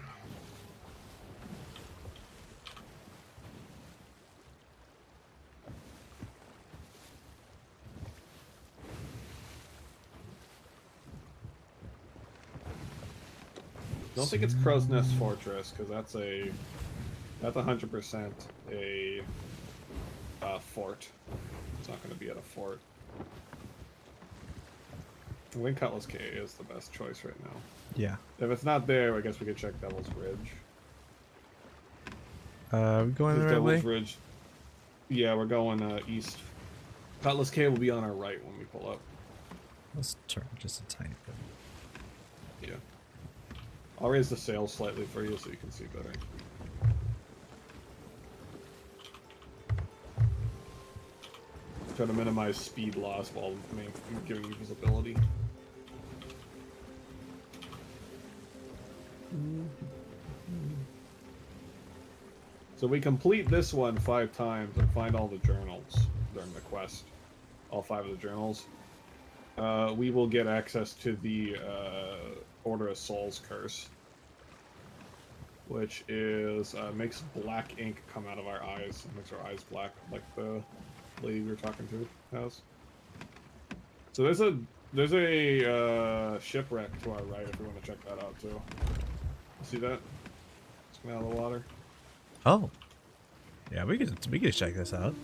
don't think it's Crow's Nest Fortress because that's 100% a fort. It's not going to be at a fort. I think Cutlass K is the best choice right now. Yeah. If it's not there, I guess we could check Devil's Ridge. We going the right Devil's way? Ridge. Yeah, we're going east. Cutlass K will be on our right when we pull up. Let's turn just a tiny bit. Yeah. I'll raise the sails slightly for you so you can see better. Try to minimize speed loss while giving you visibility. So we complete this one 5 times and find all the journals during the quest. All 5 of the journals. We will get access to the Order of Souls curse. Which is, makes black ink come out of our eyes. It makes our eyes black, like the lady we were talking to has. So there's a shipwreck to our right if we want to check that out too. See that? It's coming out of the water. Oh. Yeah, we could check this out.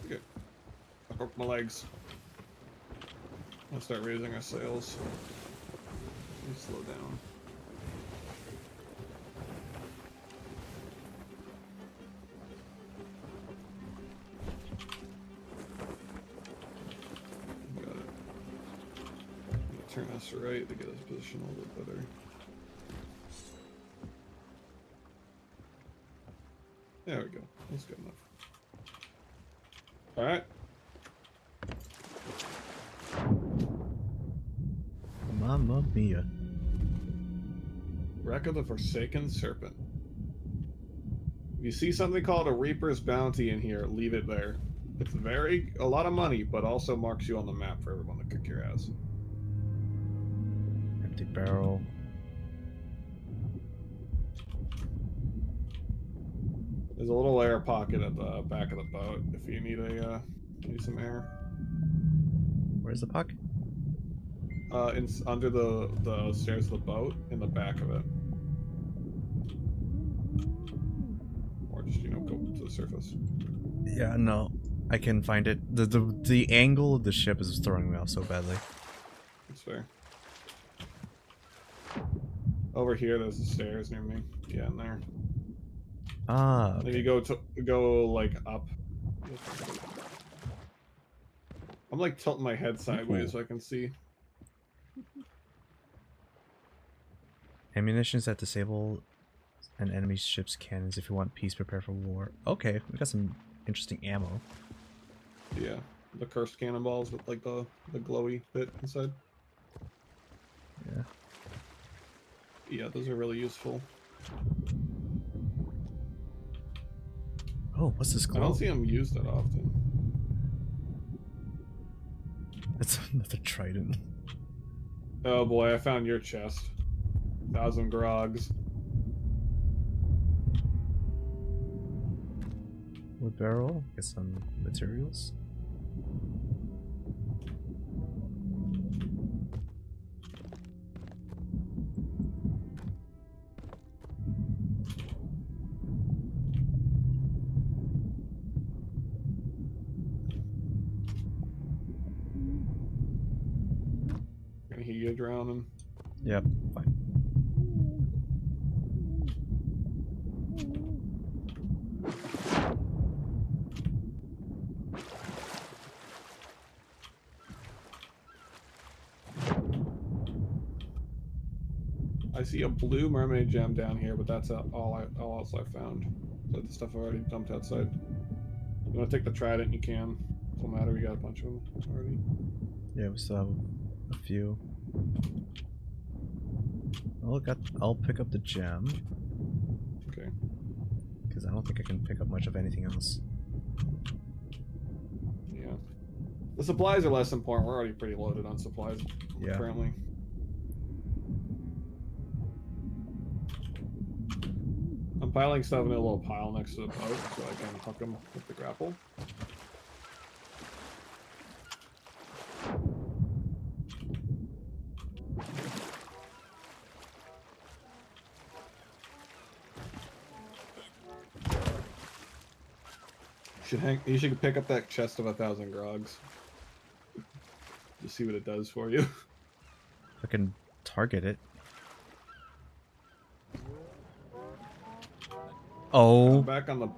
Good. I broke my legs. I'll start raising our sails. Please slow down. Got it. I'm gonna turn us right to get us positioned a little bit better. There we go. That's good enough. Alright. Mamma mia. Wreck of the Forsaken Serpent. If you see something called a Reaper's Bounty in here, leave it there. It's a lot of money, but also marks you on the map for everyone to kick your ass. Empty barrel. There's a little air pocket at the back of the boat if you need need some air. Where's the pocket? Under the stairs of the boat, in the back of it. Or just, go to the surface. Yeah, no. I can find it. The angle of the ship is throwing me off so badly. That's fair. Over here, there's the stairs near me. Yeah, in there. Ah, Then okay. you go like up. I'm like tilting my head sideways so I can see. Ammunitions that disable an enemy ship's cannons. If you want peace, prepare for war. Okay, we got some interesting ammo. Yeah, the cursed cannonballs with like the glowy bit inside. Yeah. Yeah, those are really useful. Oh, what's this I glow? don't see them used that often. It's another trident. Oh boy, I found your chest. 1,000 grogs. Wood barrel. Get some materials. Can hear you drowning. Yep, fine. I see a blue mermaid gem down here, but that's all else I found. So the stuff I already dumped outside. You want to take the trident? You can. Don't matter. We got a bunch of them already. Yeah, we still have a few. I'll pick up the gem. Okay. Because I don't think I can pick up much of anything else. Yeah. The supplies are less important. We're already pretty loaded on supplies currently. I'm piling stuff in a little pile next to the boat so I can hook them with the grapple. You should pick up that chest of 1,000 grogs. To see what it does for you. I can target it. Oh. I'm back on the.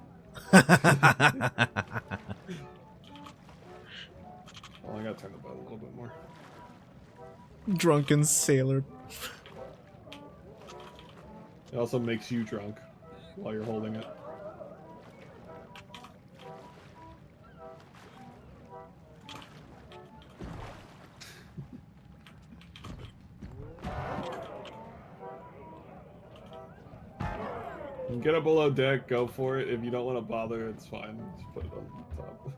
Oh, I gotta turn the boat a little bit more. Drunken sailor. It also makes you drunk while you're holding it. You can get it below deck, go for it. If you don't want to bother, it's fine. Just put it on top.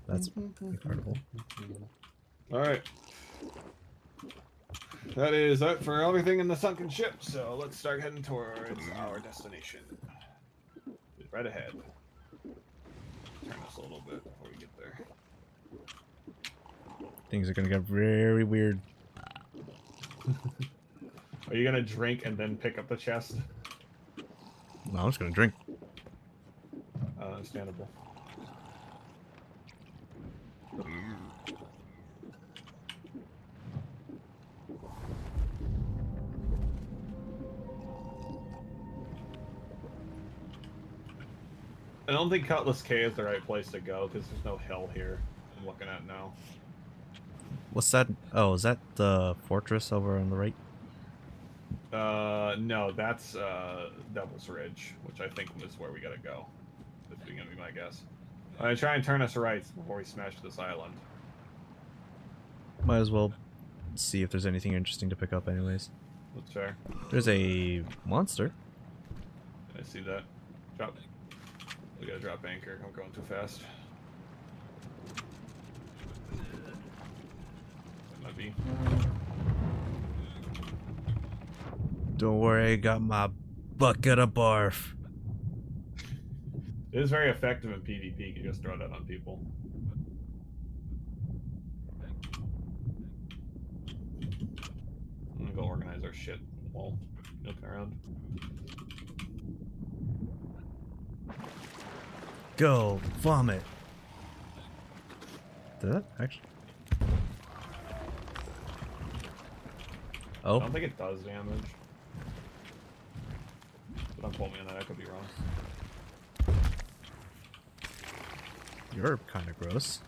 That's incredible. Alright. That is it for everything in the sunken ship, so let's start heading towards our destination. Right ahead. Turn this a little bit before we get there. Things are gonna get very weird. Are you gonna drink and then pick up the chest? No, I'm just gonna drink. Understandable. I don't think Cutlass K is the right place to go because there's no hill here. I'm looking at now. What's that? Oh, is that the fortress over on the right? No, that's Devil's Ridge, which I think is where we gotta go. That's gonna be my guess. I'm gonna try and turn us right before we smash this island. Might as well see if there's anything interesting to pick up anyways. That's fair. There's a monster. I see that. Drop. We gotta drop anchor. I'm going too fast. That might be. Don't worry, I got my bucket of barf. It is very effective in PvP. You can just throw that on people. I'm gonna go organize our shit while looking around. Go, vomit. Did that actually? I Oh, don't think it does damage. But don't quote me on that, I could be wrong. you're kind of gross.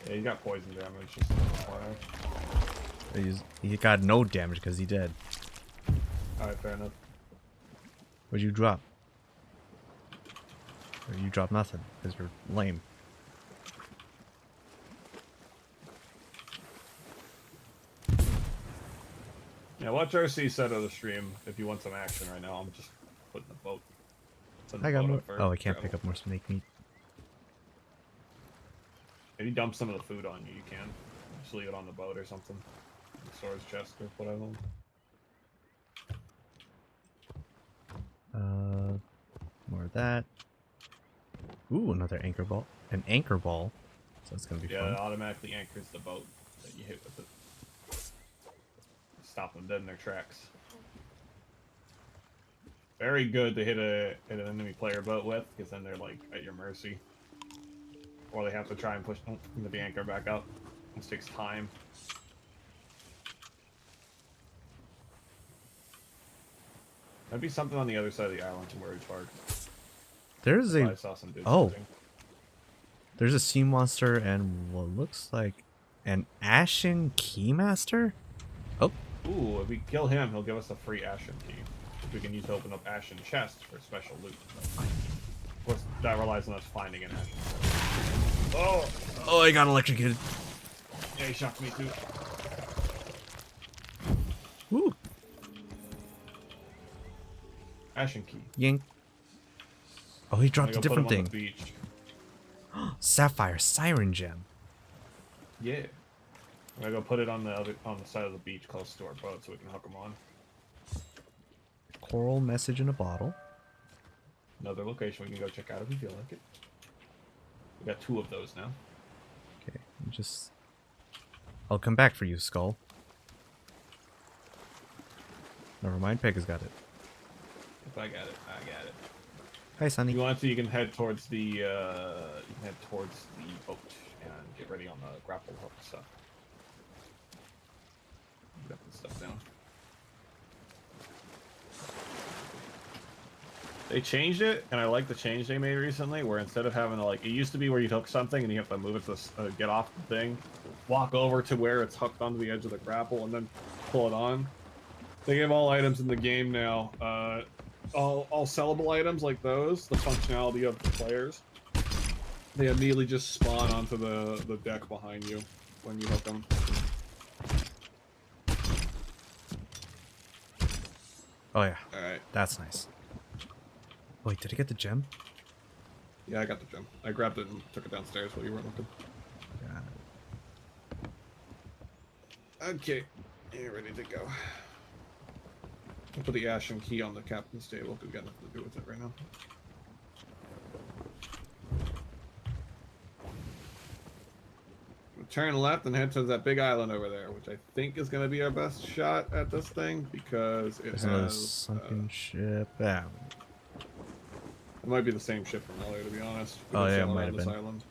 Yeah, you got poison damage, just FYI. He got no damage because he did. Alright, fair enough. What'd you drop? Or you dropped nothing because you're lame. Yeah, watch RC set of the stream if you want some action right now. I'm just putting the boat. I got more. Oh, I can't pick up more snake meat. If you dump some of the food on you, you can. Just leave it on the boat or something. The storage chest or whatever. More of that. Ooh, another anchor ball. An anchor ball. So that's gonna be Yeah, fun. it automatically anchors the boat that you hit with it. Stop them dead in their tracks. Very good to hit an enemy player boat with, because then they're like at your mercy. Or they have to try and push the anchor back up. This takes time. Might be something on the other side of the island from where we parked. There's I a saw some dudes oh. shooting. There's a sea monster and what looks like an Ashen Keymaster? Oh. Ooh, if we kill him, he'll give us a free Ashen key, which we can use to open up Ashen chests for special loot. Of course, that relies on us finding an Ashen chest. Oh! Oh, I got electrocuted. Yeah, he shocked me too. Ooh. Ashen key. Yank. Oh, he dropped a I'm gonna different put him on thing. the beach. Sapphire Siren Gem. Yeah. I'm gonna go put it on the side of the beach close to our boat so we can hook them on. Coral message in a bottle. Another location we can go check out if we feel like it. We got 2 of those now. Okay, just... I'll come back for you, Skull. Never mind, Peg has got it. If I got it, I got it. Hi, Sonny. If you want to, you can head towards the boat and get ready on the grapple hook stuff. Get this stuff down. They changed it, and I like the change they made recently, where instead of having to, like, it used to be where you'd hook something and you have to move it to get off the thing, walk over to where it's hooked onto the edge of the grapple, and then pull it on. They give all items in the game now, all sellable items like those, the functionality of the players, they immediately just spawn onto the deck behind you when you hook them. Oh yeah. Alright. That's nice. Wait, did I get the gem? Yeah, I got the gem. I grabbed it and took it downstairs while you weren't looking. Yeah. Okay, you're ready to go. I'll put the ashen key on the captain's table because we got nothing to do with it right now. We'll turn left and head towards that big island over there, which I think is going to be our best shot at this thing because it There's another has sunken ship. Yeah. It might be the same ship from earlier, to be honest. We Oh can yeah, it sail might around have this been. island.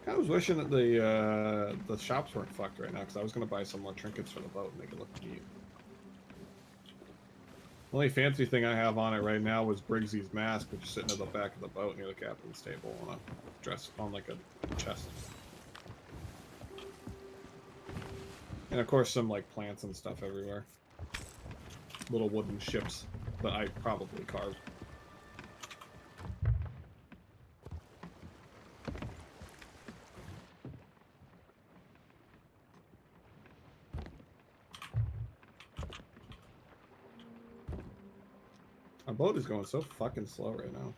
I was wishing that the shops weren't fucked right now, because I was going to buy some more trinkets for the boat and make it look neat. The only fancy thing I have on it right now was Briggsy's mask, which is sitting at the back of the boat near the captain's table on a dress on like a chest. And of course some like plants and stuff everywhere. Little wooden ships that I probably carved. Our boat is going so fucking slow right now.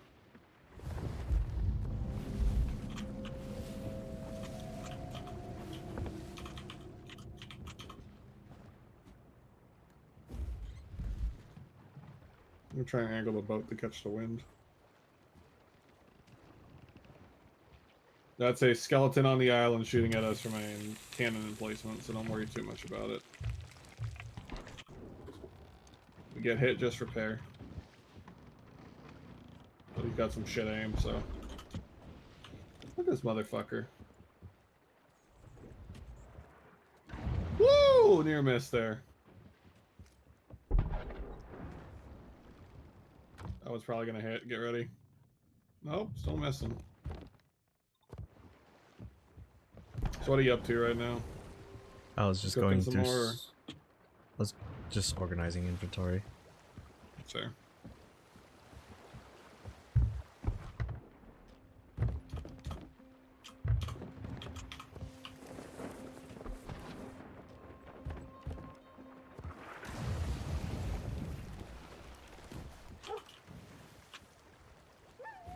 I'm trying to angle the boat to catch the wind. That's a skeleton on the island shooting at us from a cannon emplacement, so don't worry too much about it. We get hit, just repair. But he's got some shit aim, so. Look at this motherfucker. Woo! Near miss there. That was probably gonna hit. Get ready. Nope, still missing. So what are you up to right now? I was just Cooking going some through. more? I was just organizing inventory. Sure.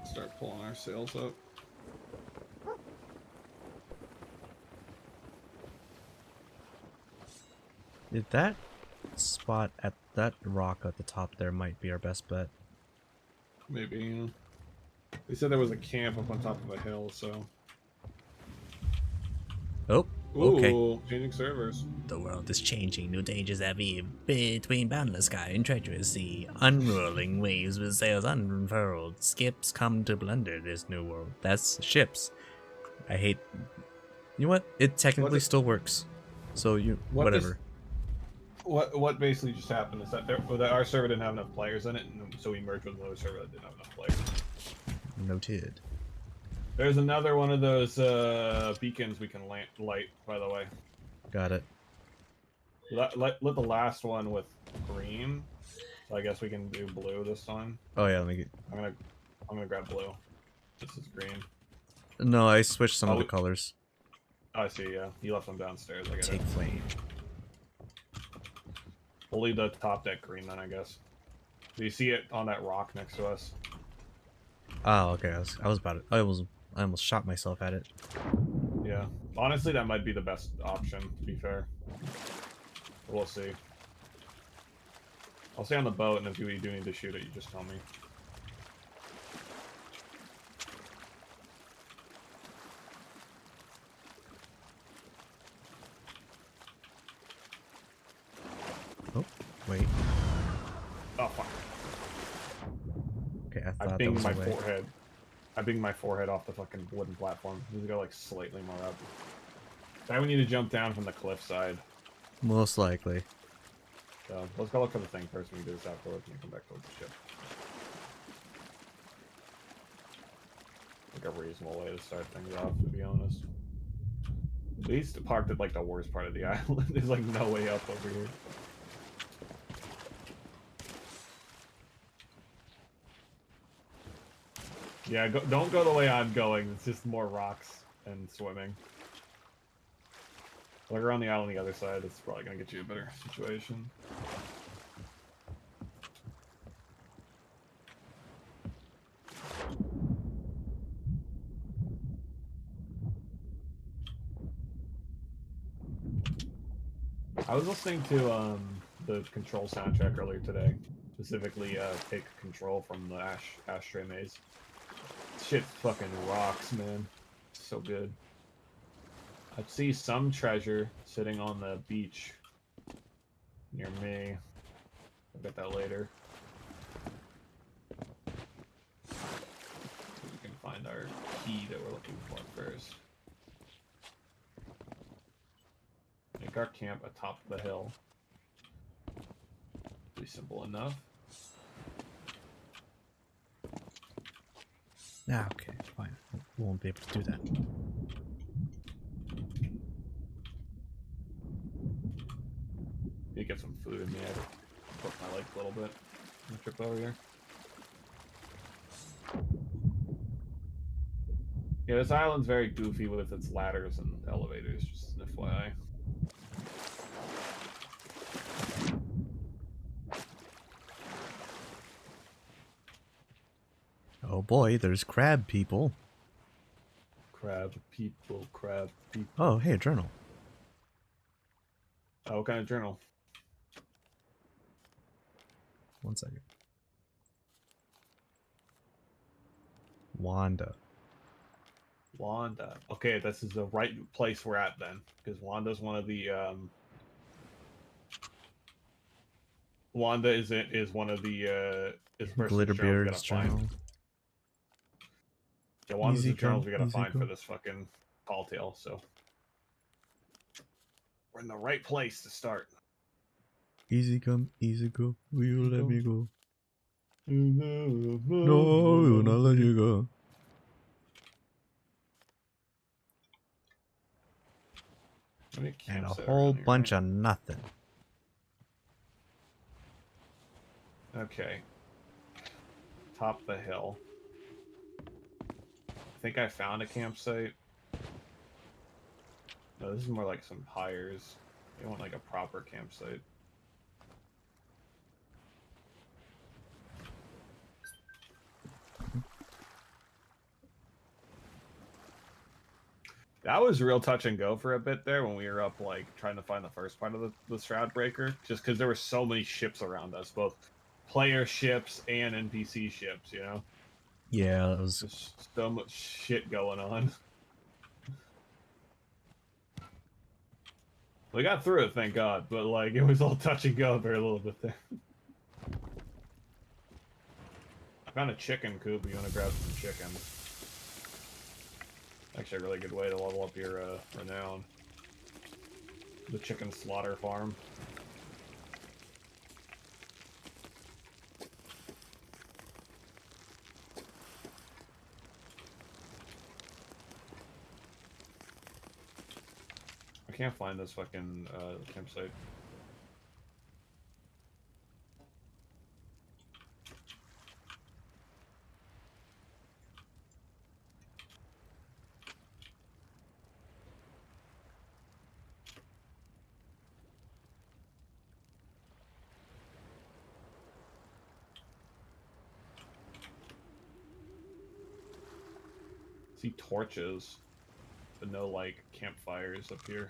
Start pulling our sails up. Did that spot at that rock at the top there might be our best bet. Maybe, yeah. They said there was a camp up on top of a hill, so. Oh, Ooh, okay. changing servers. The world is changing, new dangers appear between boundless sky and treacherous sea. Unrolling waves with sails unfurled, skips come to plunder this new world. That's ships. I hate. You know what? It technically still works. So you whatever. What basically just happened is that our server didn't have enough players in it, and so we merged with another server that didn't have enough players. Noted. There's another one of those beacons we can light, by the way. Got it. Lit the last one with green, so I guess we can do blue this time. Oh yeah, let me get. I'm gonna grab blue. This is green. No, I switched some of the colors. I see. Yeah, you left them downstairs. I get Take it. flame. We'll leave the top deck green then, I guess. Do you see it on that rock next to us? Oh, okay. I was about it. I almost shot myself at it. Yeah. Honestly, that might be the best option, to be fair. We'll see. I'll stay on the boat, and if you do need to shoot it, you just tell me. Oh, wait. Oh, fuck. Okay, I I thought that binged was my a way. forehead. I binged my forehead off the fucking wooden platform. Need to go, like, slightly more up. Now we need to jump down from the cliffside. Most likely. So, let's go look for the thing first, and we can do this afterwards, and we come back towards the ship. Like a reasonable way to start things off, to be honest. At least parked at, like, the worst part of the island. There's, like, no way up over here. Yeah, don't go the way I'm going. It's just more rocks and swimming. Look around the island on the other side. It's probably going to get you a better situation. I was listening to the Control soundtrack earlier today. Specifically, Take Control from the Ashtray Maze. Shit fucking rocks, man. So good. I see some treasure sitting on the beach near me. I'll get that later. We can find our key that we're looking for first. Make our camp atop the hill. Be simple enough. Ah, okay, fine. We won't be able to do that. You get some food in me. I broke my leg a little bit on the trip over here. Yeah, this island's very goofy with its ladders and elevators, just an FYI. Oh boy, there's crab people. Crab people, crab people. Oh, hey, a journal. Oh, what kind of journal? 1 second. Wanda. Wanda. Okay, this is the right place we're at then, because Wanda's one of the Wanda is one of the is the person's journals we Glitterbeard's gotta find. journal. Yeah, Wanda's Easy the journals come, we gotta easy find go. for this fucking tall tale. So we're in the right place to start. Easy come, easy go. Will you let me go? No, No, we will not let you go. And a whole bunch of nothing. Okay. Top the hill. I think I found a campsite. No, this is more like some pyres. They want like a proper campsite. That was real touch and go for a bit there when we were up, like, trying to find the first part of the Shroud Breaker. Just because there were so many ships around us, both player ships and NPC ships, you know? Yeah, it was. There's so much shit going on. We got through it, thank God, but, like, it was all touch and go for a little bit there. I found a chicken coop if you want to grab some chickens. Actually, a really good way to level up your renown. The chicken slaughter farm. I can't find this fucking campsite. See torches, but no like campfires up here.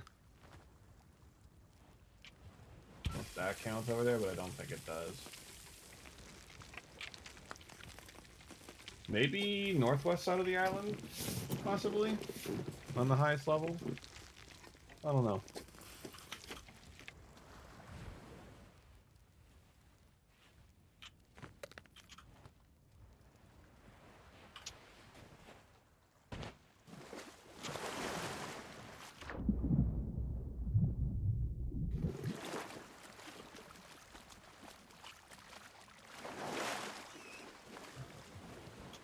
I don't know if that counts over there, but I don't think it does. Maybe northwest side of the island, possibly, on the highest level. I don't know.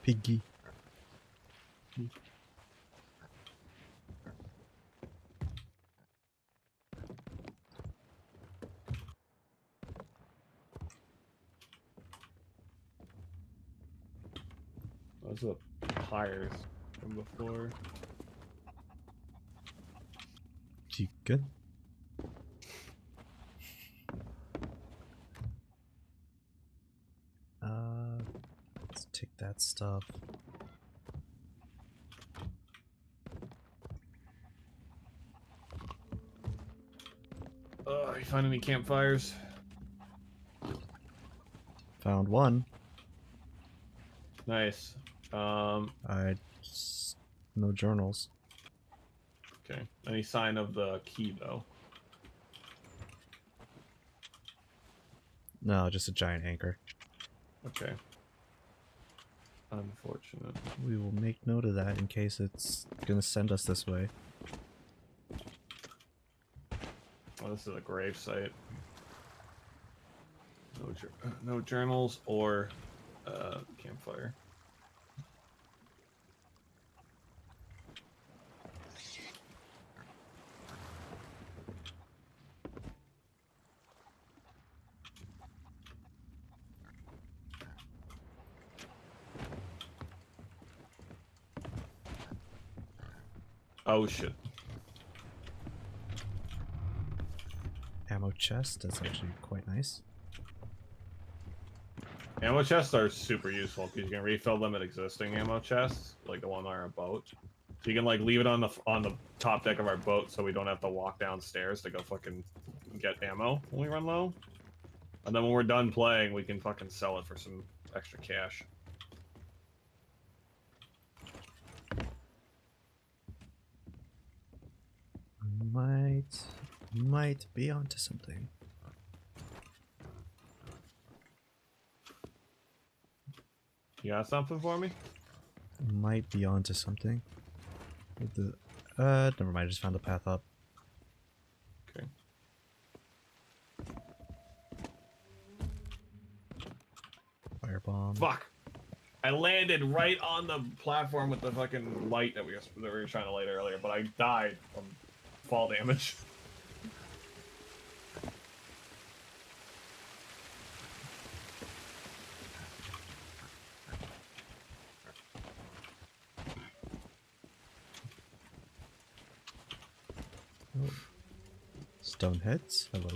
Piggy. Those are the tires from before. You good? Let's take that stuff. You find any campfires? Found one. Nice. No journals. Okay. Any sign of the key though? No, just a giant anchor. Okay. Unfortunate. We will make note of that in case it's gonna send us this way. Oh, this is a grave site. No journals or campfire. Oh shit. Ammo chest, that's actually quite nice. Ammo chests are super useful because you can refill them at existing ammo chests, like the one on our boat. So you can like leave it on the top deck of our boat, so we don't have to walk downstairs to go fucking get ammo when we run low. And then when we're done playing, we can fucking sell it for some extra cash. Might be onto something. You got something for me? Might be onto something. With the never mind, I just found the path up. Okay. Firebomb. Fuck! I landed right on the platform with the fucking light that we were trying to light earlier, but I died from fall damage. Oh. Stone heads. Hello.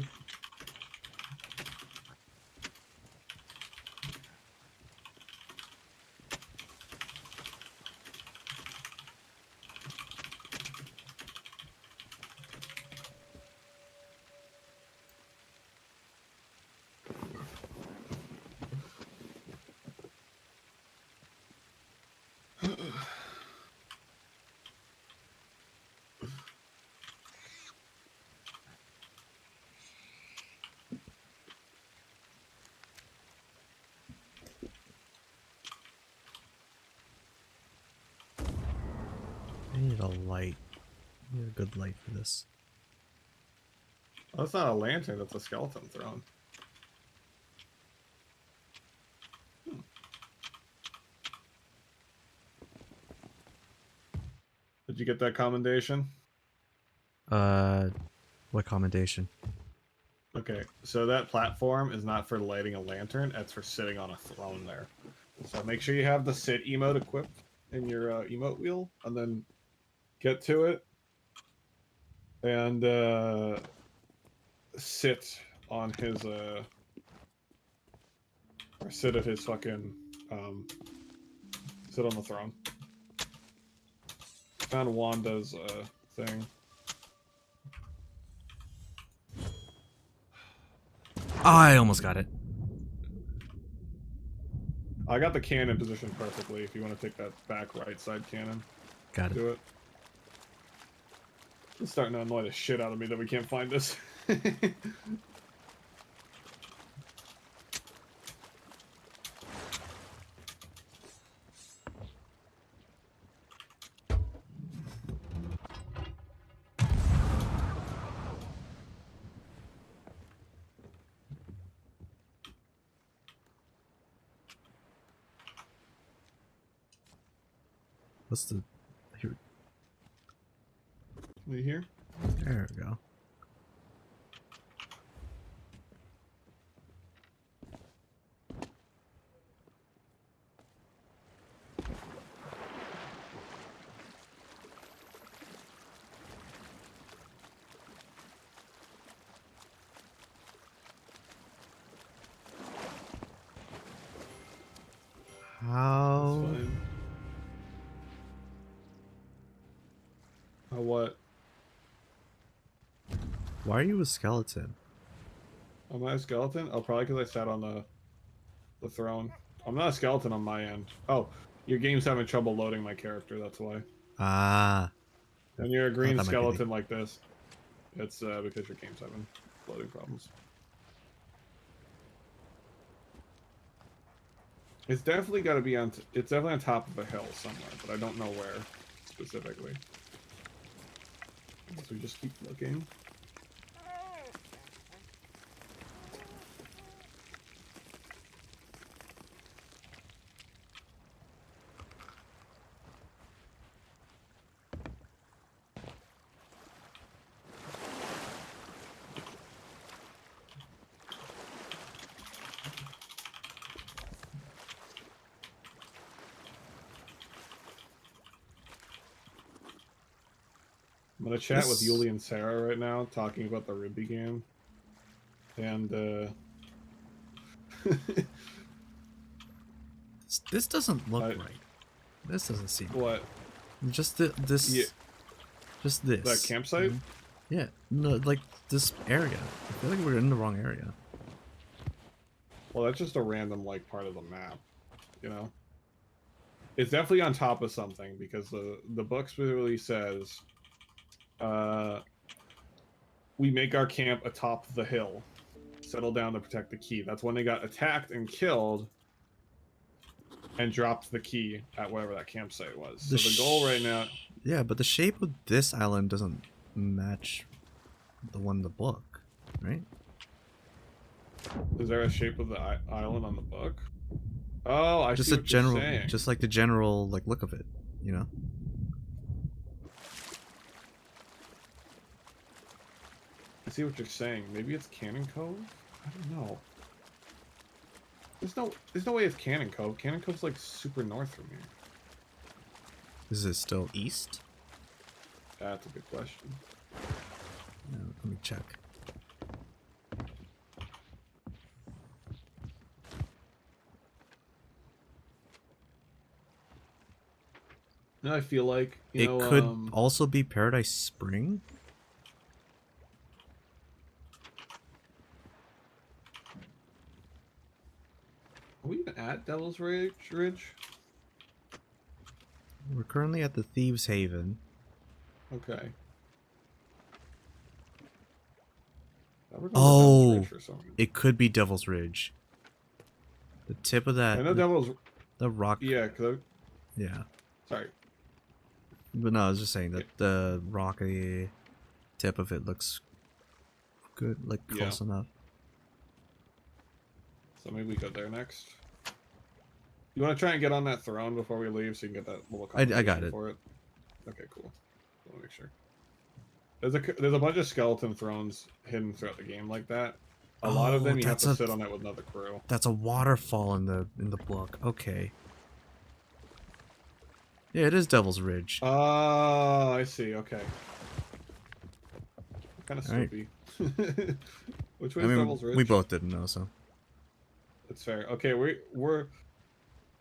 I need a light. I need a good light for this. Oh, that's not a lantern, that's a skeleton throne. Did you get that commendation? What commendation? Okay, so that platform is not for lighting a lantern, it's for sitting on a throne there. So make sure you have the sit emote equipped in your emote wheel, and then get to it, and sit on his, or sit at his fucking, sit on the throne. Found Wanda's thing. I almost got it. I got the cannon positioned perfectly. If you want to take that back right side cannon, Got it. do it. It's starting to annoy the shit out of me that we can't find this. What's the... Here. Are you here? There we go. How... That's fine. What? Why are you a skeleton? Am I a skeleton? Oh, probably because I sat on the throne. I'm not a skeleton on my end. Oh, your game's having trouble loading my character, that's why. Ah. And you're a green that might be the- skeleton like this. It's because your game's having loading problems. It's definitely got to be on. It's definitely on top of a hill somewhere, but I don't know where specifically. So we just keep looking. I'm gonna chat with Yuli and Sarah right now, talking about the Ruby game. And This doesn't look I- right. This doesn't seem... what? Just this... Yeah. Just this. That campsite? Yeah. No, like this area. I feel like we're in the wrong area. Well, that's just a random like part of the map, you know. It's definitely on top of something because the book specifically says, we make our camp atop the hill, settle down to protect the key. That's when they got attacked and killed, and dropped the key at wherever that campsite was. So the goal right now. Yeah, but the shape of this island doesn't match the one in the book, right? Is there a shape of the island on the book? Oh, I Just see a what you're general, saying. just like the general like look of it, you know. I see what you're saying. Maybe it's Cannon Cove? I don't know. There's no way it's Cannon Cove. Cannon Cove's like super north from here. Is it still east? That's a good question. Yeah, let me check. No, I feel like you know, could also be Paradise Spring. Are we even at Devil's Ridge? We're currently at the Thieves Haven. Okay. Oh, it could be Devil's Ridge. The tip of that. I know Devil's. The rock. Yeah, cause Yeah. sorry. But no, I was just saying that the rocky tip of it looks good, like close enough. So maybe we go there next. You want to try and get on that throne before we leave, so you can get that little. I got confirmation it. For it. Okay, cool. I want to make sure. There's a bunch of skeleton thrones hidden throughout the game like that. A lot of them you have to sit on it with another crew. That's a waterfall in the book. Okay. Yeah, it is Devil's Ridge. Oh, I see. Okay. Kind of Alright. sloopy. Which way I is mean, Devil's Ridge? we both didn't know, so. That's fair. Okay, we're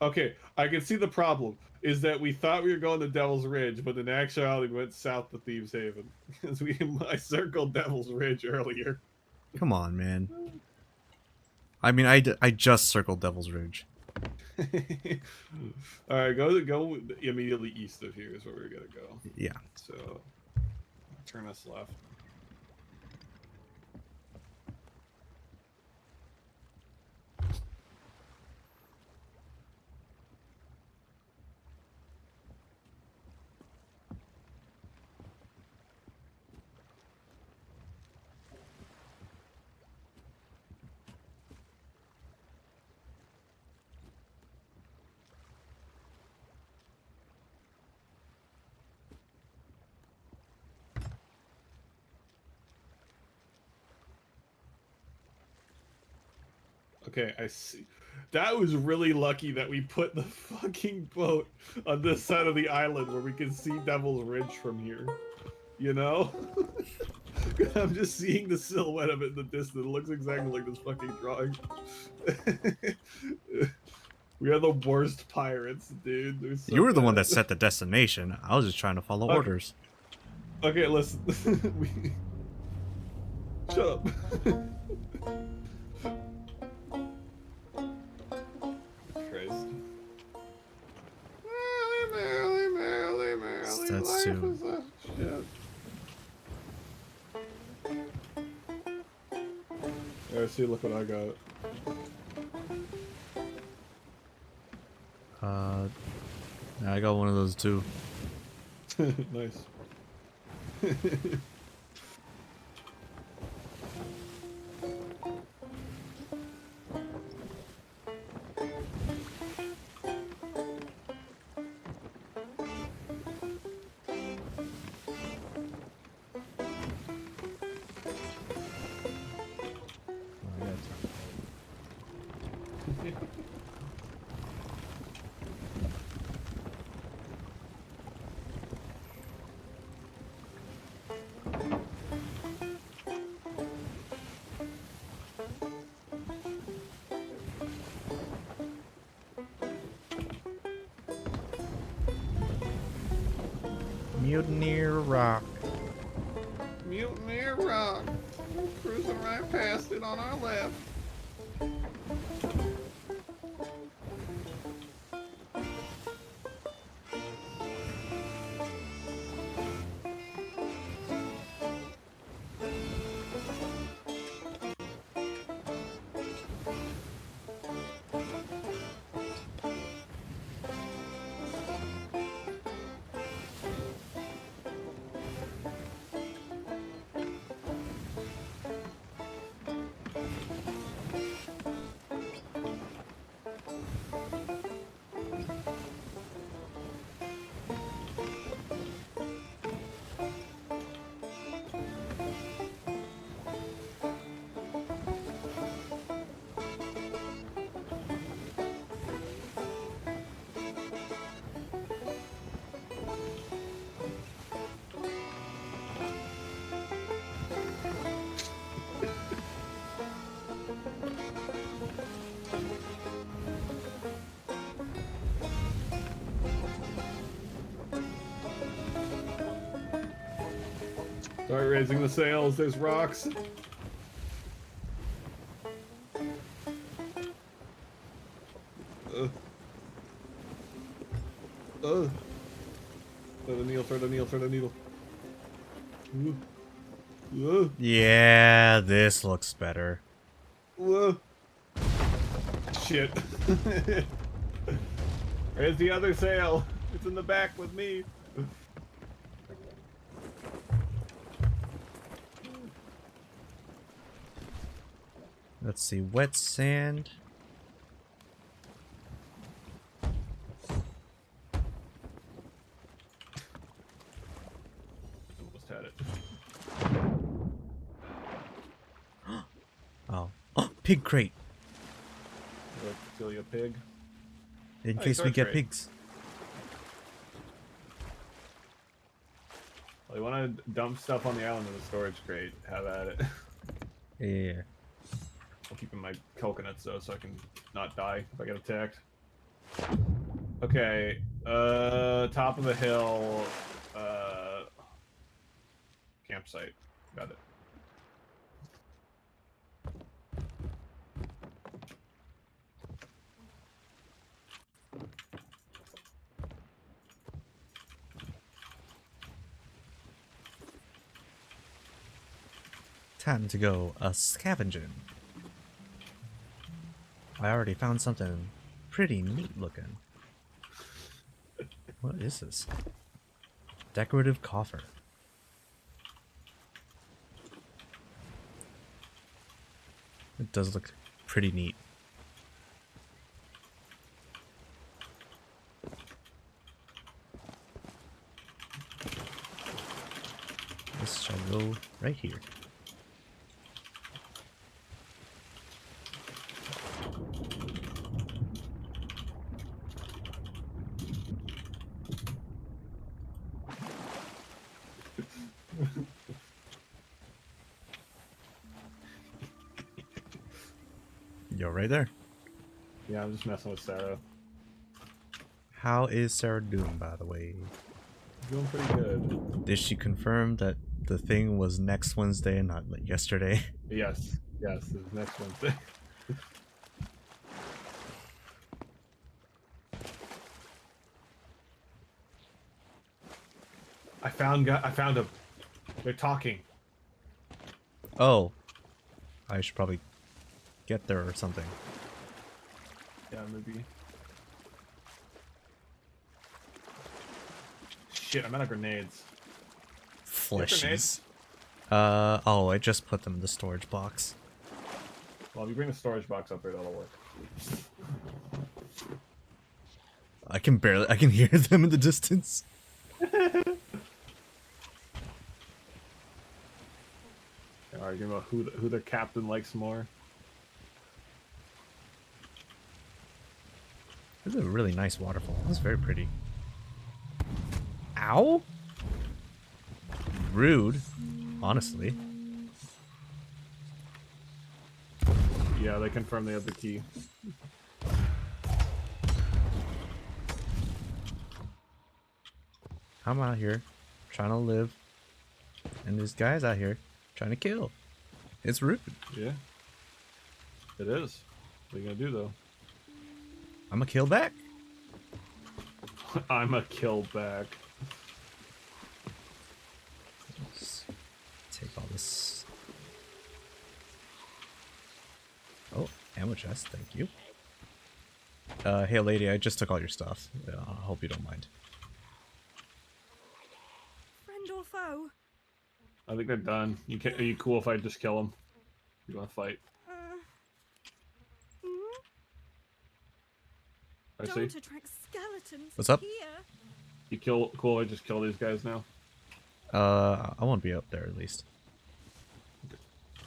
Okay, I can see the problem is that we thought we were going to Devil's Ridge, but in actuality we went south to Thieves Haven because I circled Devil's Ridge earlier. Come on, man. I mean, I just circled Devil's Ridge. All right, go immediately east of here is where we're gonna go. Yeah. So turn us left. Okay, I see. That was really lucky that we put the fucking boat on this side of the island where we can see Devil's Ridge from here. You know? I'm just seeing the silhouette of it in the distance. It looks exactly like this fucking drawing. We are the worst pirates, dude. So You were the one bad. that set the destination. I was just trying to follow orders. Okay, listen. Shut up. Christ. Merrily, That's life too. is a shit. There, see, look what I got. I got one of those too. Nice. Mutineer Rock. Mutineer Rock. Cruising right past it on our left. Start raising the sails, there's rocks. Throw the needle. Yeah, this looks better. Shit. Where's the other sail? It's in the back with me. Let's see, wet sand. Almost had it. Oh. Pig crate. Kill you, pig. In Hey, case we storage get crate. pigs. Well, you want to dump stuff on the island in the storage crate? Have at it. Yeah. I'm keeping my coconuts though, so I can not die if I get attacked. Okay, top of the hill, campsite. Got it. Time to go a scavenging. I already found something pretty neat looking. What is this? Decorative coffer. It does look pretty neat. This shall go right here. You're right there. Yeah, I'm just messing with Sarah. How is Sarah doing, by the way? Doing pretty good. Did she confirm that the thing was next Wednesday and not like yesterday? Yes, yes, this is next Wednesday. I found them. They're talking. Oh. I should probably get there or something. Yeah, maybe. Shit, I'm out of grenades. Fleshies. Oh, I just put them in the storage box. Well, if you bring the storage box up here, that'll work. I can hear them in the distance. Arguing about who their captain likes more. This is a really nice waterfall. That's very pretty. Ow? Rude, honestly. Yeah, they confirm they have the key. I'm out here trying to live, and this guy's out here trying to kill. It's rude. Yeah. It is. What are you gonna do though? I'm gonna kill back. I'm a kill back. Let's take all this. Oh, ammo chest, thank you. Hey lady, I just took all your stuff. I hope you don't mind. Friend or foe? I think they're done. Are you cool if I just kill them? You wanna fight? I see. Don't attract skeletons. What's up? Here. You cool if I just kill these guys now? I won't be up there at least.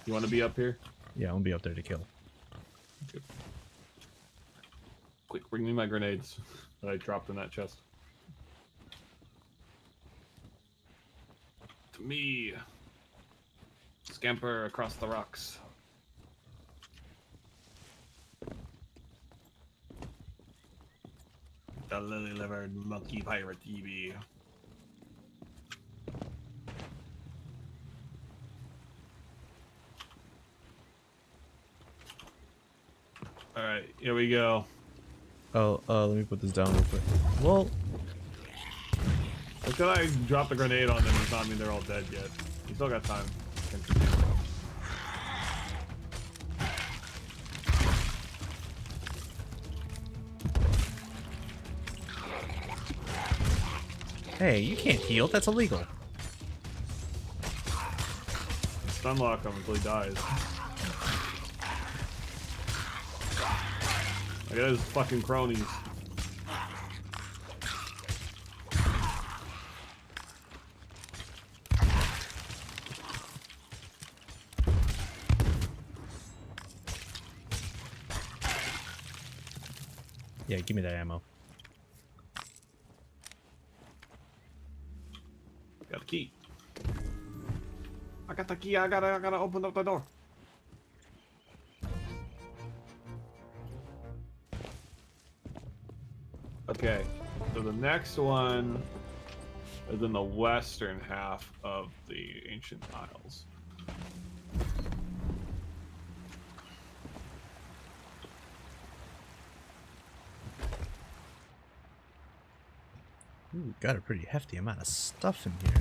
You wanna be up here? Yeah, I won't be up there to kill. Okay. Quick, bring me my grenades that I dropped in that chest. To me. Scamper across the rocks. The lily-livered monkey pirate TV. Alright, here we go. Oh, let me put this down real quick. Well, Look at I dropped a grenade on them does not mean they're all dead yet. You still got time. hey, you can't heal. That's illegal. Stunlock him until he dies. I got his fucking cronies. Yeah, give me that ammo. Got the key. I got the key. I gotta open up the door. So the next one is in the western half of the Ancient Isles. Ooh, got a pretty hefty amount of stuff in here.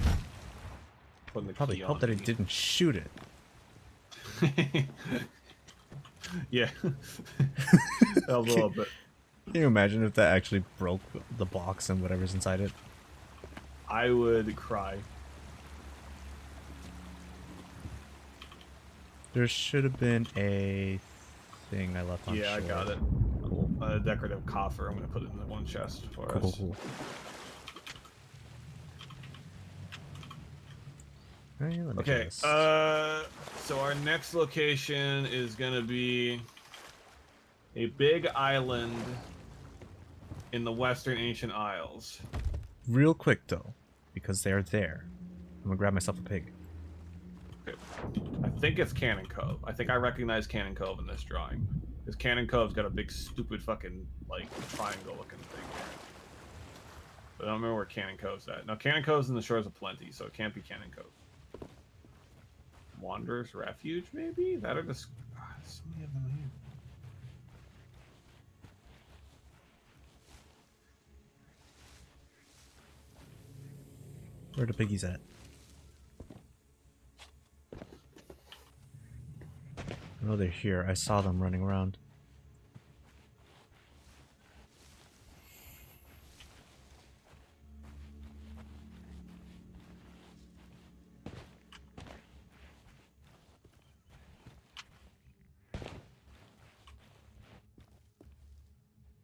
Putting the Probably key hope on that me. it didn't shoot it. Yeah. A little bit. Can you imagine if that actually broke the box and whatever's inside it? I would cry. There should have been a thing I left on Yeah, I shore. got it. Cool. A decorative coffer. I'm gonna put it in the one chest for Cool, us. cool, cool. Alright, let me Okay. just... So our next location is gonna be a big island in the Western Ancient Isles. Real quick, though, because they're there. I'm gonna grab myself a pig. Okay. I think it's Cannon Cove. I think I recognize Cannon Cove in this drawing. Because Cannon Cove's got a big, stupid fucking, like, triangle-looking thing here. But I don't remember where Cannon Cove's at. Now, Cannon Cove's in the Shores of Plenty, so it can't be Cannon Cove. Wanderer's Refuge, maybe? That are just... God, so many of them here. Where the piggies at? I know they're here. I saw them running around.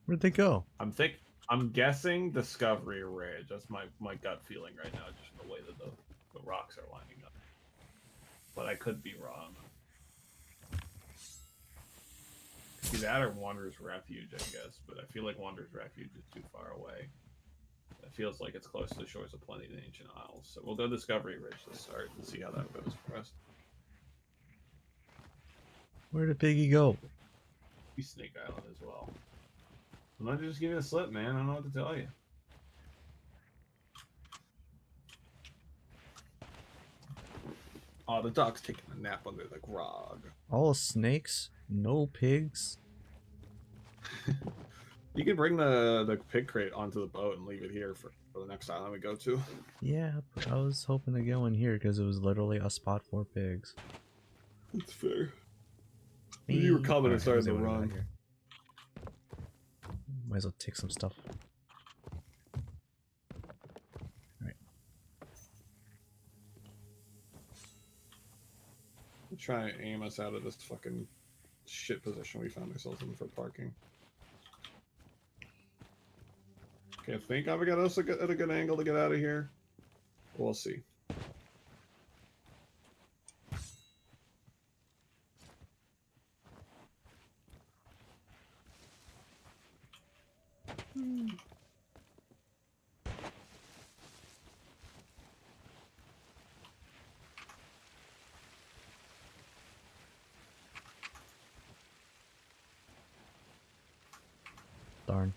Where'd they go? I'm guessing Discovery Ridge. That's my gut feeling right now, just the way that the rocks are lining up. But I could be wrong. See, that or Wanderer's Refuge, I guess. But I feel like Wanderer's Refuge is too far away. It feels like it's close to the Shores of Plenty, the Ancient Isles. So we'll go Discovery Ridge to start and see how that goes for us. Where'd the piggy go? Be Snake Island as well. Why don't you just give me a slip, man? I don't know what to tell you. Oh, the dog's taking a nap under the grog. All snakes, no pigs. You can bring the pig crate onto the boat and leave it here for the next island we go to. Yeah, but I was hoping to go in here because it was literally a spot for pigs. That's fair. You were coming and started to Alright, run. here. Might as well take some stuff. Alright. Try and aim us out of this fucking shit position we found ourselves in for parking. Okay, I think I've got us at a good angle to get out of here. We'll see. Darn.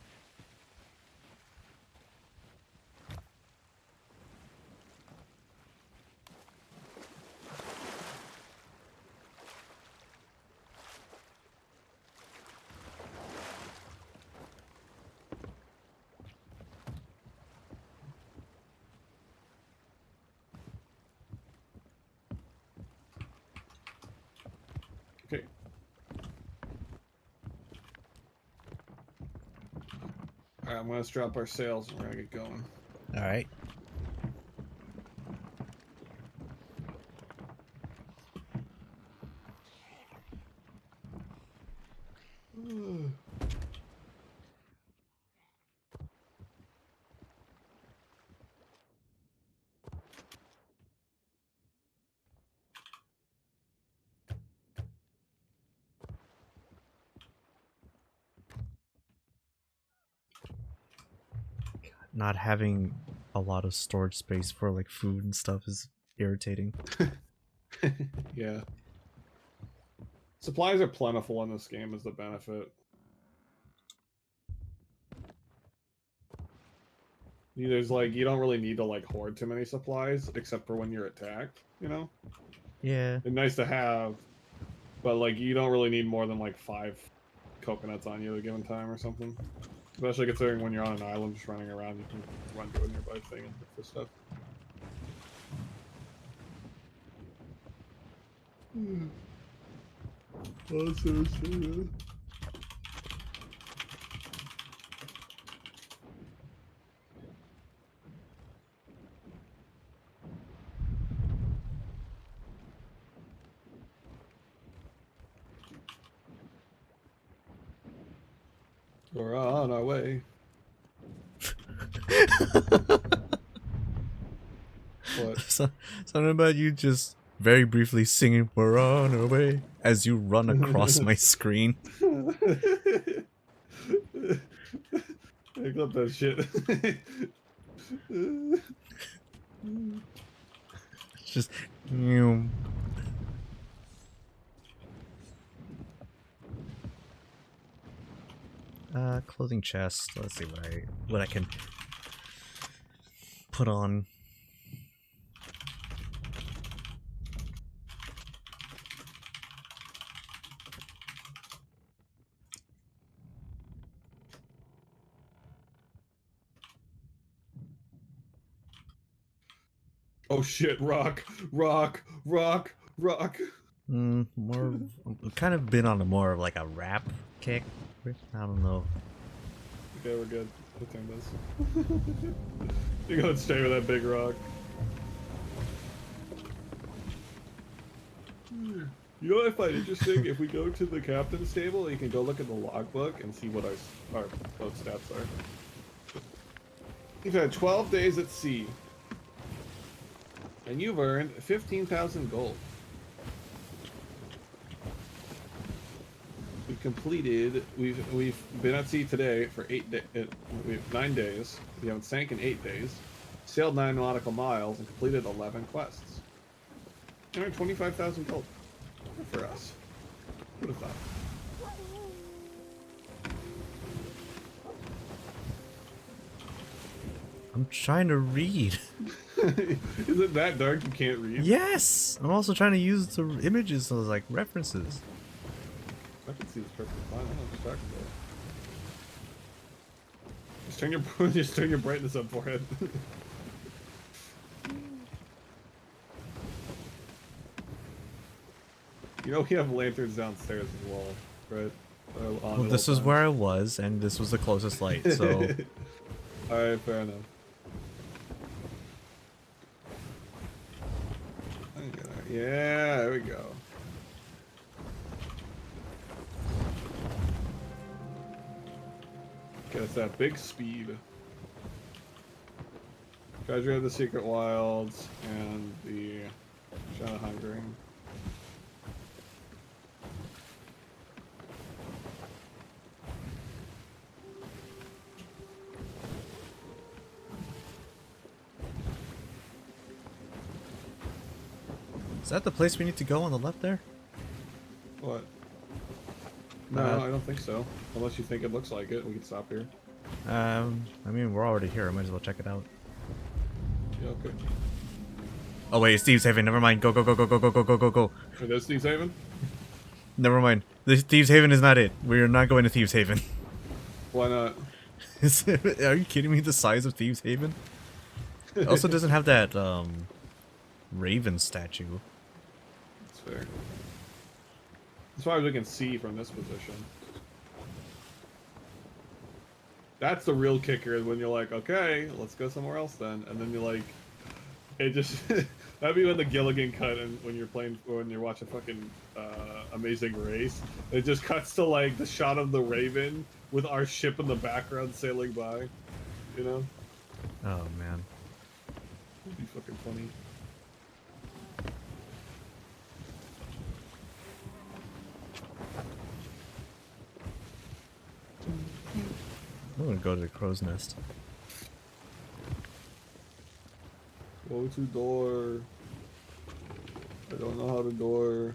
Okay. Alright, I'm gonna strap our sails and we're gonna get going. Alright. Not having a lot of storage space for like food and stuff is irritating. Yeah. Supplies are plentiful in this game is the benefit. There's like you don't really need to like hoard too many supplies except for when you're attacked, you know? Yeah. They're nice to have, but like you don't really need more than like 5 coconuts on you at a given time or something. Especially considering when you're on an island just running around, you can run to a nearby thing and look for stuff. Awesome. We're on our way. What? Something about you just very briefly singing "We're on our way" as you run across my screen. I got that shit. It's just. "Meow." Clothing chest. Let's see what I can put on. Oh shit! Rock, rock, rock, rock. More. I've kind of been on a more of like a rap kick. I don't know. Okay, we're good. We'll turn this. You're going straight with that big rock. You know what I find interesting? If we go to the captain's table, you can go look at the logbook and see what our boat stats are. You've had 12 days at sea, and you've earned 15,000 gold. We've been at sea today for 9 days. We haven't sank in 8 days. Sailed 9 nautical miles and completed 11 quests. You earned 25,000 gold. Good for us. Who'd have thought? I'm trying to read. Is it that dark you can't read? Yes! I'm also trying to use the images as like references. I can see this perfectly fine. I don't know what you're talking about. Just turn your brightness up, forehead. You know we have lanterns downstairs as well, right? Well, this is where I was, and this was the closest light, so... Alright, fair enough. Yeah, there we go. Okay, it's that big speed. Treasure of the Secret Wilds and the Shadow Hungering. Is that the place we need to go on the left there? What? No, I don't think so. Unless you think it looks like it, we can stop here. I mean, we're already here. I might as well check it out. Yeah, okay. Oh wait, it's Thieves Haven. Never mind. Go, go, go, go, go, go, go, go, go, go. Are those Thieves Haven? Never mind. This Thieves Haven is not it. We are not going to Thieves Haven. Why not? Are you kidding me? The size of Thieves Haven? It also doesn't have that, Raven statue. That's fair. As far as we can see from this position. That's the real kicker, when you're like, okay, let's go somewhere else then. And then you're like, it just, that'd be when the Gilligan cut and when you're playing, or when you're watching fucking Amazing Race. It just cuts to like the shot of the Raven with our ship in the background sailing by, you know? Oh man. It'd be fucking funny. I'm gonna go to the crow's nest. Go to door. I don't know how to door.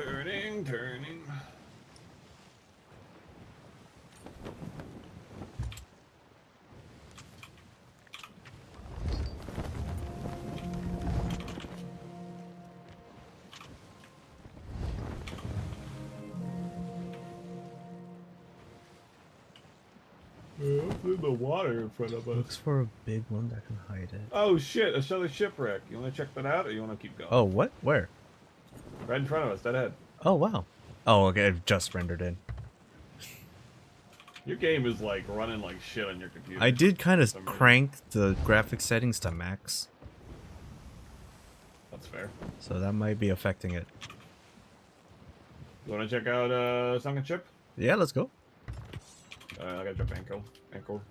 Turning, turning. What's in the water in front of us? Looks for a big one that can hide it. Oh shit, another shipwreck. You want to check that out, or you want to keep going? Oh, what? Where? Right in front of us, dead ahead. Oh, wow. Oh, okay, it just rendered in. Your game is like running like shit on your computer. I did kind for of some reason. crank the graphics settings to max, That's fair. so that might be affecting it. You want to check out sunken ship? Yeah, let's go. I gotta jump ankle. Ankle.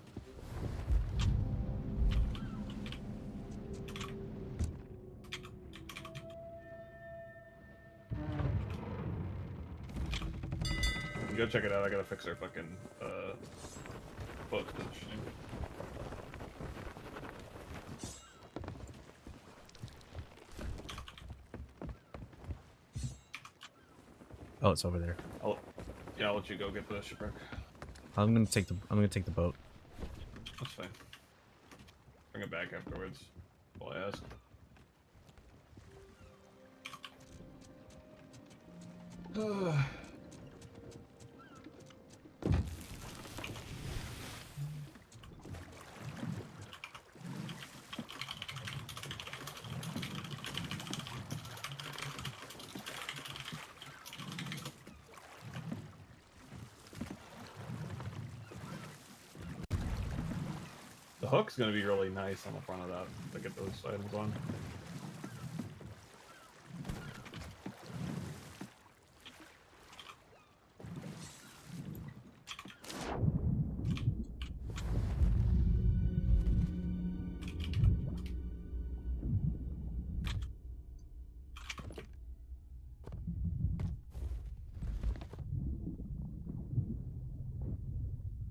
Go check it out. I gotta fix our fucking boat positioning. Oh, it's over there. Yeah, I'll let you go get the shipwreck. I'm gonna take the boat. That's fine. Bring it back afterwards. While I ask. The hook's gonna be really nice on the front of that to get those items on.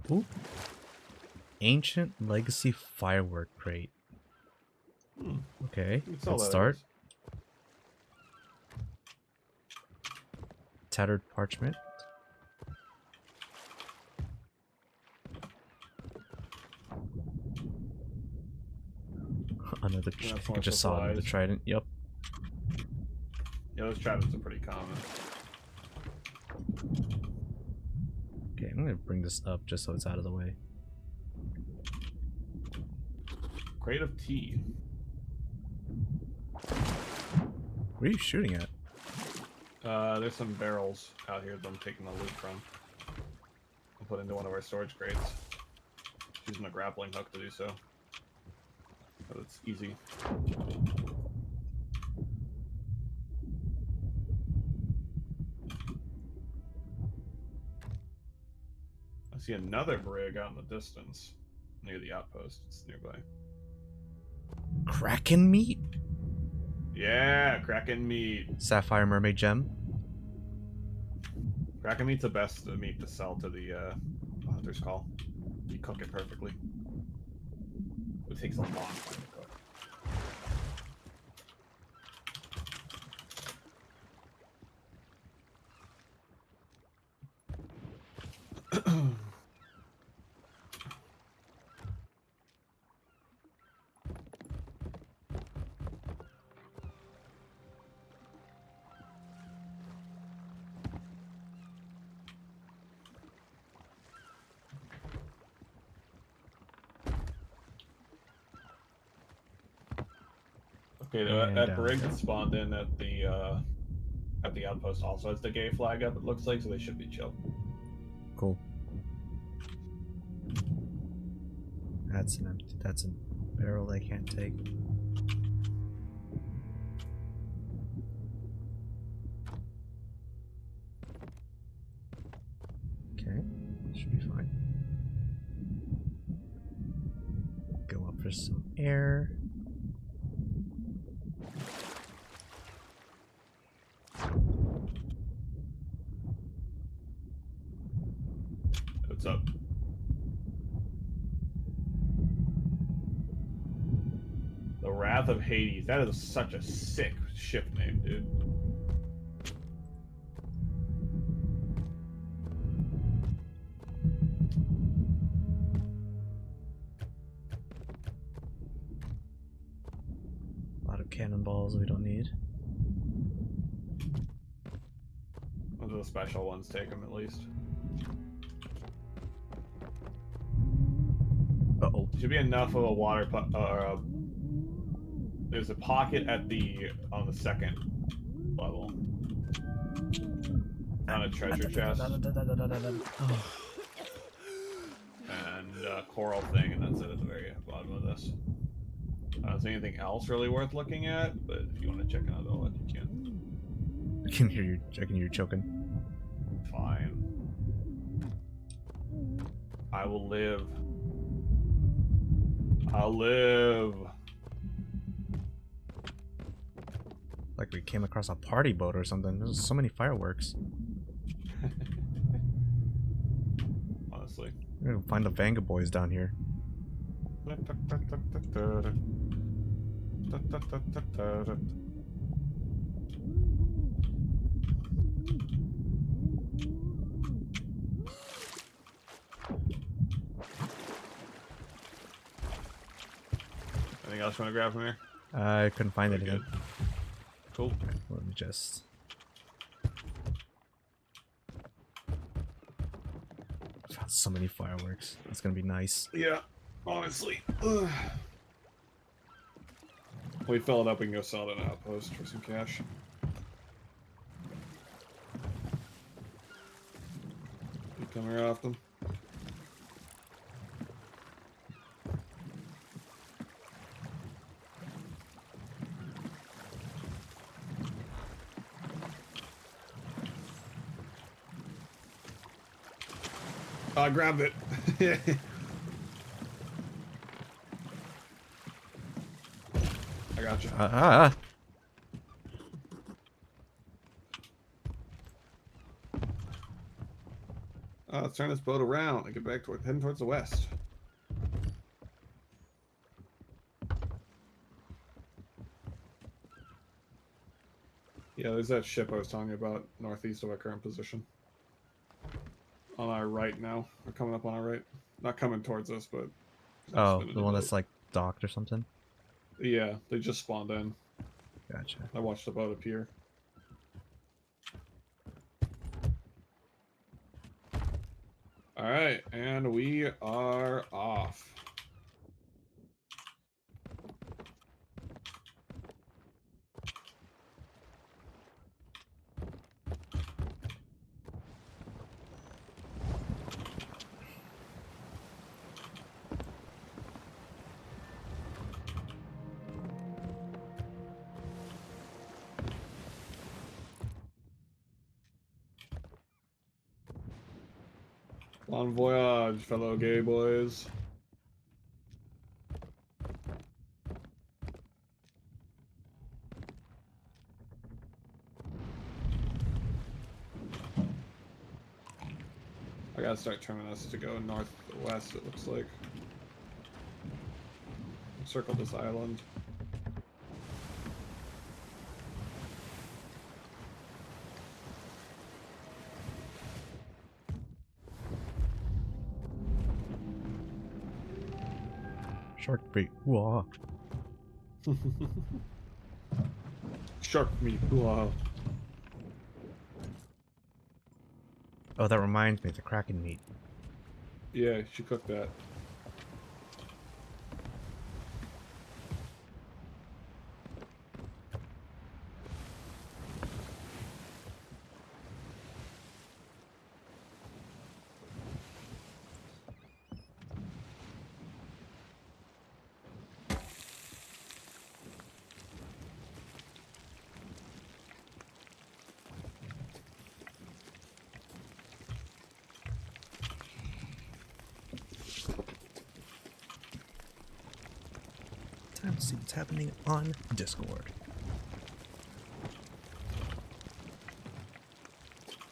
Ooh. Ancient Legacy Firework Crate. Okay, You can sell let's that, I start. guess. Tattered Parchment. Another. Yeah, I that's think I more just saw another supplies. trident. Yep. Yeah, those tridents are pretty common. Okay, I'm gonna bring this up just so it's out of the way. Crate of tea. What are you shooting at? There's some barrels out here that I'm taking the loot from. I'll put into one of our storage crates. Using a grappling hook to do so. But it's easy. I see another brig out in the distance. Near the outpost. It's nearby. Kraken meat? Yeah, Kraken meat. Sapphire Mermaid Gem? Kraken meat's the best meat to sell to the hunter's call. You cook it perfectly. It takes a long time to cook. Okay, And that down brig we go. spawned in at the outpost also has the gay flag up, it looks like, so they should be chill. Cool. That's a barrel they can't take. Okay, should be fine. Go up for some air. What's up? The Wrath of Hades. That is such a sick ship name, dude. cannonballs we don't need. Those are the special ones. Take them at least. Uh-oh. Should be enough of a water. There's a pocket at on the second level. On a treasure chest. And a coral thing, and that's it at the very bottom of this. I don't see anything else really worth looking at, but if you want to check it out, I'll let you can. I can hear you choking. Fine. I will live. I'll live. Like we came across a party boat or something. There's so many fireworks. Honestly. We're gonna find the Vanga boys down here. Anything else you want to grab from here? I couldn't find Very anything. good. Cool. Let me just. I found so many fireworks. It's gonna be nice. Yeah, honestly. Ugh. We fill it up, we can go sell it at an outpost for some cash. You come here often? I grabbed it. I got you. Let's turn this boat around and get back toward heading towards the west. Yeah, there's that ship I was telling you about northeast of our current position. On our right now. We're coming up on our right. Not coming towards us, but... Oh, the one that's like docked or something? Yeah, they just spawned in. Gotcha. I watched the boat appear. Alright, and we are off. Bon voyage, fellow gay boys. I gotta start turning us to go northwest, it looks like. Circle this island. Shark bait. Whoa. Shark meat. Wow. Oh, that reminds me, the Kraken meat. Yeah, she cooked that. Time to see what's happening on Discord.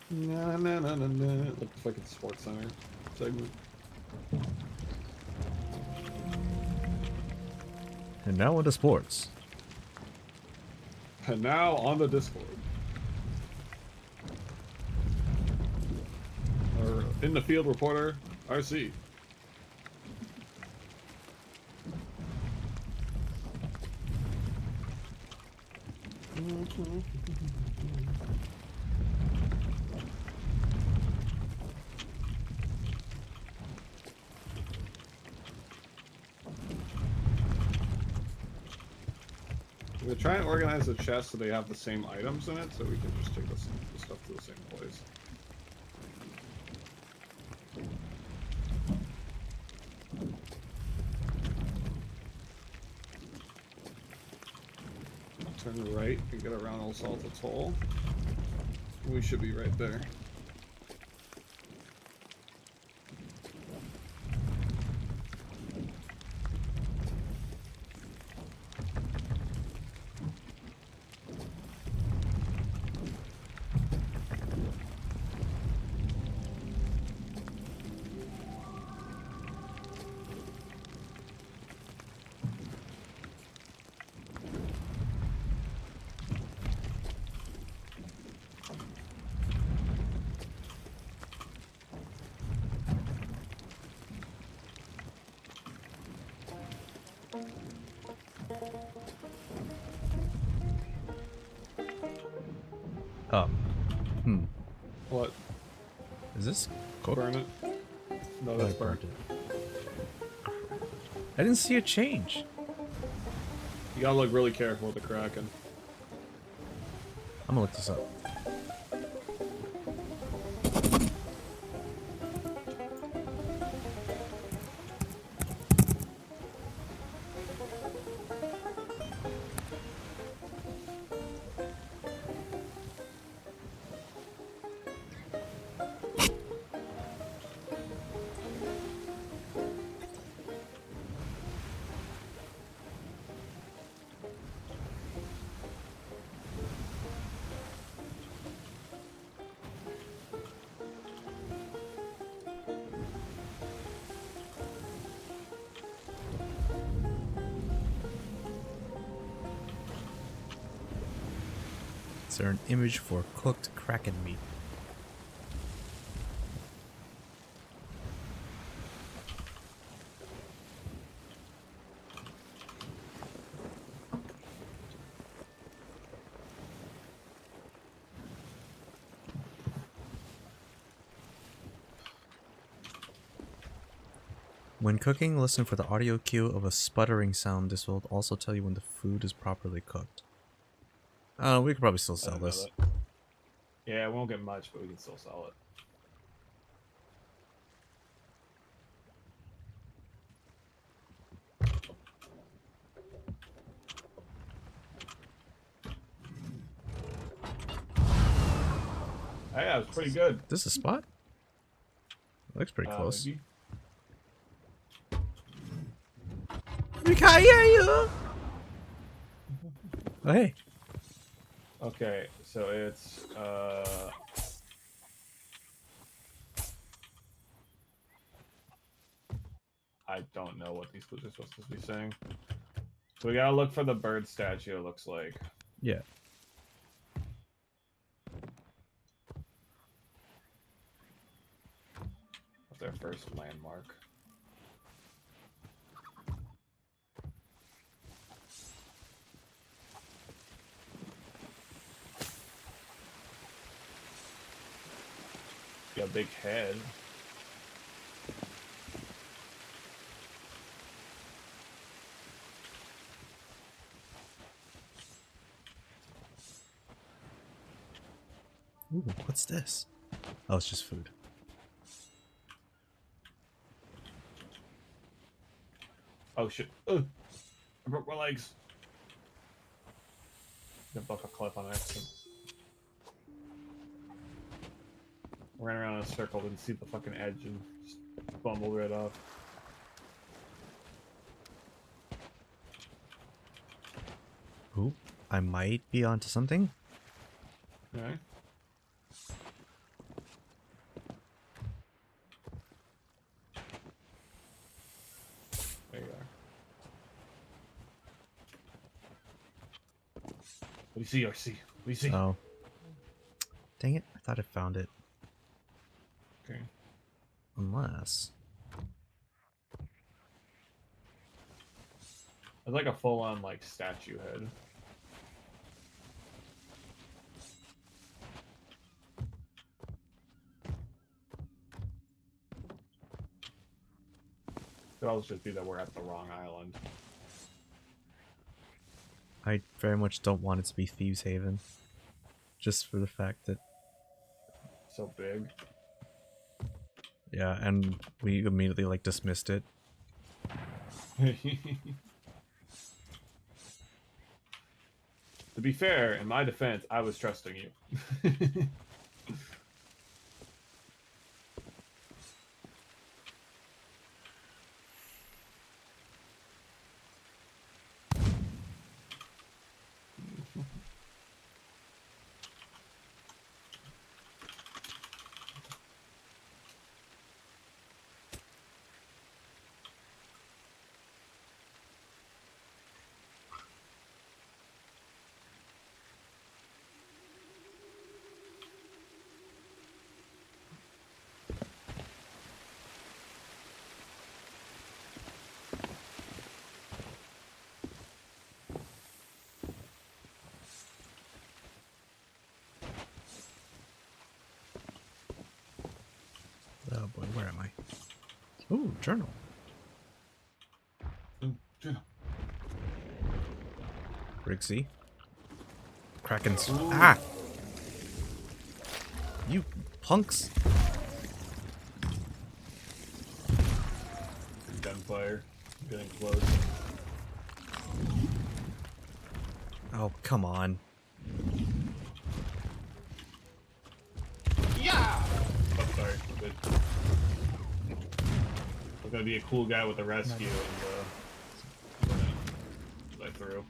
No, no, no, no, no. It looks like it's Sports Center segment. And now into sports. And now on the Discord. Our in the field reporter, RC. We're trying to organize the chest so they have the same items in it, so we can just take the stuff to the same place. Turn right and get around Old Salted Toll. We should be right there. Oh. What? Is this cooked? Burn it? No, Oh, I that's burnt. burnt it. I didn't see a change. You gotta look really careful with the Kraken. I'm gonna look this up. Is there an image for cooked kraken meat? When cooking, listen for the audio cue of a sputtering sound. This will also tell you when the food is properly cooked. We could probably still I sell didn't know this. that. Yeah, it won't get much, but we can still sell it. Hey, that was pretty good. This is a spot? Looks pretty close. Maybe. We can't hear you! Oh, hey. Okay, so it's I don't know what these clues are supposed to be saying. So we gotta look for the bird statue, it looks like. Yeah. That's their first landmark. Got a big head. Ooh, what's this? Oh, it's just food. Oh shit. Ugh. I broke my legs. Jump off a cliff on accident. Ran around in a circle, didn't see the fucking edge and just bumbled right off. Ooh, I might be onto something. Okay. There you are. What do you see, RC? What do you see? Oh. Dang it, I thought I found it. Okay. Unless... It's like a full-on, like, statue head. could also just be that we're at the wrong island. I very much don't want it to be Thieves Haven. Just for the fact that, So big. yeah, and we immediately like dismissed it. To be fair, in my defense, I was trusting you. Oh boy, where am I? Ooh, journal. Rigsy. Kraken's. Ah! You punks! Gunfire. Getting close. Oh, come on. Yeah! Oh, sorry. Good. I'm gonna be a cool guy with a rescue and I threw.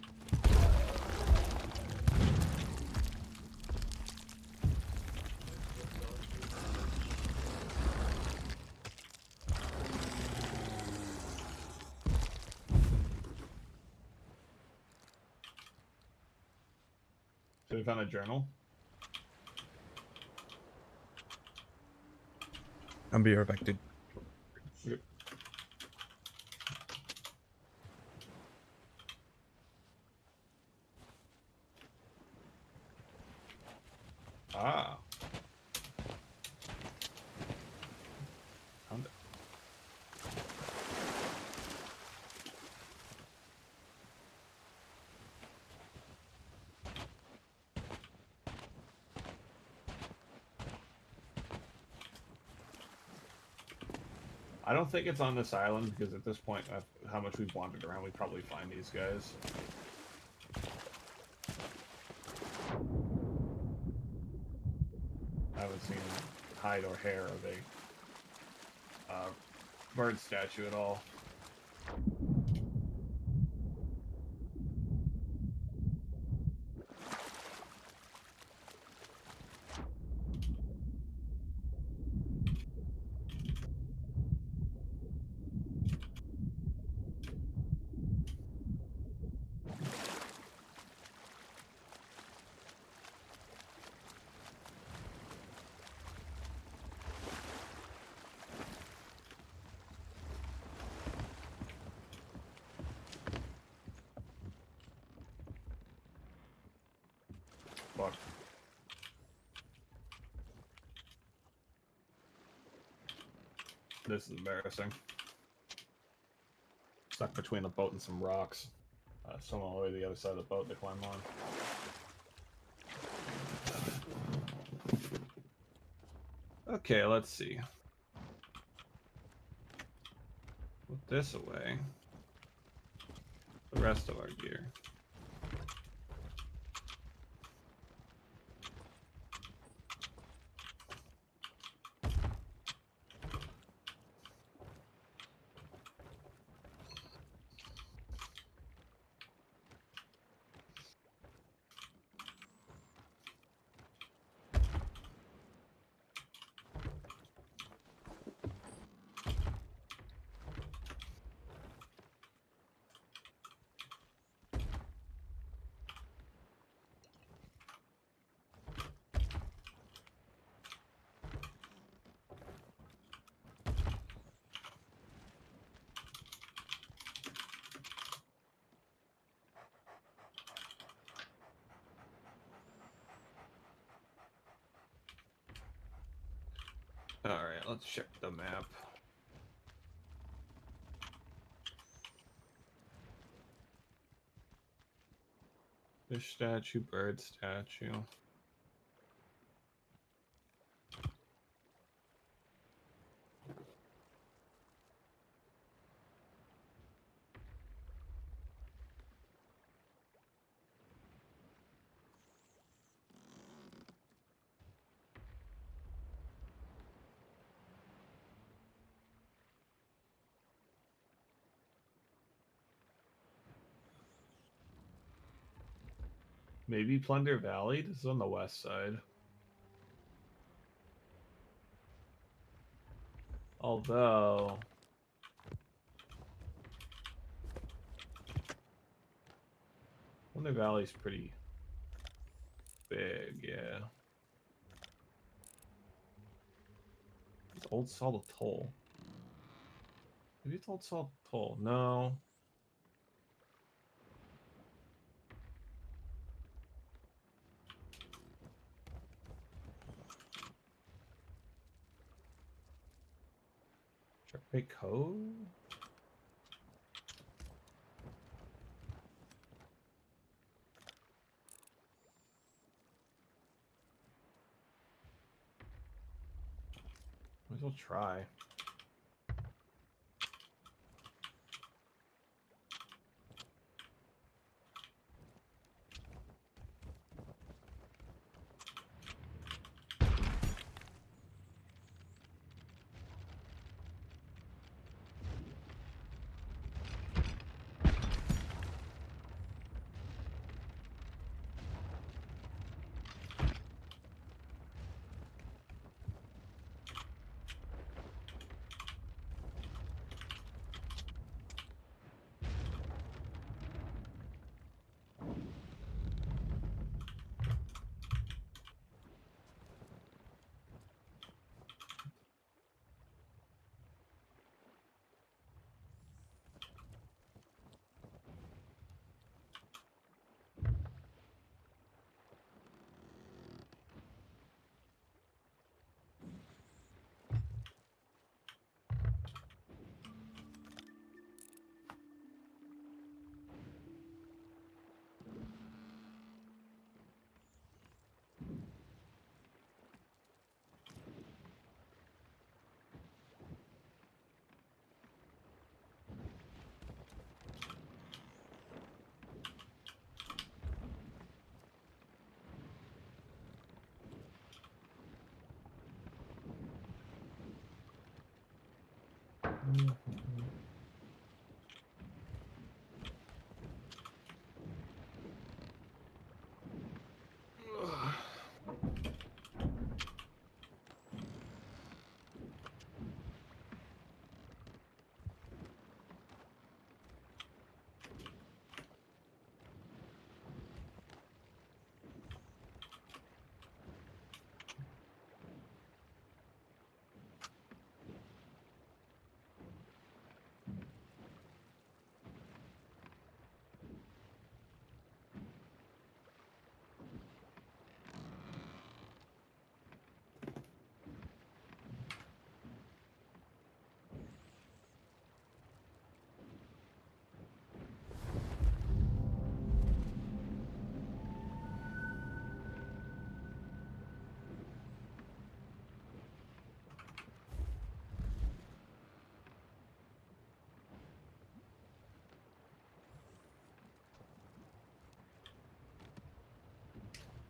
So we found a journal. I'm be right back, dude. Yep. Ah. Found it. I don't think it's on this island because at this point, how much we've wandered around, we probably find these guys. I haven't seen hide or hair of a bird statue at all. Fuck. This is embarrassing. Stuck between a boat and some rocks. Someone all the way to the other side of the boat to climb on. Okay, let's see. Put this away. The rest of our gear. Alright, let's check the map. Fish statue, bird statue. Maybe Plunder Valley? This is on the west side. Although... Plunder Valley's pretty big, yeah. It's Old Salt Atoll. Maybe it's Old Salt Atoll. No. Shark Cove? Might as well try.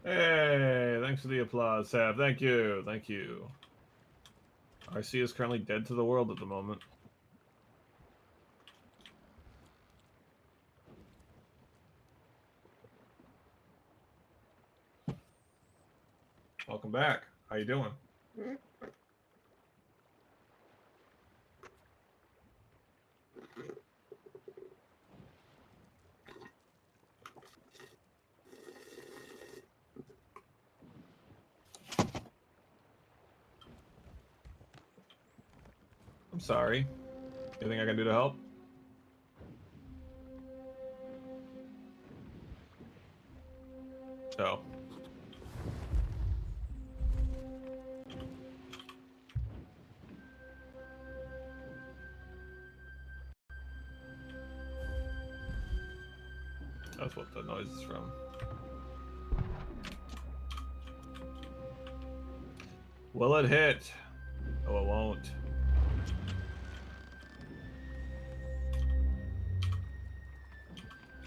Hey, thanks for the applause, Sav. Thank you. Thank you. RC is currently dead to the world at the moment. Welcome back. How you doing? I'm sorry. Anything I can do to help? Oh. That's what the noise is from. Will it hit? Oh, it won't.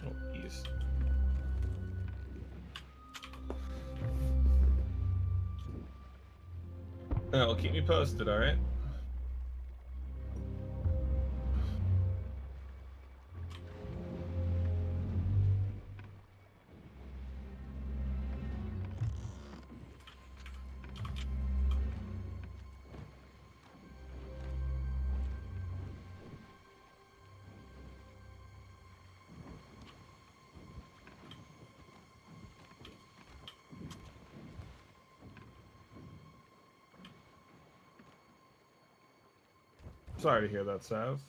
Oh, east. Well, keep me posted, alright? Sorry to hear that, Sav.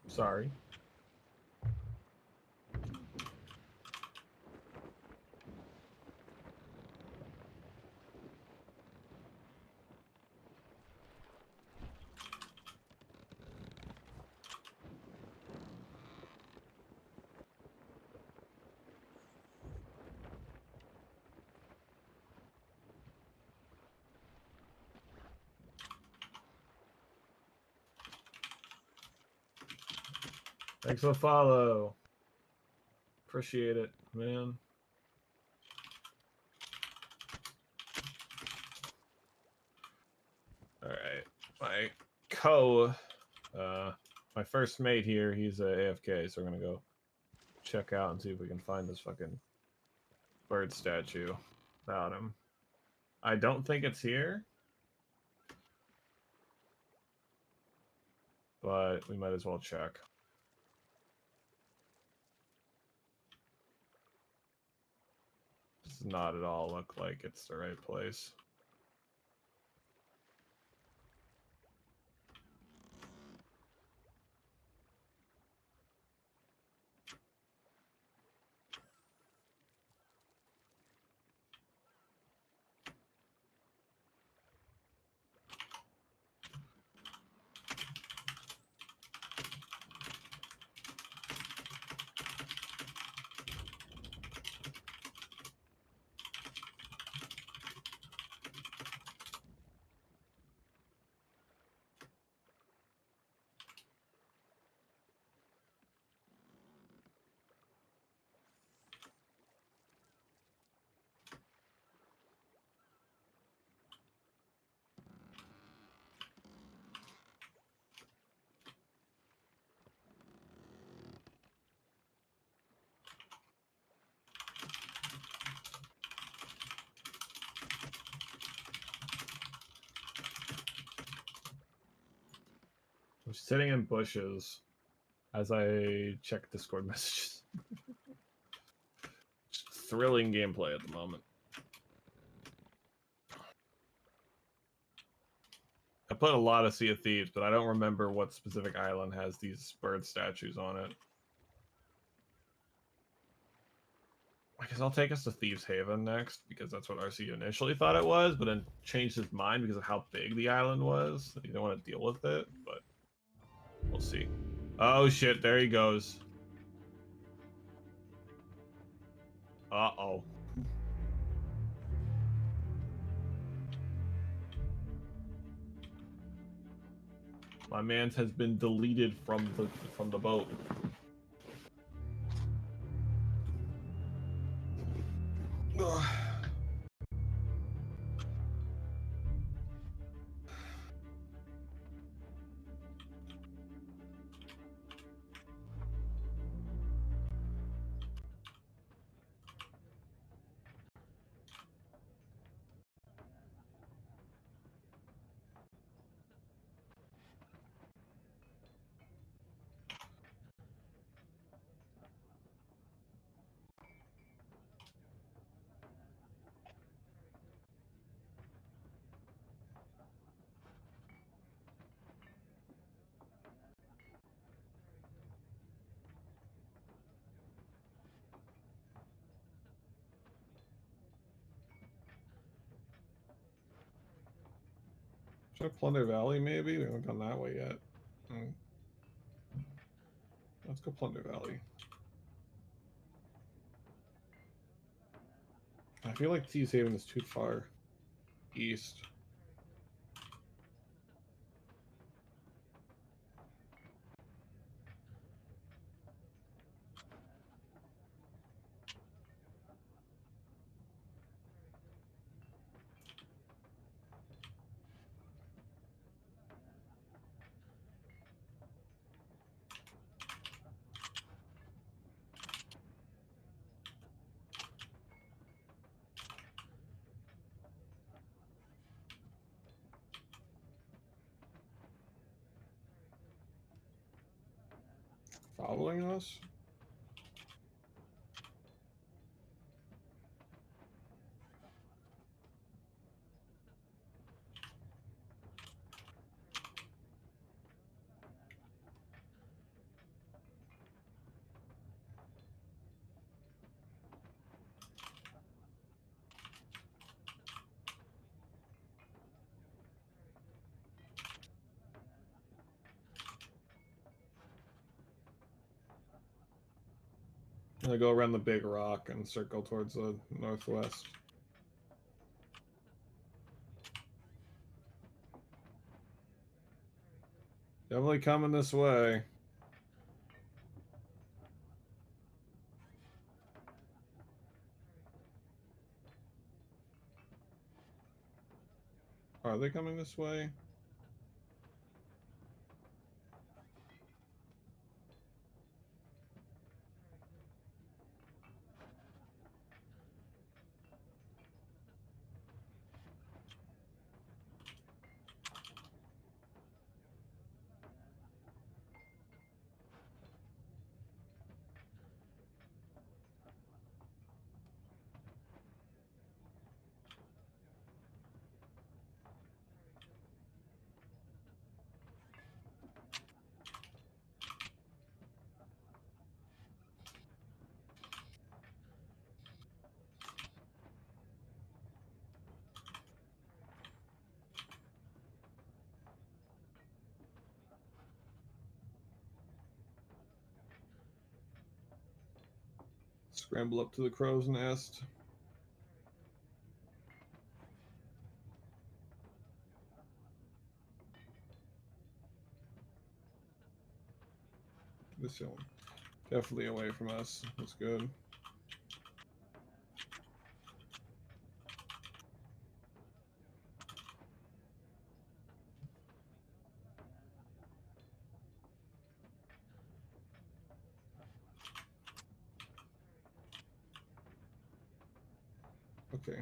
Sorry. Thanks for the follow. Appreciate it, man. Alright. My first mate here, he's AFK, so we're gonna go check out and see if we can find this fucking bird statue about him. I don't think it's here, but we might as well check. Does not at all look like it's the right place. I'm sitting in bushes as I check Discord messages. Thrilling gameplay at the moment. I played a lot of Sea of Thieves, but I don't remember what specific island has these bird statues on it. I guess I'll take us to Thieves Haven next, because that's what RC initially thought it was, but then changed his mind because of how big the island was. He didn't want to deal with it, but we'll see. Oh shit, there he goes. Uh-oh. My man's has been deleted from the boat. Ugh. Should I Plunder Valley, maybe? We haven't gone that way yet. Hmm. Let's go Plunder Valley. I feel like Thieves Haven is too far east. Following us? I'm gonna go around the big rock and circle towards the northwest. Definitely coming this way. Are they coming this way? Scramble up to the crow's nest. This one. Definitely away from us. That's good. Okay.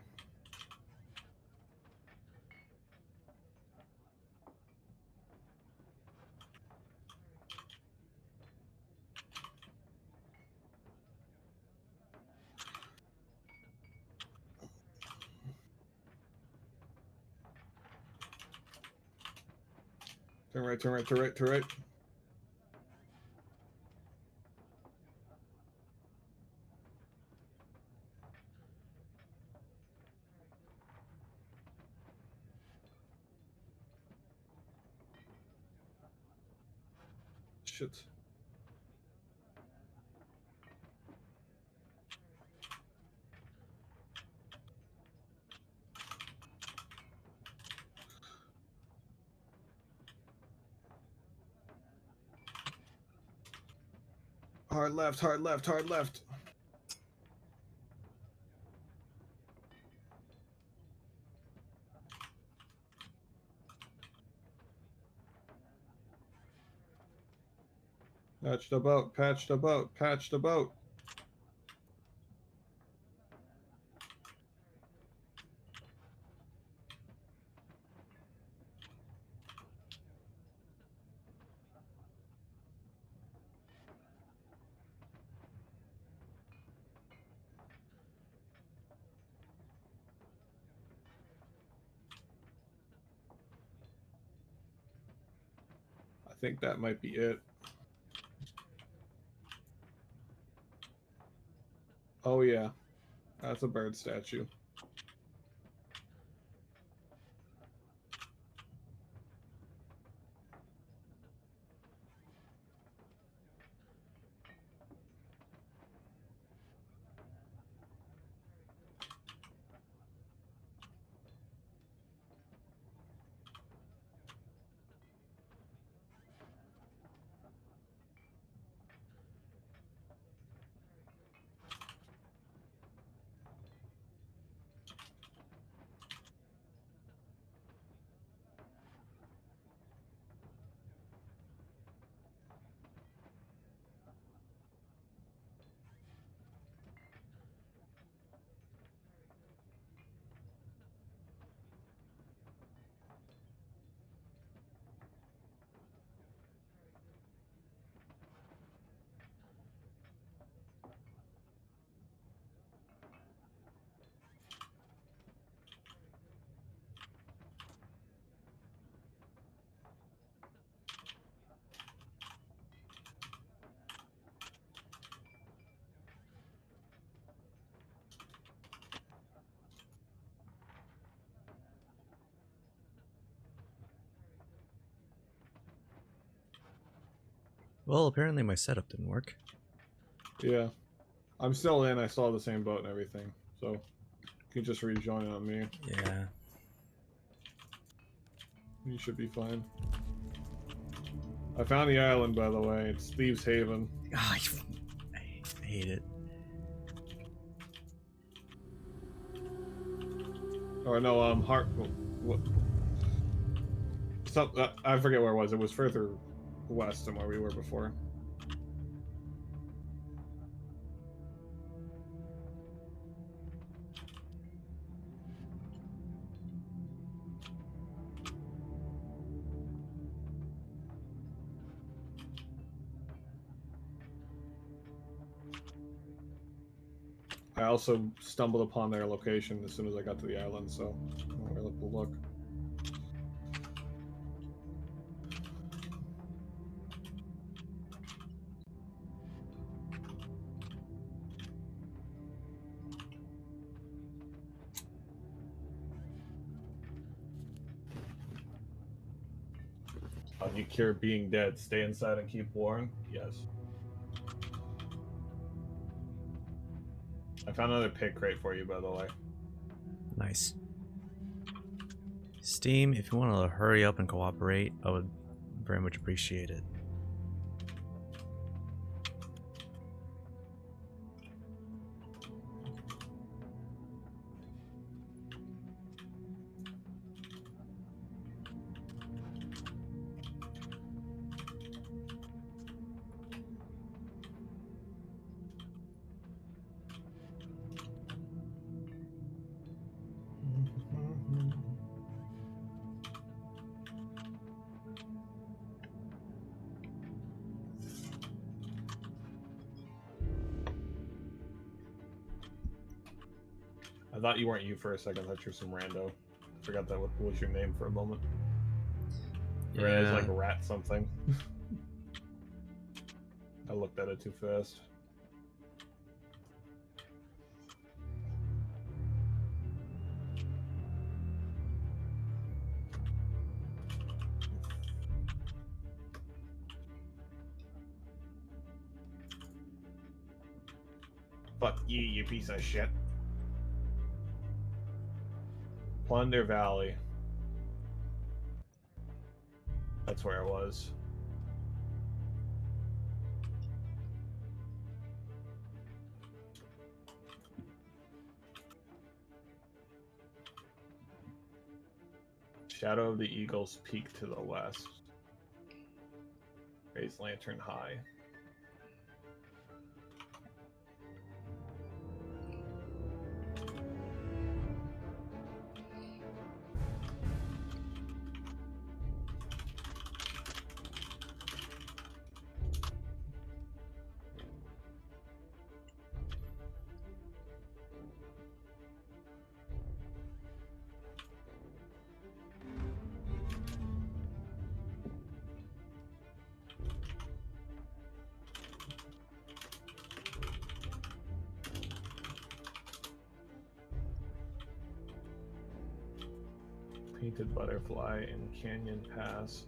Turn right, turn right, turn right, turn right. Shit. Hard left, hard left, hard left. Patch the boat, patch the boat, patch the boat. I think that might be it. Oh yeah, that's a bird statue. Well, apparently my setup didn't work. Yeah. I'm still in. I still have the same boat and everything. So you can just rejoin on me. Yeah. You should be fine. I found the island, by the way. It's Thieves Haven. I hate it. Or no, Heart. What? I forget where it was. It was further west than where we were before. I also stumbled upon their location as soon as I got to the island, so I'll really look. You cure being dead. Stay inside and keep warm. Yes. I found another pig crate for you, by the way. Nice. Steam, if you want to hurry up and cooperate, I would very much appreciate it. I thought you weren't you for a second. I thought you were some rando. I forgot that was your name for a moment. You realized like rat something. I looked at it too fast. Fuck you, you piece of shit. Plunder Valley. That's where it was. Shadow of the Eagles peak to the west. Raise lantern high. Painted Butterfly in Canyon Pass.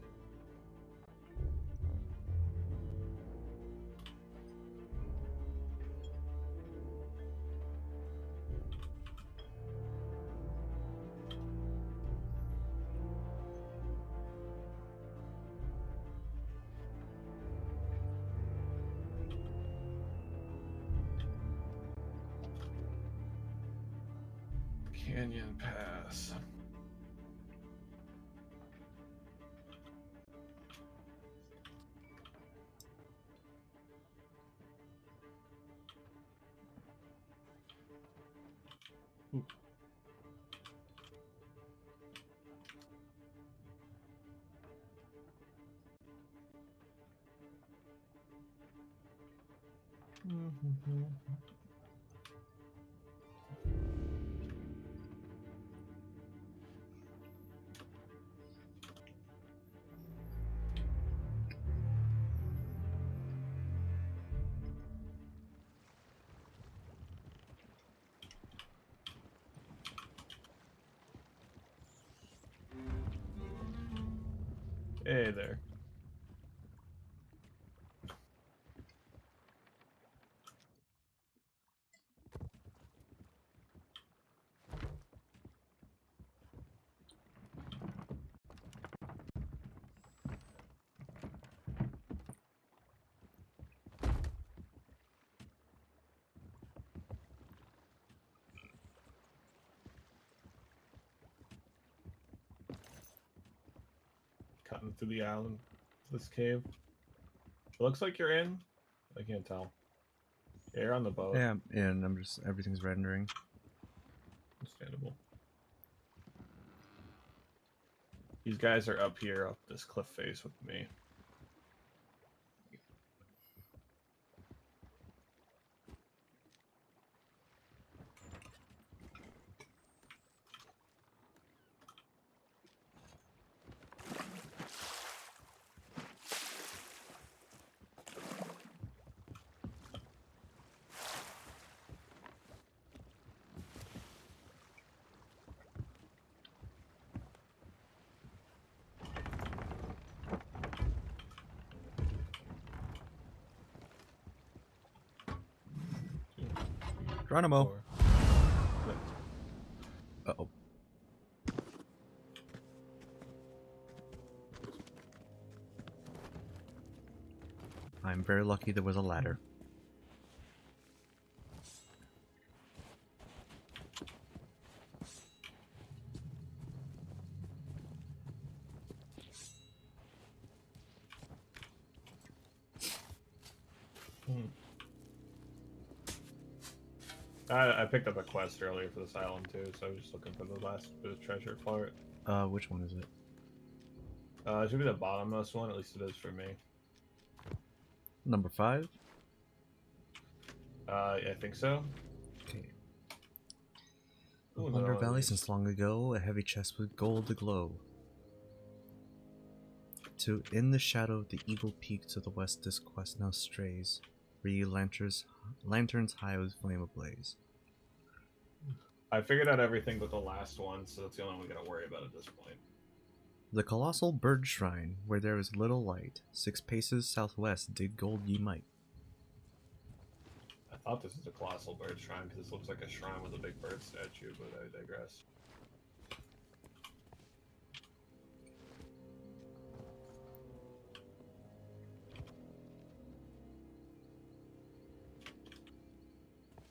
Canyon Pass. Hey there. cutting through the island to this cave. It looks like you're in. I can't tell. Yeah, you're on the boat. Yeah, and I'm just everything's rendering. Understandable. These guys are up here, up this cliff face with me. Geronimo. Uh-oh. I'm very lucky there was a ladder. I picked up a quest earlier for this island too, so I was just looking for the last bit of treasure for it. Which one is it? It should be the bottommost one, at least it is for me. Number 5? I think so. Okay. Ooh, Wonder another one of Valley these. since long ago, a heavy chest with gold aglow. To in the shadow of the Eagle Peak to the west, this quest now strays. 3 lanterns high with flame ablaze. I figured out everything but the last one, so that's the only one we gotta worry about at this point. The colossal bird shrine, where there is little light, 6 paces southwest, dig gold ye might. I thought this is a colossal bird shrine because this looks like a shrine with a big bird statue, but I digress.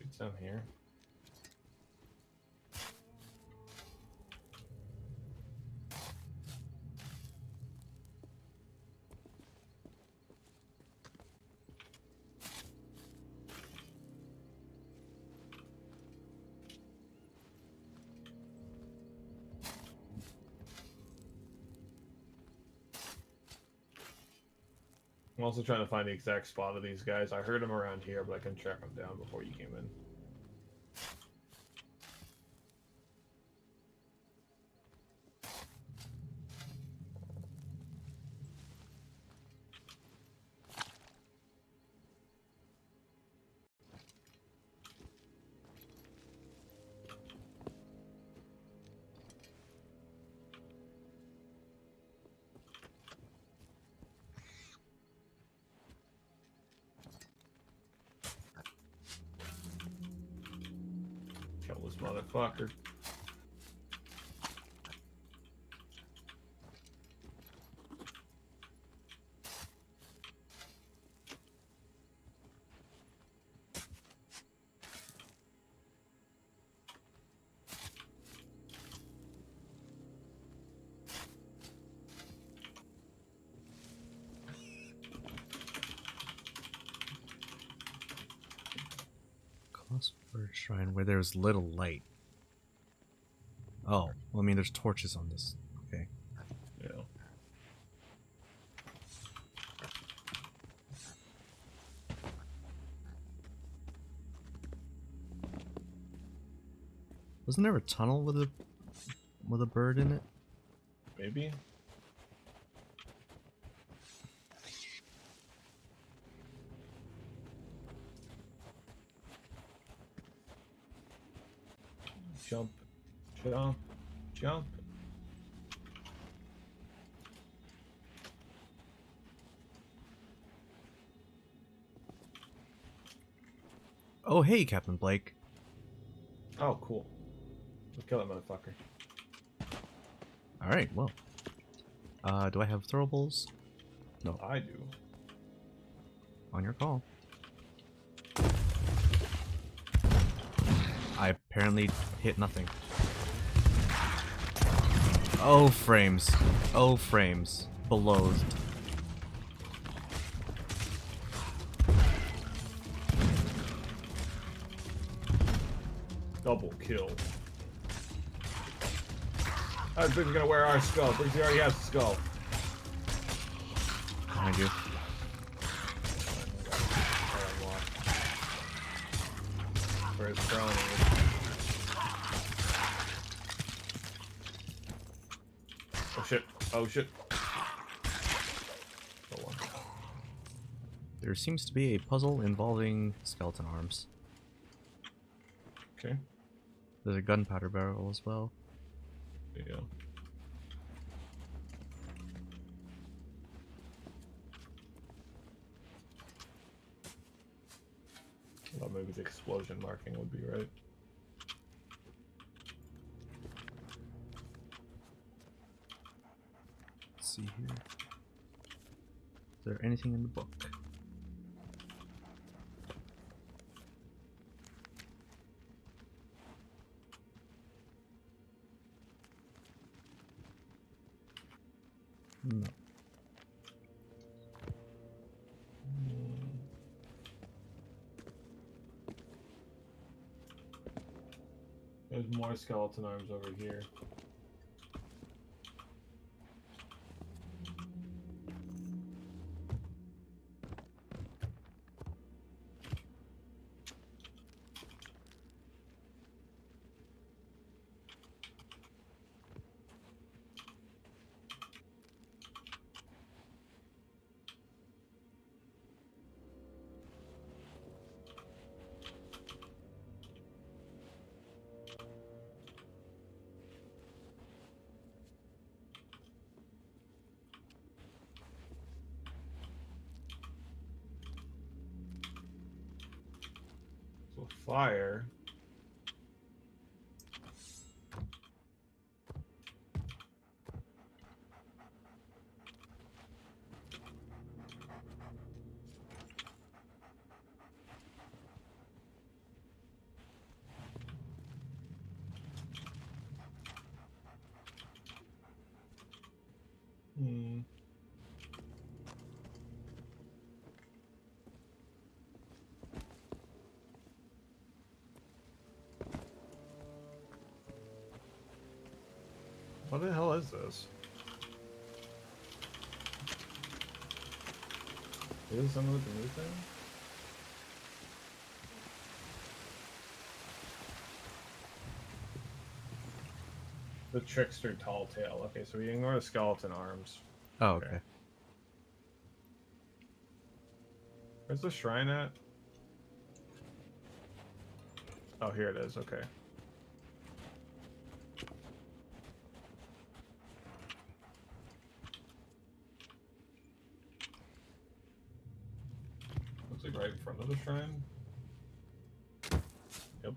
It's down here. I'm also trying to find the exact spot of these guys. I heard them around here, but I couldn't track them down before you came in. Kill this motherfucker. Colossal bird shrine, where there is little light. Oh, well, I mean, there's torches on this. Okay. Yeah. Wasn't there a tunnel with a bird in it? Maybe? Jump. Jump. Jump. Oh, hey, Captain Blake. Oh, cool. Let's kill that motherfucker. Alright, well. Do I have throwables? No. I do. On your call. I apparently hit nothing. Oh, frames. Oh, frames. below. Double kill. Oh, Briggs gonna wear our skull. Briggs already has the skull. Behind you. Where it's throwing Oh shit. Oh shit. Oh, one. There seems to be a puzzle involving skeleton arms. Okay. There's a gunpowder barrel as well. Yeah. Well, maybe the explosion marking would be right. Let's see here. Is there anything in the book? No. There's more skeleton arms over here. So fire. Hmm. What the hell is this? Is some of the new thing? The trickster tall tale. Okay, so we ignore the skeleton arms. Oh, okay. Where's the shrine at? Oh, here it is. Okay. Looks like right in front of the shrine. Yep.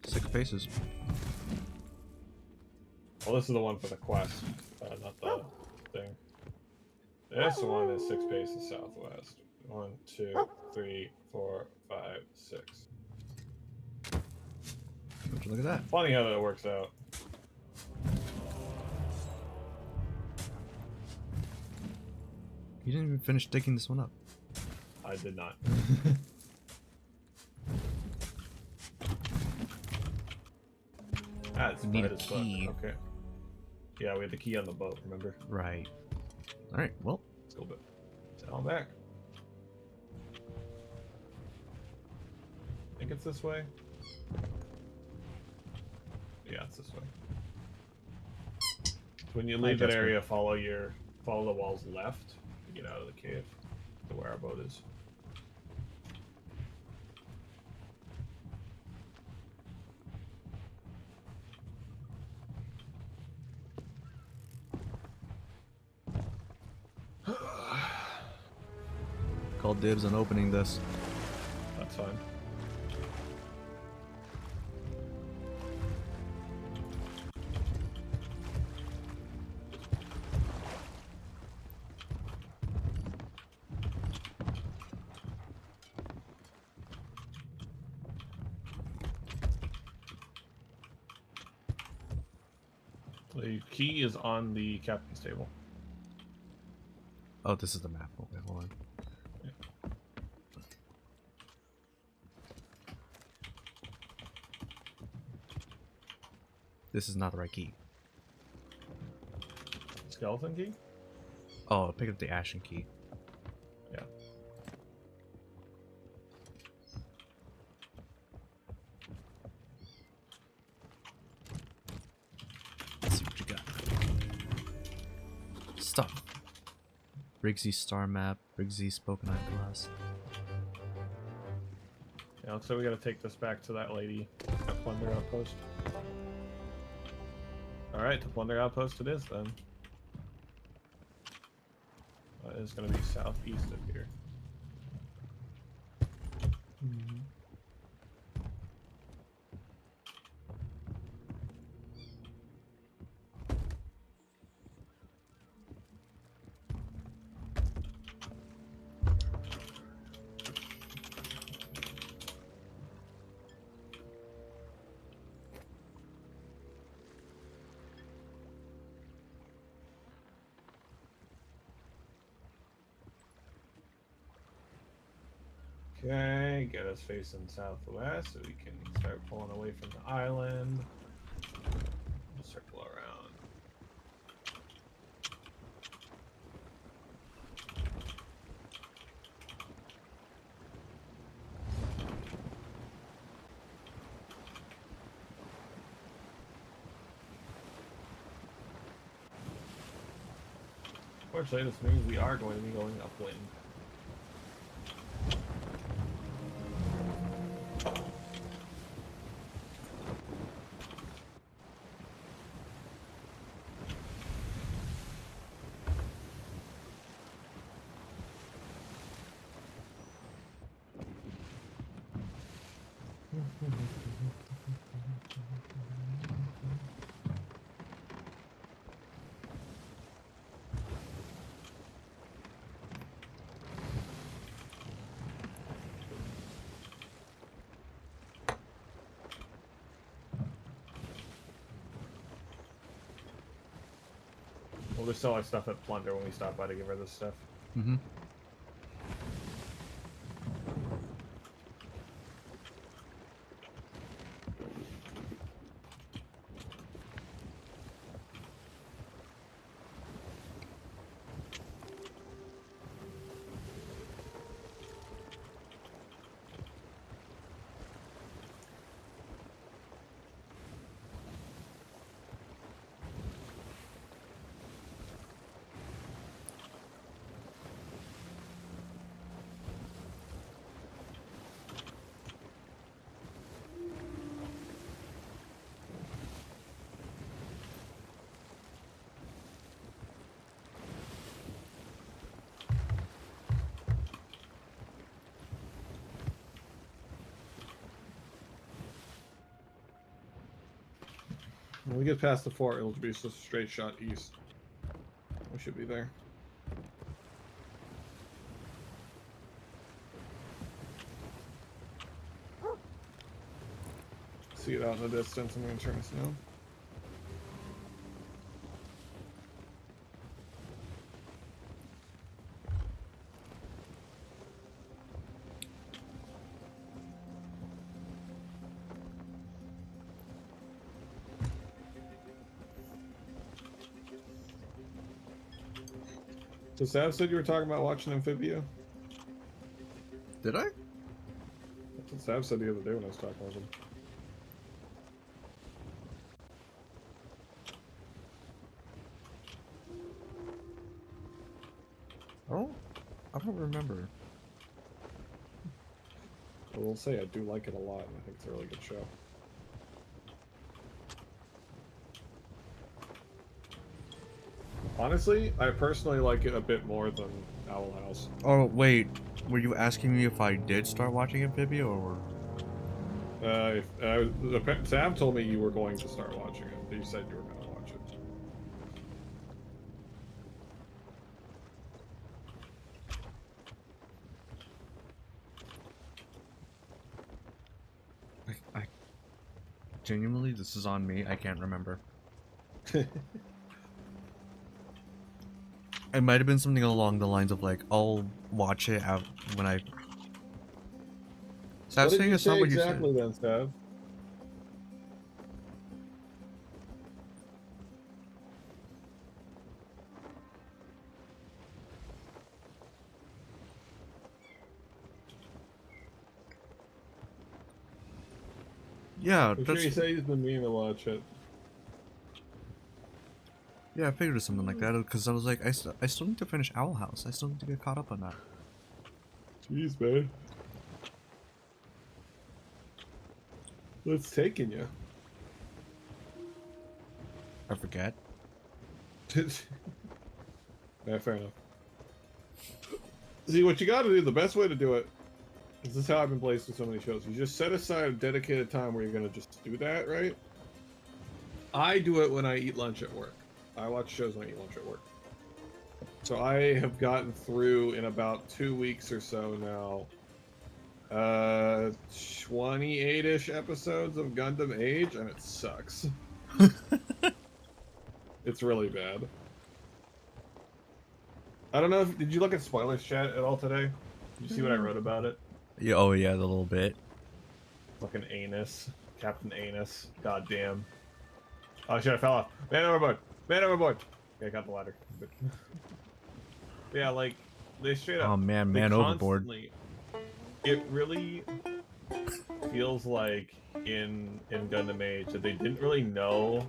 6 paces. Well, this is the one for the quest, not the thing. This one is 6 paces southwest. 1, 2, 3, 4, 5, 6. Would you look at that? Funny how that works out. You didn't even finish digging this one up. I did not. That's We need a bright as fuck. key. Okay. Yeah, we had the key on the boat, remember? Right. Alright, well. Let's go back. Sail back. I think it's this way. Yeah, it's this way. When you leave that area, follow the walls left to get out of the cave to where our boat is. Call dibs on opening this. That's fine. The key is on the captain's table. Oh, this is the map. Okay, hold on. This is not the right key. Skeleton key? Oh, pick up the ashen key. Yeah. Let's see what you got. Stop. Briggsy star map. Briggsy spoken glass. Yeah, looks like we gotta take this back to that lady at Plunder Outpost. Alright, to Plunder Outpost it is then. It's gonna be southeast of here. Okay, get us facing southwest so we can start pulling away from the island. We'll circle around. Fortunately, this means we are going to be going upwind. We'll just sell our stuff at Plunder when we stop by to give her this stuff. Mm-hmm. When we get past the fort, it'll be just a straight shot east. We should be there. See it out in the distance. I'm going to turn this down. So Sav said you were talking about watching Amphibia? Did I? That's what Sav said the other day when I was talking with him. I don't remember. I will say I do like it a lot, and I think it's a really good show. Honestly, I personally like it a bit more than Owl House. Oh, wait. Were you asking me if I did start watching Amphibia, or...? Sam told me you were going to start watching it. You said you were going to watch it. I genuinely, this is on me. I can't remember. It might have been something along the lines of like, I'll watch it out when I. So I was What did saying you it's not say what you exactly said. then, Sav? Yeah, I'm sure that's. you say he's been meaning to watch it. Yeah, I figured it was something like that because I was like, I still need to finish Owl House. I still need to get caught up on that. Jeez, man. What's taking you? I forget. Yeah, fair enough. See, what you gotta do, the best way to do it, this is how I've been placed with so many shows. You just set aside a dedicated time where you're gonna just do that, right? I do it when I eat lunch at work. I watch shows when I eat lunch at work. So I have gotten through in about 2 weeks or so now, 28-ish episodes of Gundam Age, and it sucks. It's really bad. I don't know if, did you look at spoilers chat at all today? Did you see what I wrote about it? Yeah, oh yeah, the little bit. Fucking anus. Captain Anus. Goddamn. Oh shit, I fell off. Man overboard! Man overboard! Okay, I got the ladder. But yeah, like, they straight up. Oh man, they man overboard. constantly- It really feels like in Gundam Age that they didn't really know.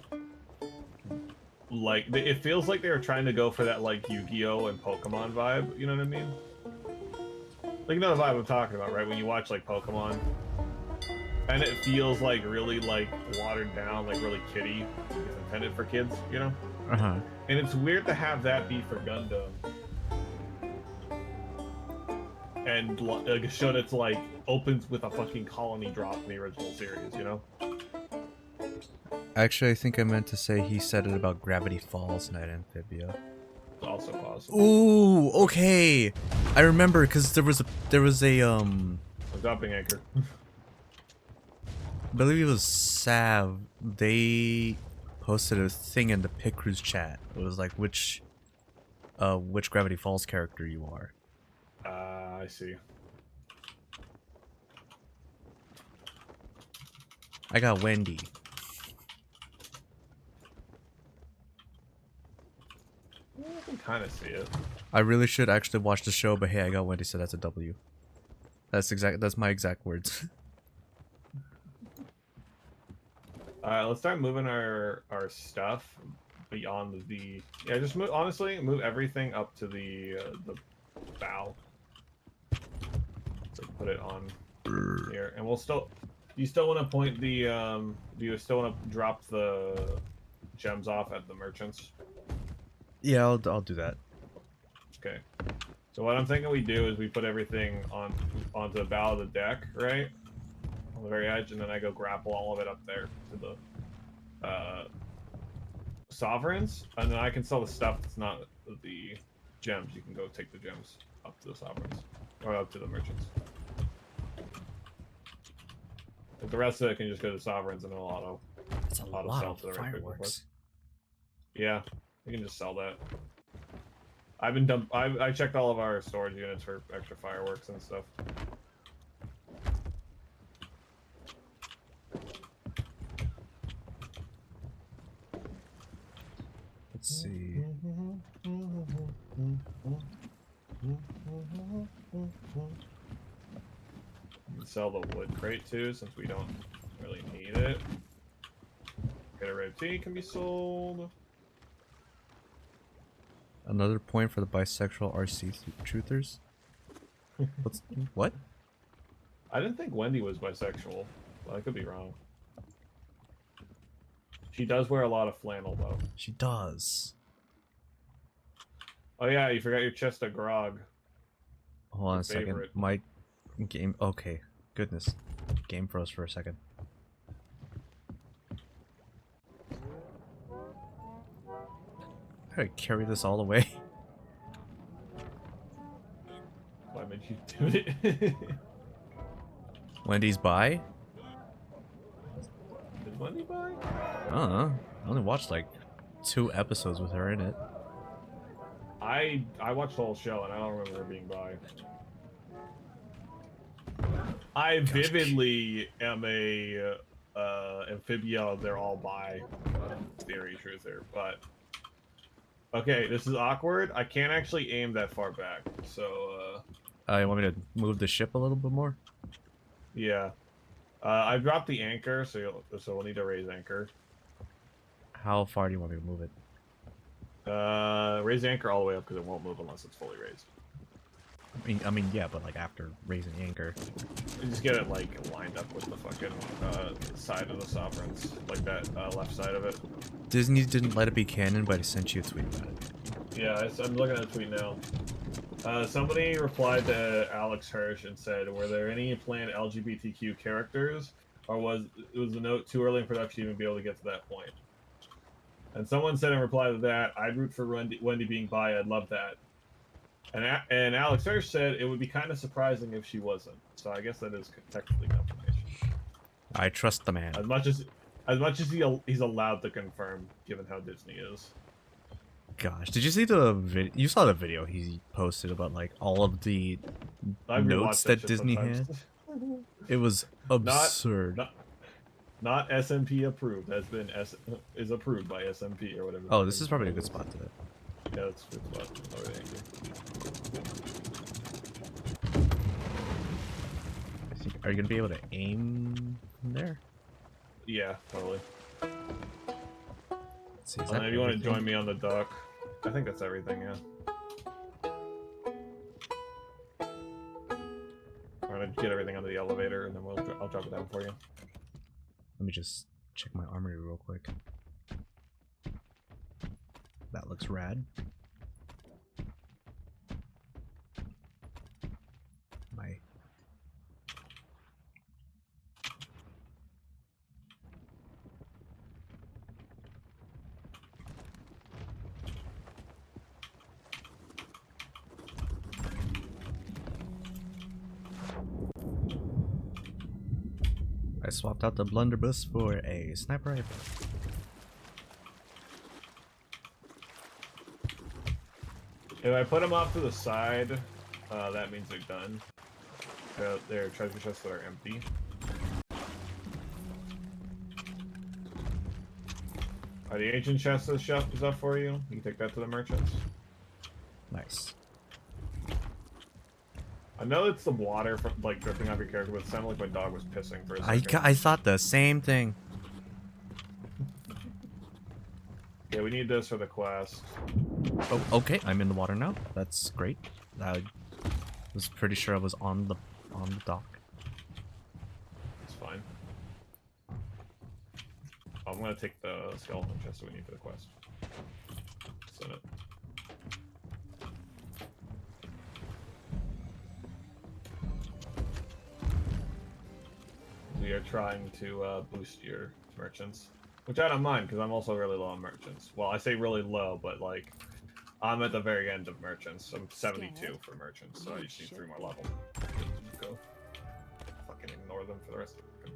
Like, it feels like they were trying to go for that, like, Yu-Gi-Oh! And Pokemon vibe, you know what I mean? Like, you know the vibe I'm talking about, right? When you watch, like, Pokemon, and it feels, like, really, like, watered down, like, really kiddie. It's intended for kids, you know? Uh-huh. And it's weird to have that be for Gundam. And, like, a show that's, like, opens with a fucking colony drop in the original series, you know? Actually, I think I meant to say he said it about Gravity Falls, Night Amphibia. It's also possible. Ooh, okay. I remember because there was a A dumping anchor. I believe it was Sav. They posted a thing in the Pit Crews chat. It was like which Gravity Falls character you are. I see. I got Wendy. I can kind of see it. I really should actually watch the show, but hey, I got Wendy, so that's a W. That's my exact words. Alright, let's start moving our stuff beyond the... Yeah, just move, honestly, move everything up to the bow. So put it on here. And we'll still... Do you still want to point the... do you still want to drop the gems off at the merchants? Yeah, I'll do that. Okay. So what I'm thinking we do is we put everything onto the bow of the deck, right? On the very edge, and then I go grapple all of it up there to the sovereigns, and then I can sell the stuff that's not the gems. You can go take the gems up to the sovereigns, or up to the merchants. But the rest of it can just go to the sovereigns, and it'll auto. That's a Auto lot sell of to the right people fireworks. Yeah, you can just sell that. I've been dump. I checked all of our storage units for extra fireworks and stuff. Let's see. You can sell the wood crate too, since we don't really need it. Get a red tea can be sold. Another point for the bisexual RC truthers. What? I didn't think Wendy was bisexual, but I could be wrong. She does wear a lot of flannel though. She does. Oh yeah, you forgot your chest of grog. Hold on Your a second. favorite. My game. Okay. Goodness. Game froze for a second. How do I carry this all the way? Why made you do it? Wendy's by? Did Wendy buy? I don't know. I only watched like 2 episodes with her in it. I watched the whole show and I don't remember her being bi. I vividly am a amphibia. They're all bi theory truther, but okay, this is awkward. I can't actually aim that far back, so You want me to move the ship a little bit more? yeah. I dropped the anchor, so we'll need to raise anchor. How far do you want me to move it? Raise anchor all the way up because it won't move unless it's fully raised. I mean, yeah, but like after raising anchor. You just get it like lined up with the fucking side of the sovereigns, like that left side of it. Disney didn't let it be canon, but I sent you a tweet about it. Yeah, I'm looking at the tweet now. Somebody replied to Alex Hirsch and said, "Were there any planned LGBTQ characters, or was the note too early in production to even be able to get to that point?" And someone said in reply to that, "I'd root for Wendy being bi. I'd love that." And Alex Hirsch said it would be kind of surprising if she wasn't. So I guess that is technically confirmation. I trust the man. As much as he's allowed to confirm, given how Disney is. Gosh, did you see the video? You saw the video he posted about like all of the notes that Disney had. It was absurd. Not SMP approved. Is approved by SMP or whatever. Oh, this is probably a good spot to it. Yeah, that's a good spot. I think. Are you gonna be able to aim from there? Yeah, totally. Let's see, is If you want to join me on the dock, I think that's everything. Yeah. I'm gonna get everything onto the elevator, and then I'll drop it down for you. Let me just check my armory real quick. That looks rad. My I swapped out the blunderbuss for a sniper rifle. If I put them off to the side, that means they're done. They're treasure chests that are empty. Are the ancient chests is up for you? You can take that to the merchants. Nice. I know it's the water from like dripping off your character, but it sounded like my dog was pissing for a second. I thought the same thing. Yeah, we need this for the quest. Oh, okay. I'm in the water now. That's great. I was pretty sure I was on the dock. It's fine. I'm gonna take the skeleton chest that we need for the quest. Send it. We are trying to boost your merchants, which I don't mind because I'm also really low on merchants. Well, I say really low, but like I'm at the very end of merchants. I'm 72 for merchants, so I just need 3 more levels. Just go fucking ignore them for the rest of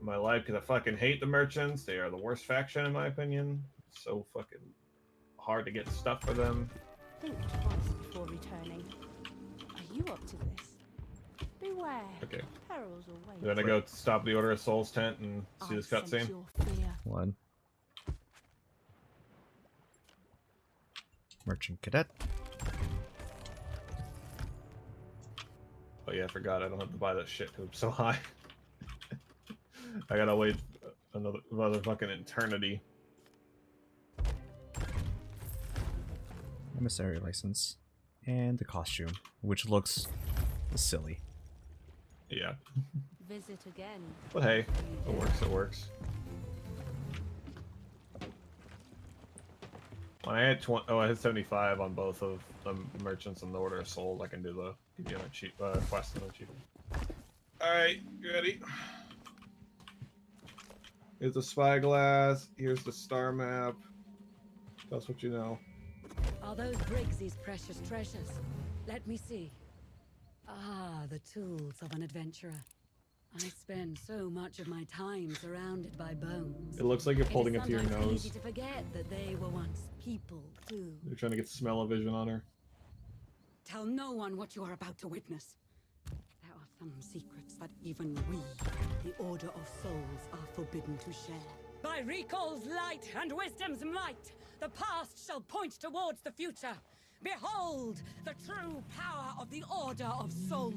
my life because I fucking hate the merchants. They are the worst faction in my opinion. It's so fucking hard to get stuff for them. Think twice before returning. Are you up to this? Beware. Okay. Perils await. Then I go stop the Order of Souls tent and see this cutscene. One. Merchant cadet. Oh yeah, I forgot I don't have to buy that shit because I'm so high. I gotta wait another fucking eternity. Emissary license. And the costume, which looks silly. Yeah. Visit again. But hey, it works, it works. When I had I had 75 on both of the merchants and the Order of Souls, I can do the give you a cheap quest and achievement. Alright, you ready? Here's the spyglass, here's the star map. That's what you know. Are those Briggsy's precious treasures? Let me see. Ah, the tools of an adventurer. I spend so much of my time surrounded by bones. It looks like you're holding It it to your is sometimes nose. easy to forget that they were once people too. You're trying to get smell-o-vision on her. Tell no one what you are about to witness. There are some secrets that even we, the Order of Souls, are forbidden to share. By Recall's light and wisdom's might, the past shall point towards the future. Behold the true power of the Order of Souls.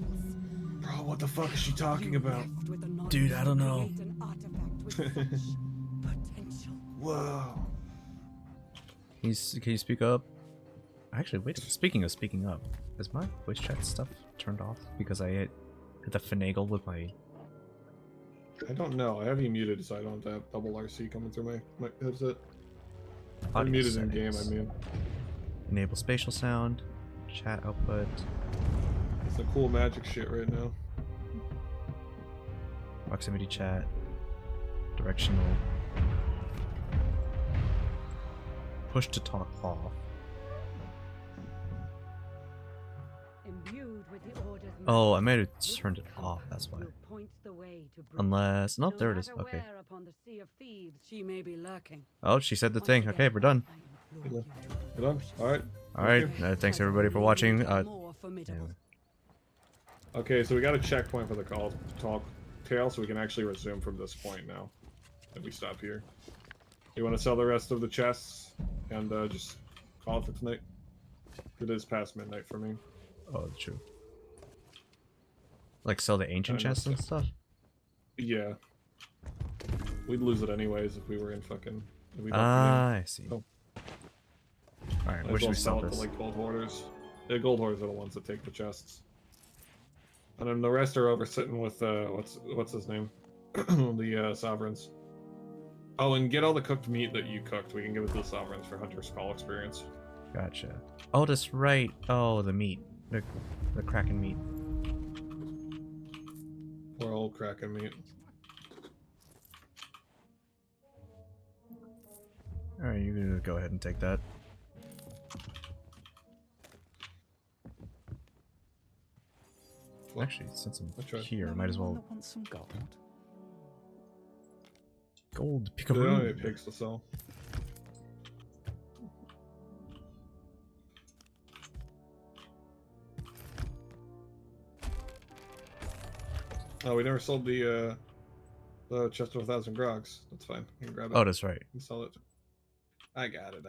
Bro, what the fuck is she talking about? Left with the knowledge Dude, I don't to know. create an artifact with such potential. Whoa. Can you speak up? Actually, wait. Speaking of speaking up, is my voice chat stuff turned off because I hit the finagle with my? I don't know. I have you muted so I don't have double RC coming through my headset. I'm Audio muted in game, I settings. mean. Enable spatial sound, chat output, It's a cool magic shit right now. proximity chat, directional, push to talk off. Imbued with the Order's Oh, I might have This turned it off. compass That's why. will point the way to Britain. Unless, no, there it is. matter Okay. where upon the Sea of Thieves she may be lurking. Oh, she said the Once thing. again, Okay, we're done. I implore you to You done? Alright. All right. you. Thanks everybody for watching. More formidable. Anyway. Okay, so we got a checkpoint for the call talk tail, so we can actually resume from this point now. If we stop here. You want to sell the rest of the chests and just call it for tonight? It is past midnight for me. Oh, true. Like sell the ancient I know. chests and stuff. Yeah. We'd lose it anyways if we were in fucking. If we I see. Oh. All right, Might where as should well we sell it this? to like gold hoarders. The gold hoarders are the ones that take the chests. And then the rest are over sitting with what's his name? The sovereigns. Oh, and get all the cooked meat that you cooked. We can give it to the sovereigns for Hunter's Call experience. Gotcha. Oh, that's right. Oh, the meat, the kraken meat. Poor old Kraken meat. All right, you can go ahead and take that. Actually, since I'm That's right. here, Know might as anyone well that wants some gold? gold They don't have any pickaroo. pigs to sell. Oh, we never sold the chest of 1,000 grogs. That's fine. You can grab it. Oh, that's right. And sell it. I got it.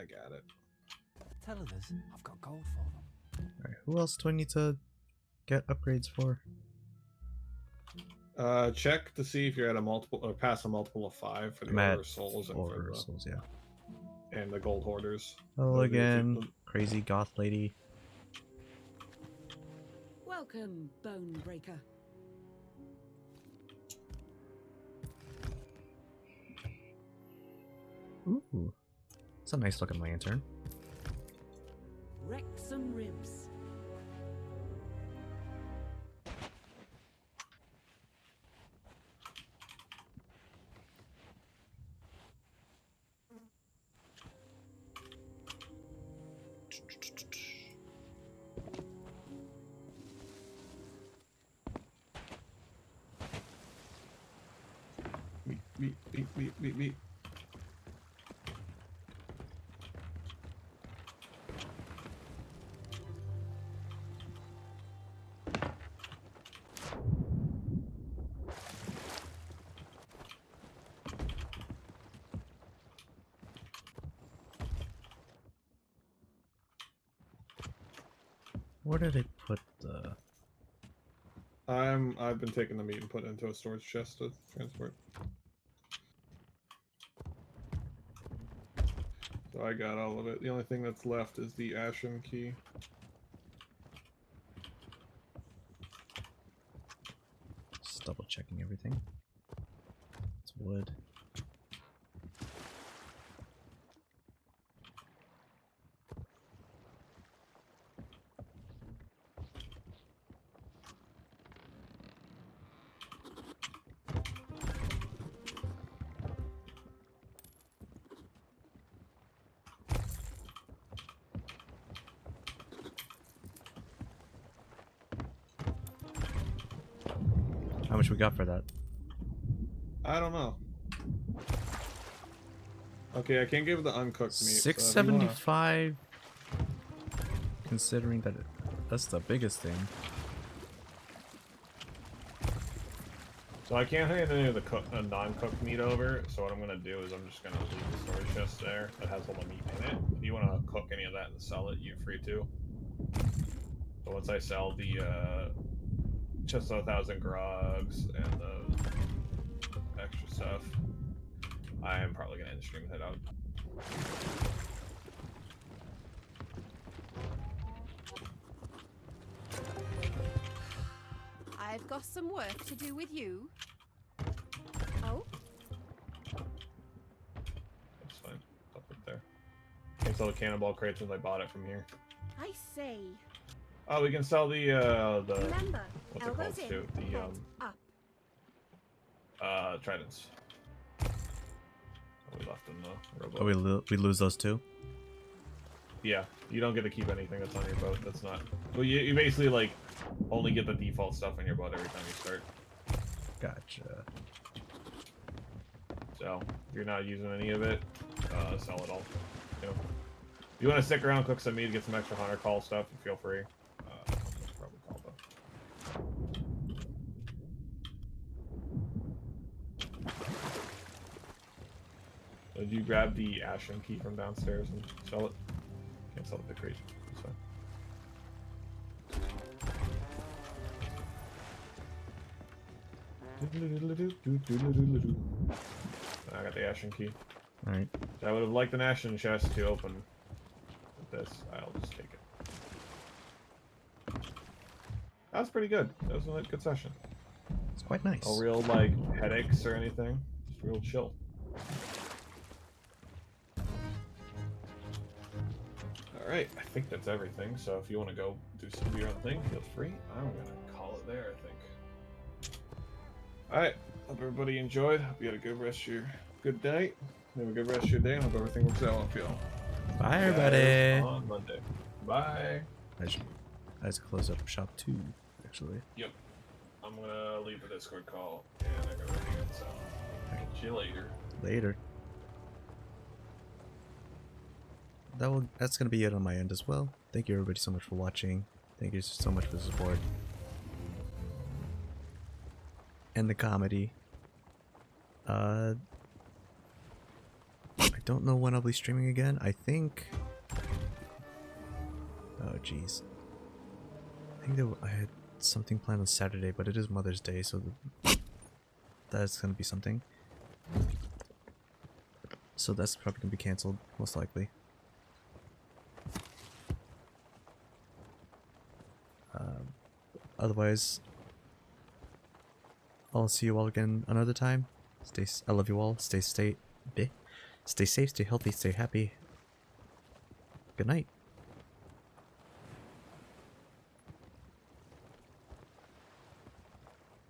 Tell her this. I've got gold for them. All right, who else do I need to get upgrades for? Check to see if you're at a multiple or past a multiple of 5 for the I'm Order at of Souls and, Order for of Souls, yeah. and the Gold Hoarders. Oh, Those are the again, two- crazy goth lady. Welcome, Bone Breaker. Ooh, it's a nice looking lantern. Wreck some ribs. Meat. Where did they put the? I've been taking the meat and putting it into a storage chest to transport. So I got all of it. The only thing that's left is the Ashen key. Just double checking everything. It's wood. How much we got for that? I don't know. Okay, I can't give the uncooked meat. so if you wanna- 675. Considering that that's the biggest thing. So I can't hand any of the non-cooked meat over, so what I'm gonna do is I'm just gonna leave the storage chest there that has all the meat in it. If you wanna cook any of that and sell it, you're free to. So once I sell the chest of 1,000 grogs and the extra stuff, I am probably gonna end the stream and head out. I've got some work to do with you. Oh? That's fine. Up it there. Can't sell the cannonball crates since I bought it from here. I say. Oh, we can sell the Remember, what's it called elbows in, too? The head up. tridents. Oh, we left them though. Oh, we lose those too? Yeah, you don't get to keep anything that's on your boat. That's not. Well, you basically like only get the default stuff on your boat every time you start. Gotcha. So if you're not using any of it, sell it all. You know, if you want to stick around, and cook some meat, get some extra hunter call stuff, feel free. Probably call though. Did you grab the Ashen key from downstairs and sell it? Can't sell the crate. That's fine. I got the Ashen key. Alright. I would have liked an Ashen chest to open with this. I'll just take it. That was pretty good. That was a good session. It's quite nice. No real like headaches or anything. Just real chill. Alright, I think that's everything. So if you want to go do some of your own thing, feel free. I'm gonna call it there, I think. Alright. Hope everybody enjoyed. Hope you had a good rest of your good night. Have a good rest of your day, and hope everything works out for y'all. Bye, everybody. On Monday. Bye. I should close up shop 2, actually. Yep. I'm gonna leave the Discord call, and I gotta hang out, so catch you later. Later. That's gonna be it on my end as well. Thank you everybody so much for watching. Thank you so much for the support. And the comedy. I don't know when I'll be streaming again. I think... Oh jeez. I think I had something planned on Saturday, but it is Mother's Day, so that's gonna be something. So that's probably gonna be cancelled, most likely. Otherwise, I'll see you all again another time. I love you all. Stay safe, stay healthy, stay happy. Good night.